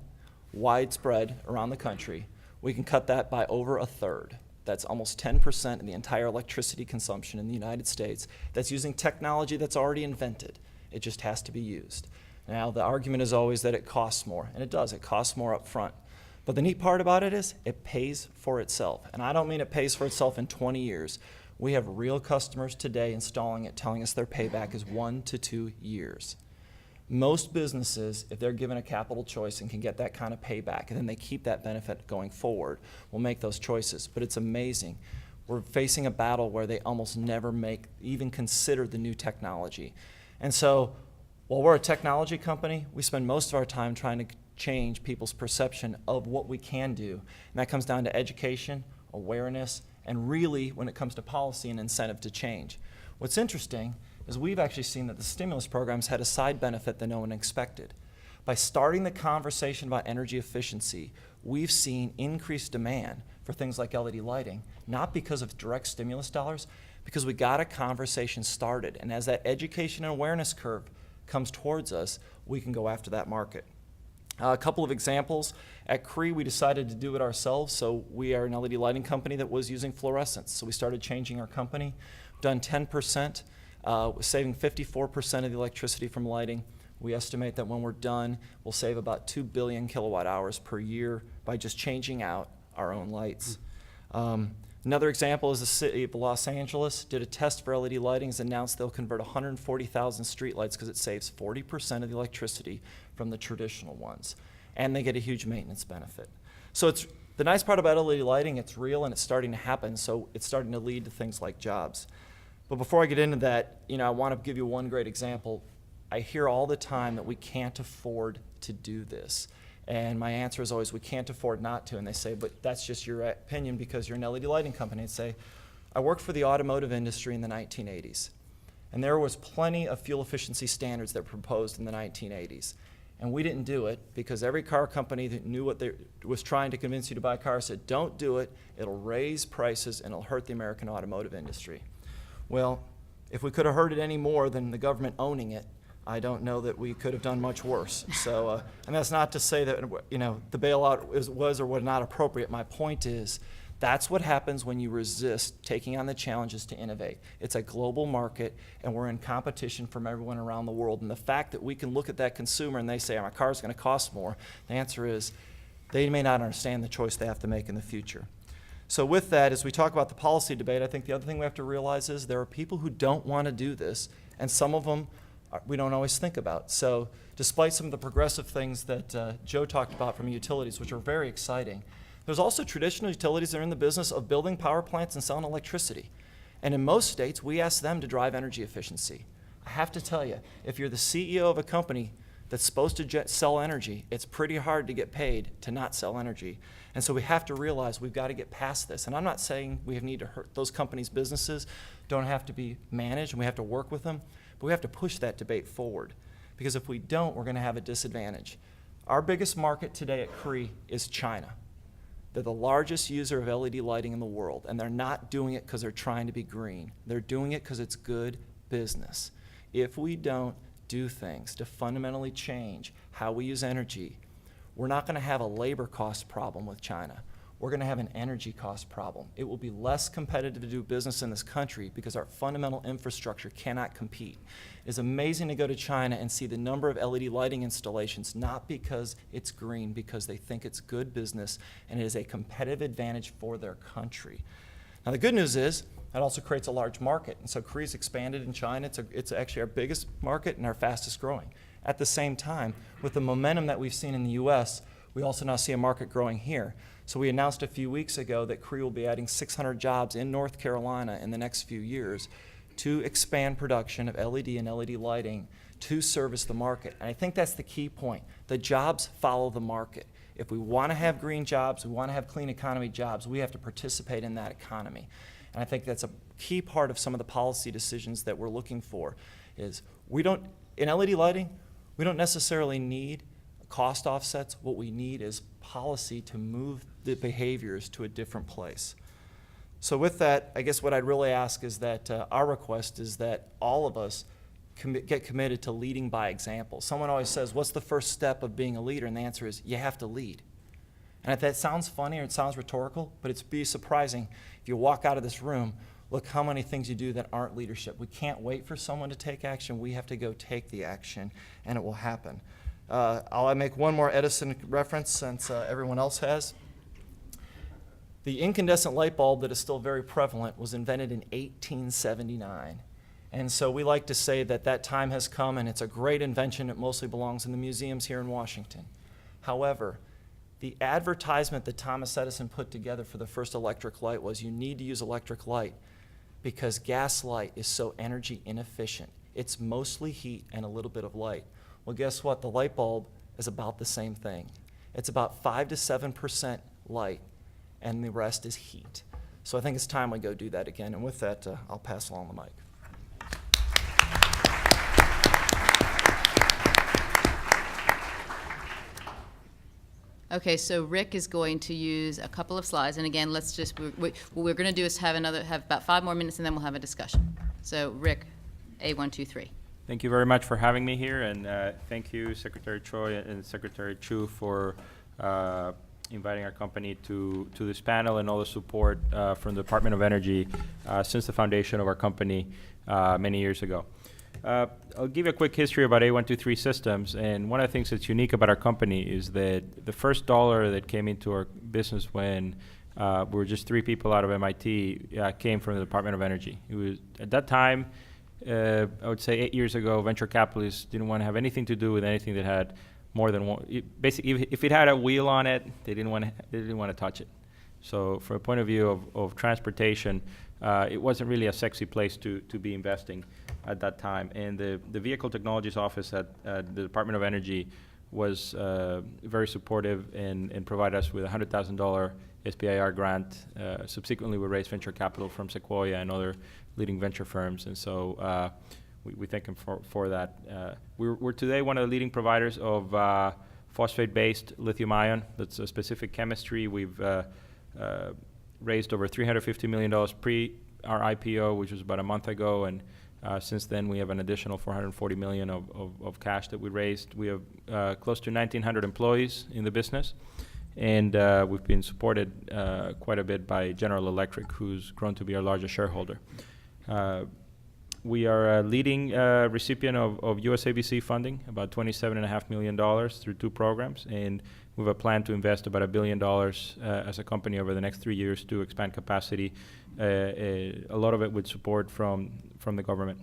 widespread around the country, we can cut that by over a third. That's almost 10% of the entire electricity consumption in the United States that's using technology that's already invented. It just has to be used. Now, the argument is always that it costs more, and it does. It costs more up front. But the neat part about it is it pays for itself. And I don't mean it pays for itself in 20 years. We have real customers today installing it, telling us their payback is 1 to 2 years. Most businesses, if they're given a capital choice and can get that kind of payback, and then they keep that benefit going forward, will make those choices. But it's amazing. We're facing a battle where they almost never even consider the new technology. And so, while we're a technology company, we spend most of our time trying to change people's perception of what we can do. And that comes down to education, awareness, and really, when it comes to policy, and incentive to change. What's interesting is we've actually seen that the stimulus programs had a side benefit that no one expected. By starting the conversation about energy efficiency, we've seen increased demand for things like LED lighting, not because of direct stimulus dollars, because we got a conversation started. And as that education and awareness curve comes towards us, we can go after that market. A couple of examples. At Cree, we decided to do it ourselves, so we are an LED lighting company that was using fluorescents. So we started changing our company. We've done 10%, saving 54% of the electricity from lighting. We estimate that when we're done, we'll save about 2 billion kilowatt hours per year by just changing out our own lights. Another example is the city of Los Angeles did a test for LED lighting, has announced they'll convert 140,000 streetlights because it saves 40% of the electricity from the traditional ones. And they get a huge maintenance benefit. So it's the nice part about LED lighting, it's real and it's starting to happen, so it's starting to lead to things like jobs. But before I get into that, I want to give you one great example. I hear all the time that we can't afford to do this. And my answer is always, we can't afford not to. And they say, but that's just your opinion because you're an LED lighting company. I'd say, I worked for the automotive industry in the 1980s. And there was plenty of fuel efficiency standards that were proposed in the 1980s. And we didn't do it because every car company that knew what they was trying to convince you to buy a car said, don't do it, it'll raise prices and it'll hurt the American automotive industry. Well, if we could have heard it any more than the government owning it, I don't know that we could have done much worse. So, and that's not to say that the bailout was or was not appropriate. My point is, that's what happens when you resist taking on the challenges to innovate. It's a global market, and we're in competition from everyone around the world. And the fact that we can look at that consumer and they say, my car's going to cost more, the answer is, they may not understand the choice they have to make in the future. So with that, as we talk about the policy debate, I think the other thing we have to realize is there are people who don't want to do this, and some of them we don't always think about. So despite some of the progressive things that Joe talked about from utilities, which are very exciting, there's also traditional utilities that are in the business of building power plants and selling electricity. And in most states, we ask them to drive energy efficiency. I have to tell you, if you're the CEO of a company that's supposed to sell energy, it's pretty hard to get paid to not sell energy. And so we have to realize we've got to get past this. And I'm not saying we need to hurt those companies' businesses, don't have to be managed, and we have to work with them, but we have to push that debate forward. Because if we don't, we're going to have a disadvantage. Our biggest market today at Cree is China. They're the largest user of LED lighting in the world, and they're not doing it because they're trying to be green. They're doing it because it's good business. If we don't do things to fundamentally change how we use energy, we're not going to have a labor cost problem with China. We're going to have an energy cost problem. It will be less competitive to do business in this country because our fundamental infrastructure cannot compete. It's amazing to go to China and see the number of LED lighting installations, not because it's green, because they think it's good business and it is a competitive advantage for their country. Now the good news is that also creates a large market. And so Cree's expanded in China. It's actually our biggest market and our fastest growing. At the same time, with the momentum that we've seen in the US, we also now see a market growing here. So we announced a few weeks ago that Cree will be adding 600 jobs in North Carolina in the next few years to expand production of LED and LED lighting to service the market. And I think that's the key point. The jobs follow the market. If we want to have green jobs, we want to have clean economy jobs, we have to participate in that economy. And I think that's a key part of some of the policy decisions that we're looking for is in LED lighting, we don't necessarily need cost offsets. What we need is policy to move the behaviors to a different place. So with that, I guess what I'd really ask is that our request is that all of us get committed to leading by example. Someone always says, what's the first step of being a leader? And the answer is, you have to lead. And if that sounds funny or it sounds rhetorical, but it's be surprising if you walk out of this room, look how many things you do that aren't leadership. We can't wait for someone to take action. We have to go take the action, and it will happen. I'll make one more Edison reference since everyone else has. The incandescent light bulb that is still very prevalent was invented in 1879. And so we like to say that that time has come, and it's a great invention. It mostly belongs in the museums here in Washington. However, the advertisement that Thomas Edison put together for the first electric light was, you need to use electric light because gas light is so energy inefficient. It's mostly heat and a little bit of light. Well, guess what? The light bulb is about the same thing. It's about 5 to 7% light, and the rest is heat. So I think it's time we go do that again. And with that, I'll pass along the mic. Okay, so Rick is going to use a couple of slides, and again, let's just, what we're going to do is have about 5 more minutes, and then we'll have a discussion. So Rick, A123. Thank you very much for having me here, and thank you, Secretary Choi and Secretary Chu, for inviting our company to this panel and all the support from the Department of Energy since the foundation of our company many years ago. I'll give you a quick history about A123 Systems, and one of the things that's unique about our company is that the first dollar that came into our business when we were just 3 people out of MIT came from the Department of Energy. It was, at that time, I would say 8 years ago, venture capitalists didn't want to have anything to do with anything that had more than one. Basically, if it had a wheel on it, they didn't want to touch it. So from a point of view of transportation, it wasn't really a sexy place to be investing at that time. And the Vehicle Technologies Office at the Department of Energy was very supportive and provided us with a $100,000 SBIR grant. Subsequently, we raised venture capital from Sequoia and other leading venture firms. And so we thank them for that. We're today one of the leading providers of phosphate-based lithium ion. That's a specific chemistry. We've raised over $350 million pre our IPO, which was about a month ago, and since then we have an additional $440 million of cash that we raised. We have close to 1,900 employees in the business, and we've been supported quite a bit by General Electric, who's grown to be our largest shareholder. We are a leading recipient of USABC funding, about $27.5 million through 2 programs, and we have a plan to invest about $1 billion as a company over the next 3 years to expand capacity, a lot of it with support from the government.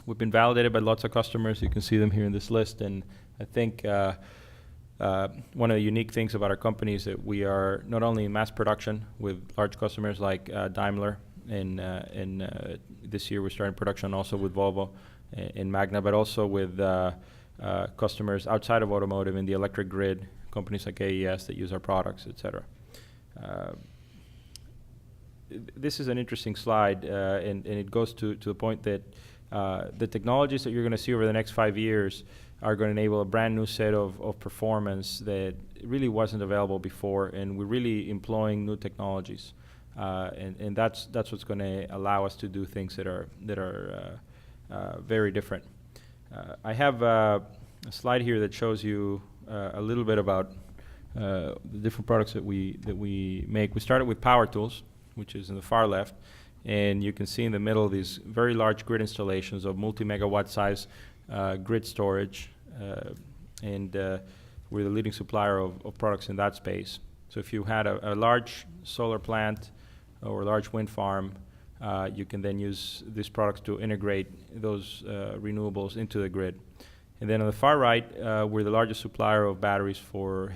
We've been validated by lots of customers. You can see them here in this list, and I think one of the unique things about our company is that we are not only in mass production with large customers like Daimler, and this year we're starting production also with Volvo and Magna, but also with customers outside of automotive in the electric grid, companies like AES that use our products, et cetera. This is an interesting slide, and it goes to the point that the technologies that you're going to see over the next 5 years are going to enable a brand new set of performance that really wasn't available before, and we're really employing new technologies. And that's what's going to allow us to do things that are very different. I have a slide here that shows you a little bit about the different products that we make. We started with power tools, which is in the far left, and you can see in the middle these very large grid installations of multi-megawatt size grid storage, and we're the leading supplier of products in that space. So if you had a large solar plant or a large wind farm, you can then use these products to integrate those renewables into the grid. And then on the far right, we're the largest supplier of batteries for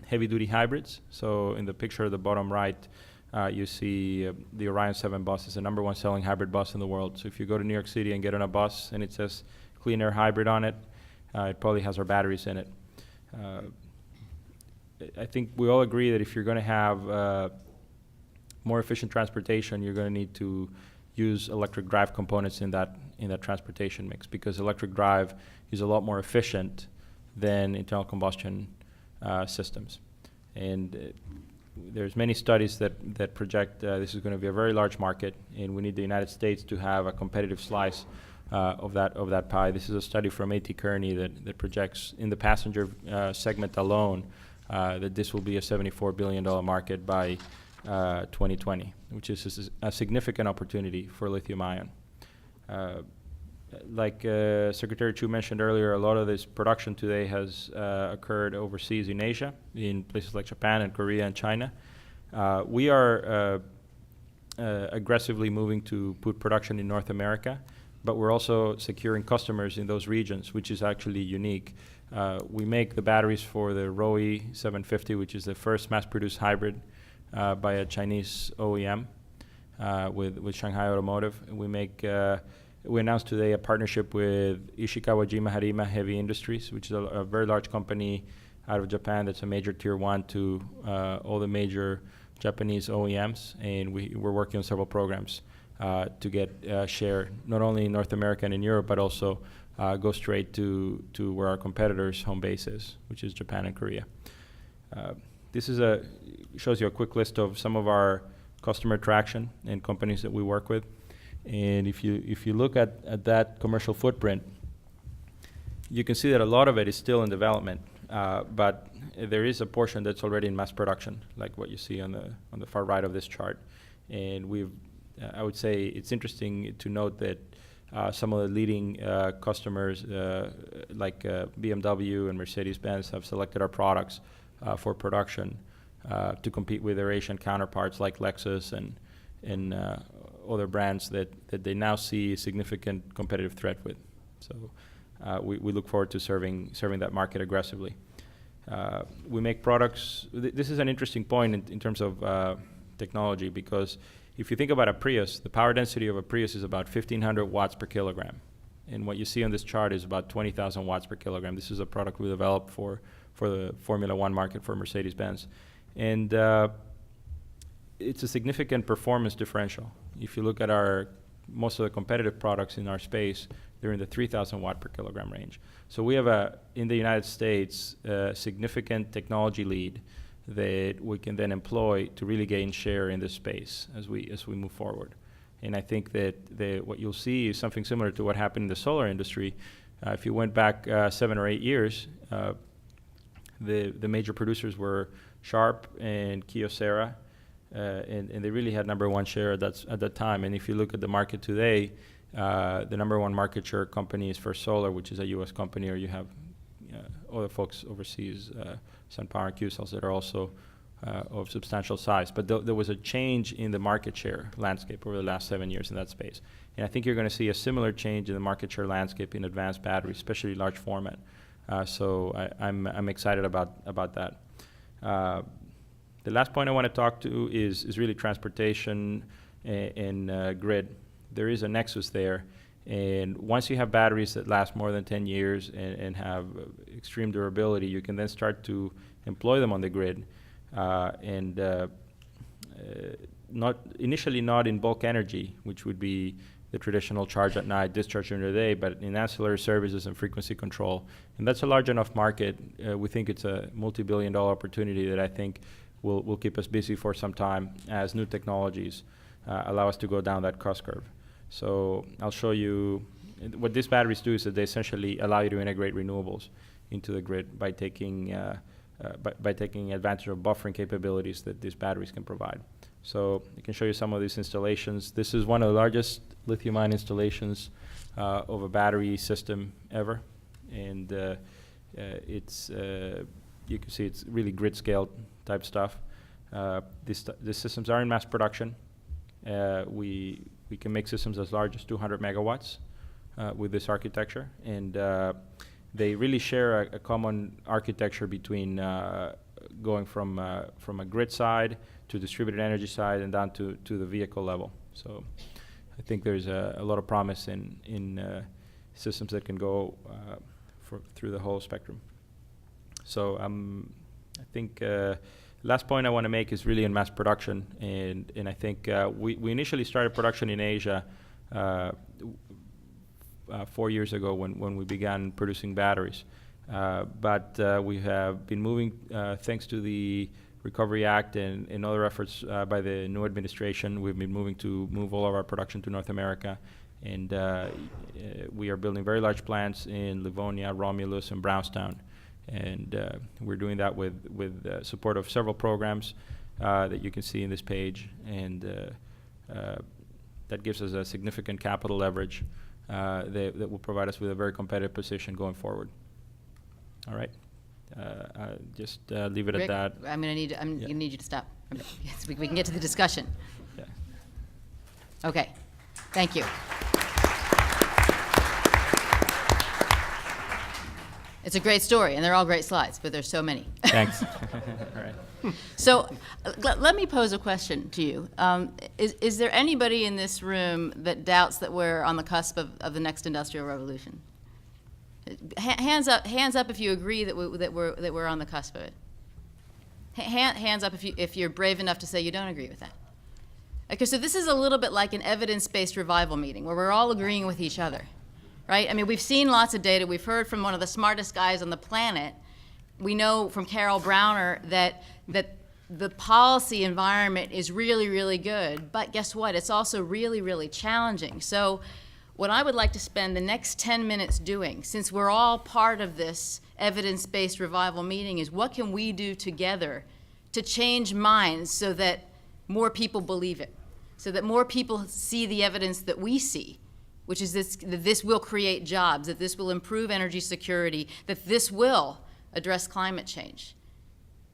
heavy-duty hybrids. So in the picture at the bottom right, you see the Orion 7 bus is the #1 selling hybrid bus in the world. So if you go to New York City and get on a bus and it says Clean Air Hybrid on it, it probably has our batteries in it. I think we all agree that if you're going to have more efficient transportation, you're going to need to use electric drive components in that transportation mix, because electric drive is a lot more efficient than internal combustion systems. And there's many studies that project this is going to be a very large market, and we need the United States to have a competitive slice of that pie. This is a study from A.T. Kearney that projects in the passenger segment alone that this will be a $74 billion market by 2020, which is a significant opportunity for lithium-ion. Like Secretary Chu mentioned earlier, a lot of this production today has occurred overseas in Asia, in places like Japan and Korea and China. We are aggressively moving to put production in North America, but we're also securing customers in those regions, which is actually unique. We make the batteries for the ROE 750, which is the first mass-produced hybrid by a Chinese OEM with Shanghai Automotive. We announced today a partnership with Ishikawa-jima Harima Heavy Industries, which is a very large company out of Japan that's a major tier 1 to all the major Japanese OEMs, and we're working on several programs to get share not only in North America and in Europe, but also go straight to where our competitors' home base is, which is Japan and Korea. This shows you a quick list of some of our customer traction and companies that we work with. And if you look at that commercial footprint, you can see that a lot of it is still in development, but there is a portion that's already in mass production, like what you see on the far right of this chart. And I would say it's interesting to note that some of the leading customers, like BMW and Mercedes-Benz, have selected our products for production to compete with their Asian counterparts like Lexus and other brands that they now see a significant competitive threat with. So we look forward to serving that market aggressively. We make products. This is an interesting point in terms of technology, because if you think about a Prius, the power density of a Prius is about 1,500 watts per kilogram. And what you see on this chart is about 20,000 watts per kilogram. This is a product we developed for the Formula One market for Mercedes-Benz. And it's a significant performance differential. If you look at most of the competitive products in our space, they're in the 3,000 watt per kilogram range. So we have in the United States, a significant technology lead that we can then employ to really gain share in this space as we move forward. And I think that what you'll see is something similar to what happened in the solar industry. If you went back 7 or 8 years, the major producers were Sharp and Kyocera, and they really had #1 share at that time. And if you look at the market today, the #1 market share company is First Solar, which is a U.S. company, or you have other folks overseas, SunPower and Qcells, that are also of substantial size. But there was a change in the market share landscape over the last 7 years in that space. And I think you're going to see a similar change in the market share landscape in advanced batteries, especially large format. So I'm excited about that. The last point I want to talk to is really transportation and grid. There is a nexus there. And once you have batteries that last more than 10 years and have extreme durability, you can then start to employ them on the grid. Initially not in bulk energy, which would be the traditional charge at night, discharge during the day, but in ancillary services and frequency control. And that's a large enough market. We think it's a multi-billion-dollar opportunity that I think will keep us busy for some time as new technologies allow us to go down that cost curve. So I'll show you what these batteries do is that they essentially allow you to integrate renewables into the grid by taking advantage of buffering capabilities that these batteries can provide. So I can show you some of these installations. This is one of the largest lithium-ion installations of a battery system ever, and you can see it's really grid-scale type stuff. These systems are in mass production. We can make systems as large as 200 megawatts with this architecture, and they really share a common architecture between going from a grid side to distributed energy side and down to the vehicle level. So I think there's a lot of promise in systems that can go through the whole spectrum. So I think last point I want to make is really in mass production, and I think we initially started production in Asia 4 years ago when we began producing batteries. But we have been moving, thanks to the Recovery Act and other efforts by the new administration, we've been moving to move all of our production to North America. And we are building very large plants in Livonia, Romulus, and Brownstown. And we're doing that with support of several programs that you can see in this page. And that gives us a significant capital leverage that will provide us with a very competitive position going forward. All right. Just leave it Rick, at that. I'm gonna need you to stop. Yes, we can get to the discussion. Yeah. Okay, thank you. It's a great story, and they're all great slides, but there's so many. Thanks. All right. So let me pose a question to you. Is there anybody in this room that doubts that we're on the cusp of the next industrial revolution? Hands up if you agree that we're on the cusp of it. Hands up if you're brave enough to say you don't agree with that. Okay, so this is a little bit like an evidence-based revival meeting where we're all agreeing with each other, right? I mean, we've seen lots of data. We've heard from one of the smartest guys on the planet. We know from Carol Browner that the policy environment is really, really good, but guess what? It's also really, really challenging. So what I would like to spend the next 10 minutes doing, since we're all part of this evidence-based revival meeting, is what can we do together to change minds so that more people believe it, so that more people see the evidence that we see, which is that this will create jobs, that this will improve energy security, that this will address climate change.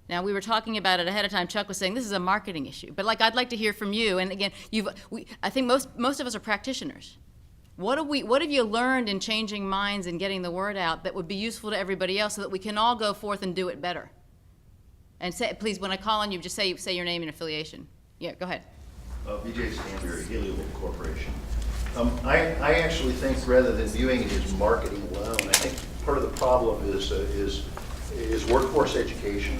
Now, we were talking about it ahead of time. Chuck was saying this is a marketing issue, but I'd like to hear from you. And again, I think most of us are practitioners. What have you learned in changing minds and getting the word out that would be useful to everybody else so that we can all go forth and do it better? And please, when I call on you, just say your name and affiliation. Yeah, go ahead. BJ Stanberry, Heliovolt Corporation. I actually think rather than viewing it as marketing alone, I think part of the problem is workforce education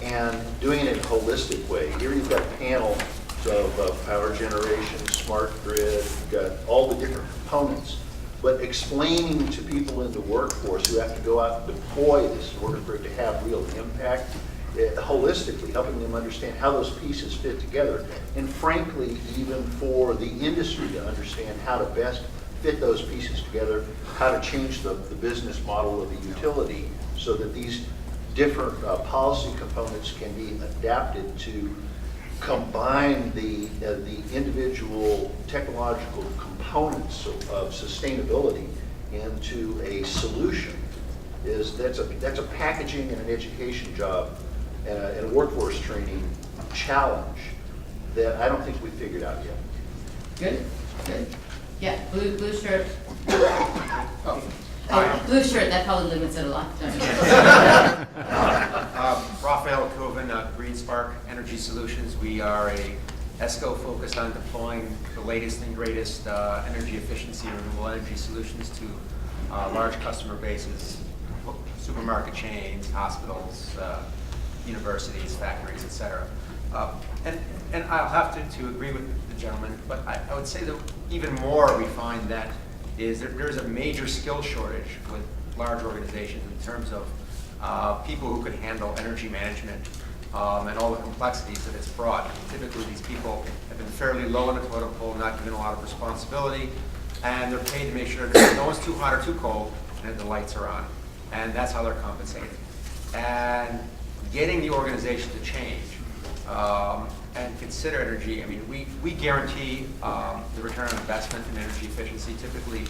and doing it in a holistic way. Here you've got panels of power generation, smart grid, you've got all the different components, but explaining to people in the workforce who have to go out and deploy this in order for it to have real impact, holistically helping them understand how those pieces fit together, and frankly, even for the industry to understand how to best fit those pieces together, how to change the business model of the utility so that these different policy components can be adapted to combine the individual technological components of sustainability into a solution. That's a packaging and an education job and a workforce training challenge that I don't think we figured out yet. Good. Yeah, blue shirt. Blue shirt, that probably limits it a lot. Raphael Coven, Green Spark Energy Solutions. We are a ESCO focused on deploying the latest and greatest energy efficiency and renewable energy solutions to large customer bases, supermarket chains, hospitals, universities, factories, et cetera. And I'll have to agree with the gentleman, but I would say that even more we find that there's a major skill shortage with large organizations in terms of people who could handle energy management and all the complexities that it's brought. Typically these people have been fairly low on the totem pole, not given a lot of responsibility, and they're paid to make sure that no one's too hot or too cold and that the lights are on. And that's how they're compensated. And getting the organization to change and consider energy, I mean, we guarantee the return on investment in energy efficiency, typically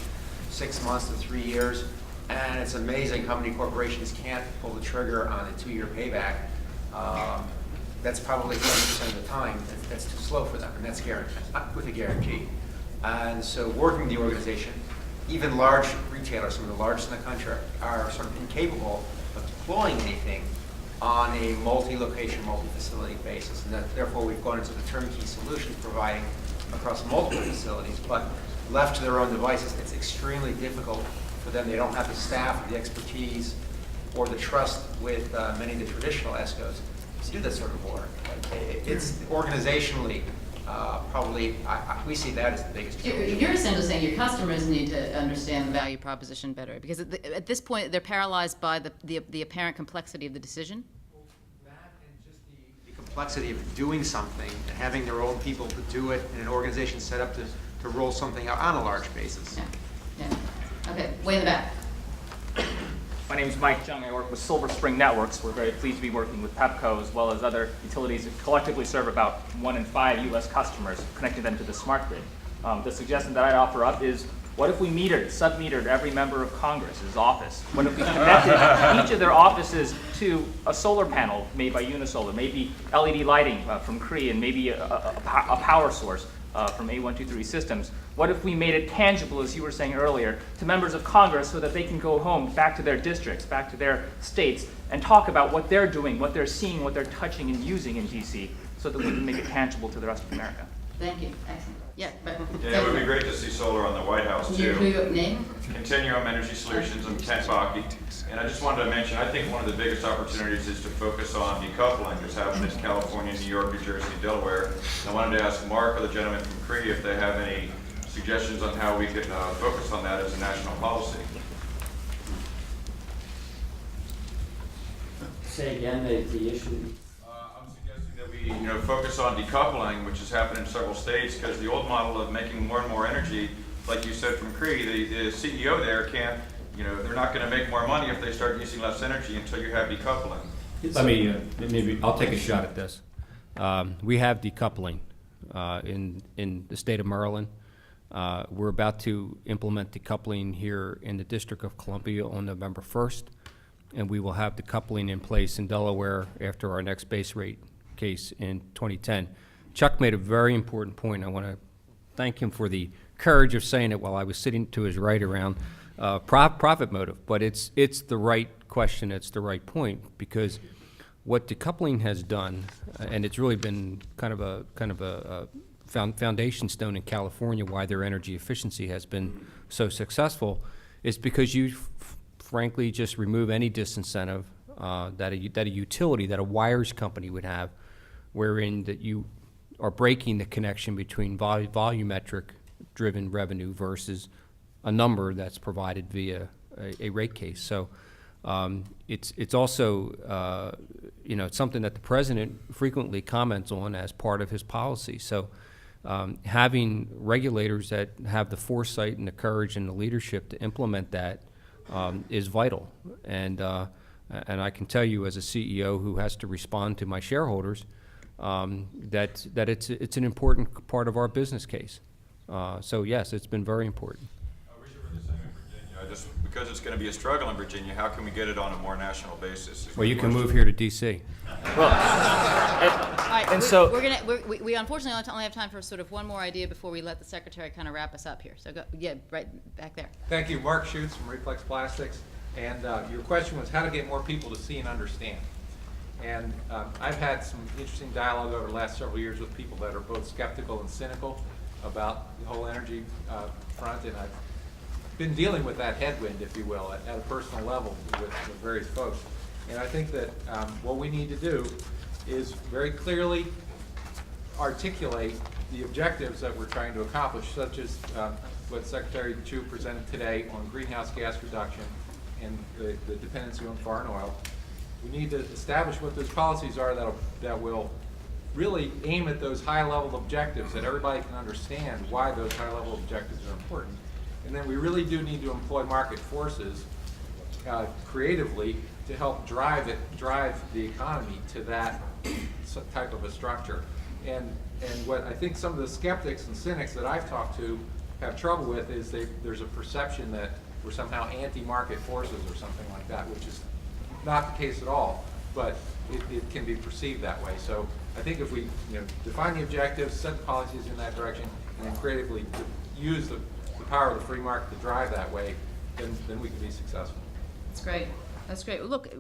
6 months to 3 years. And it's amazing how many corporations can't pull the trigger on a 2-year payback. That's probably 70% of the time. That's too slow for them, and that's with a guarantee. And so working with the organization, even large retailers, some of the largest in the country, are sort of incapable of deploying anything on a multi-location, multi-facility basis. And therefore, we've gone into the turnkey solutions providing across multiple facilities. But left to their own devices, it's extremely difficult for them. They don't have the staff, the expertise, or the trust with many of the traditional ESCOs to do that sort of work. It's organizationally, probably, we see that as the biggest challenge. You're essentially saying your customers need to understand the value proposition better, because at this point they're paralyzed by the apparent complexity of the decision. That and just the complexity of doing something and having their own people to do it and an organization set up to roll something out on a large basis. Yeah. Okay, way in the back. My name is Mike Jung. I work with Silver Spring Networks. We're very pleased to be working with Pepco as well as other utilities that collectively serve about 1 in 5 U.S. customers, connecting them to the smart grid. The suggestion that I'd offer up is, what if we sub-metered every member of Congress's office? What if we connected each of their offices to a solar panel made by Unisolar, maybe LED lighting from Cree, and maybe a power source from A123 Systems? What if we made it tangible, as you were saying earlier, to members of Congress so that they can go home, back to their districts, back to their states, and talk about what they're doing, what they're seeing, what they're touching and using in DC, so that we can make it tangible to the rest of America? Thank you. Excellent. Yeah, but Yeah, it would be great to see solar on the White House, too. Your name? Continuum Energy Solutions. I'm Kent Baki. And I just wanted to mention, I think one of the biggest opportunities is to focus on decoupling that's happened in California, New York, New Jersey, and Delaware. And I wanted to ask Mark or the gentleman from Cree if they have any suggestions on how we could focus on that as a national policy. Say again the issue. I'm suggesting that we, focus on decoupling, which has happened in several states, because the old model of making more and more energy, like you said from Cree, the CEO there can't, they're not going to make more money if they start using less energy until you have decoupling. Let me, maybe I'll take a shot at this. We have decoupling in the state of Maryland. We're about to implement decoupling here in the District of Columbia on November 1st, and we will have decoupling in place in Delaware after our next base rate case in 2010. Chuck made a very important point. I want to thank him for the courage of saying it while I was sitting to his right around profit motive, but it's the right question, it's the right point, because what decoupling has done, and it's really been kind of a foundation stone in California why their energy efficiency has been so successful, is because you frankly just remove any disincentive that a utility, that a wires company would have, wherein that you are breaking the connection between volumetric driven revenue versus a number that's provided via a rate case. So it's also it's something that the president frequently comments on as part of his policy. So having regulators that have the foresight and the courage and the leadership to implement that is vital. And I can tell you, as a CEO who has to respond to my shareholders, that it's an important part of our business case. So yes, it's been very important. Just because it's going to be a struggle in Virginia, how can we get it on a more national basis? Well, you can move here to D.C. Well, and so we unfortunately only have time for sort of one more idea before we let the secretary kind of wrap us up here. So go, yeah, right back there. Thank you, Mark Schutz from Reflex Plastics. And your question was how to get more people to see and understand. And I've had some interesting dialogue over the last several years with people that are both skeptical and cynical about the whole energy front, and I've been dealing with that headwind, if you will, at a personal level with various folks. And I think that what we need to do is very clearly articulate the objectives that we're trying to accomplish, such as what Secretary Chu presented today on greenhouse gas reduction and the dependency on foreign oil. We need to establish what those policies are that will really aim at those high-level objectives, that everybody can understand why those high-level objectives are important. And then we really do need to employ market forces creatively to help drive the economy to that type of a structure. And what I think some of the skeptics and cynics that I've talked to have trouble with is there's a perception that we're somehow anti-market forces or something like that, which is not the case at all, but it can be perceived that way. So I think if we define the objectives, set the policies in that direction, and then creatively use the power of the free market to drive that way, then we can be successful. That's great. That's great. Well, look,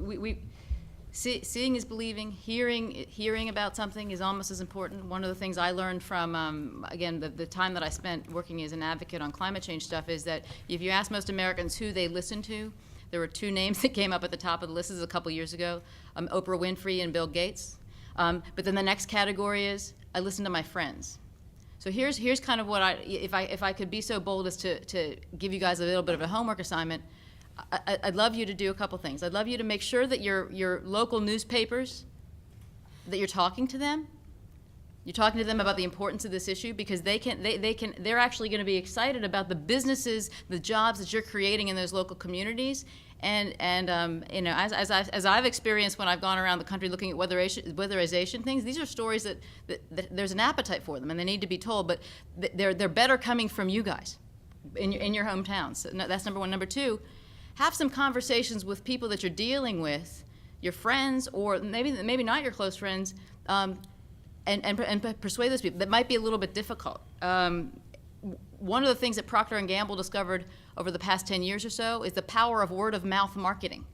seeing is believing. Hearing about something is almost as important. One of the things I learned from, again, the time that I spent working as an advocate on climate change stuff is that if you ask most Americans who they listen to, there were two names that came up at the top of the list. This is a couple years ago, Oprah Winfrey and Bill Gates. But then the next category is I listen to my friends. So here's kind of what if I could be so bold as to give you guys a little bit of a homework assignment, I'd love you to do a couple things. I'd love you to make sure that your local newspapers that you're talking to them. You're talking to them about the importance of this issue because they're actually going to be excited about the businesses, the jobs that you're creating in those local communities. And you know, as I've experienced when I've gone around the country looking at weatherization things, these are stories that there's an appetite for them and they need to be told. But they're better coming from you guys in your hometowns. So that's number one. Number two, have some conversations with people that you're dealing with, your friends, or maybe not your close friends. And persuade those people. That might be a little bit difficult. One of the things that Procter & Gamble discovered over the past 10 years or so is the power of word-of-mouth marketing.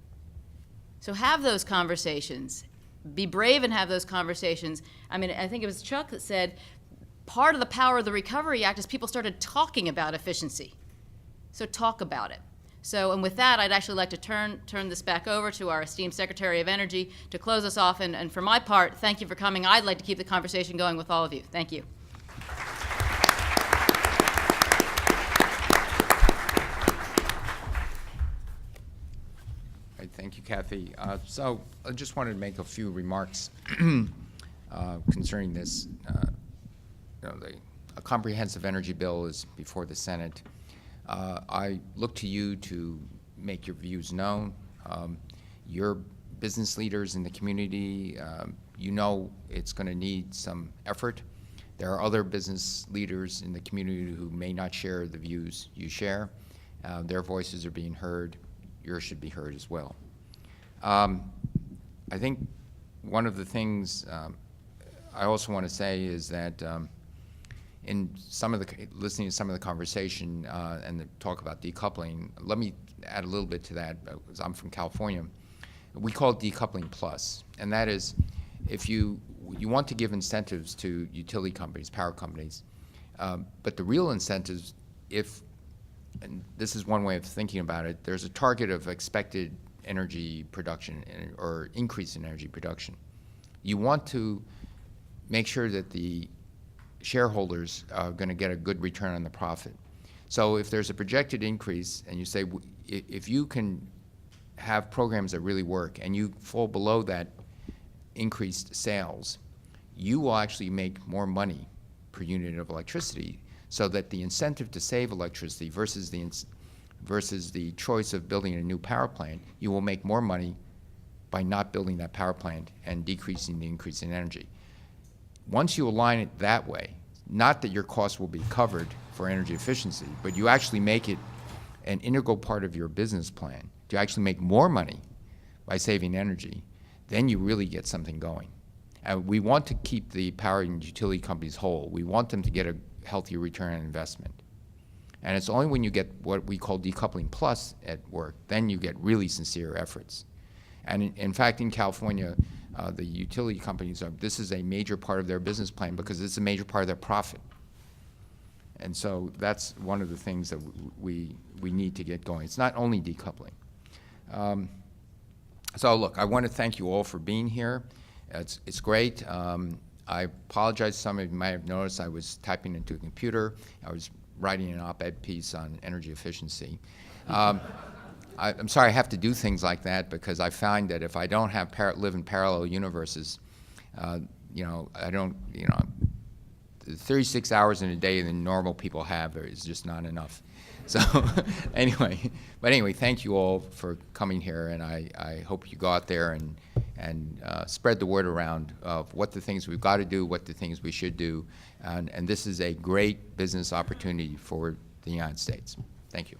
So have those conversations. Be brave and have those conversations. I mean, I think it was Chuck that said part of the power of the Recovery Act is people started talking about efficiency. So talk about it. So, and with that, I'd actually like to turn this back over to our esteemed Secretary of Energy to close us off. And for my part, thank you for coming. I'd like to keep the conversation going with all of you. Thank you. Thank you, Kathy. So I just wanted to make a few remarks concerning this. A comprehensive energy bill is before the Senate. I look to you to make your views known. Your business leaders in the community, you know it's going to need some effort. There are other business leaders in the community who may not share the views you share. Their voices are being heard. Yours should be heard as well. I think one of the things I also want to say is that in some of the listening to some of the conversation and the talk about decoupling, let me add a little bit to that because I'm from California. We call it decoupling plus, and that is if you want to give incentives to utility companies, power companies, but the real incentives, and this is one way of thinking about it, there's a target of expected energy production or increase in energy production. You want to make sure that the shareholders are going to get a good return on the profit. So if there's a projected increase and you say, if you can have programs that really work and you fall below that increased sales, you will actually make more money per unit of electricity so that the incentive to save electricity versus the choice of building a new power plant, you will make more money by not building that power plant and decreasing the increase in energy. Once you align it that way, not that your costs will be covered for energy efficiency, but you actually make it an integral part of your business plan to actually make more money by saving energy, then you really get something going. And we want to keep the power and utility companies whole. We want them to get a healthier return on investment. And it's only when you get what we call decoupling plus at work, then you get really sincere efforts. And in fact, in California, the utility companies this is a major part of their business plan because it's a major part of their profit. And so that's one of the things that we need to get going. It's not only decoupling. So look, I want to thank you all for being here. It's great. I apologize. Some of you might have noticed I was typing into a computer. I was writing an op-ed piece on energy efficiency. I'm sorry I have to do things like that because I find that if I don't have live in parallel universes, I don't, 36 hours in a day that normal people have is just not enough. So anyway, thank you all for coming here, and I hope you go out there and spread the word around of what the things we've got to do, what the things we should do, and this is a great business opportunity for the United States. Thank you.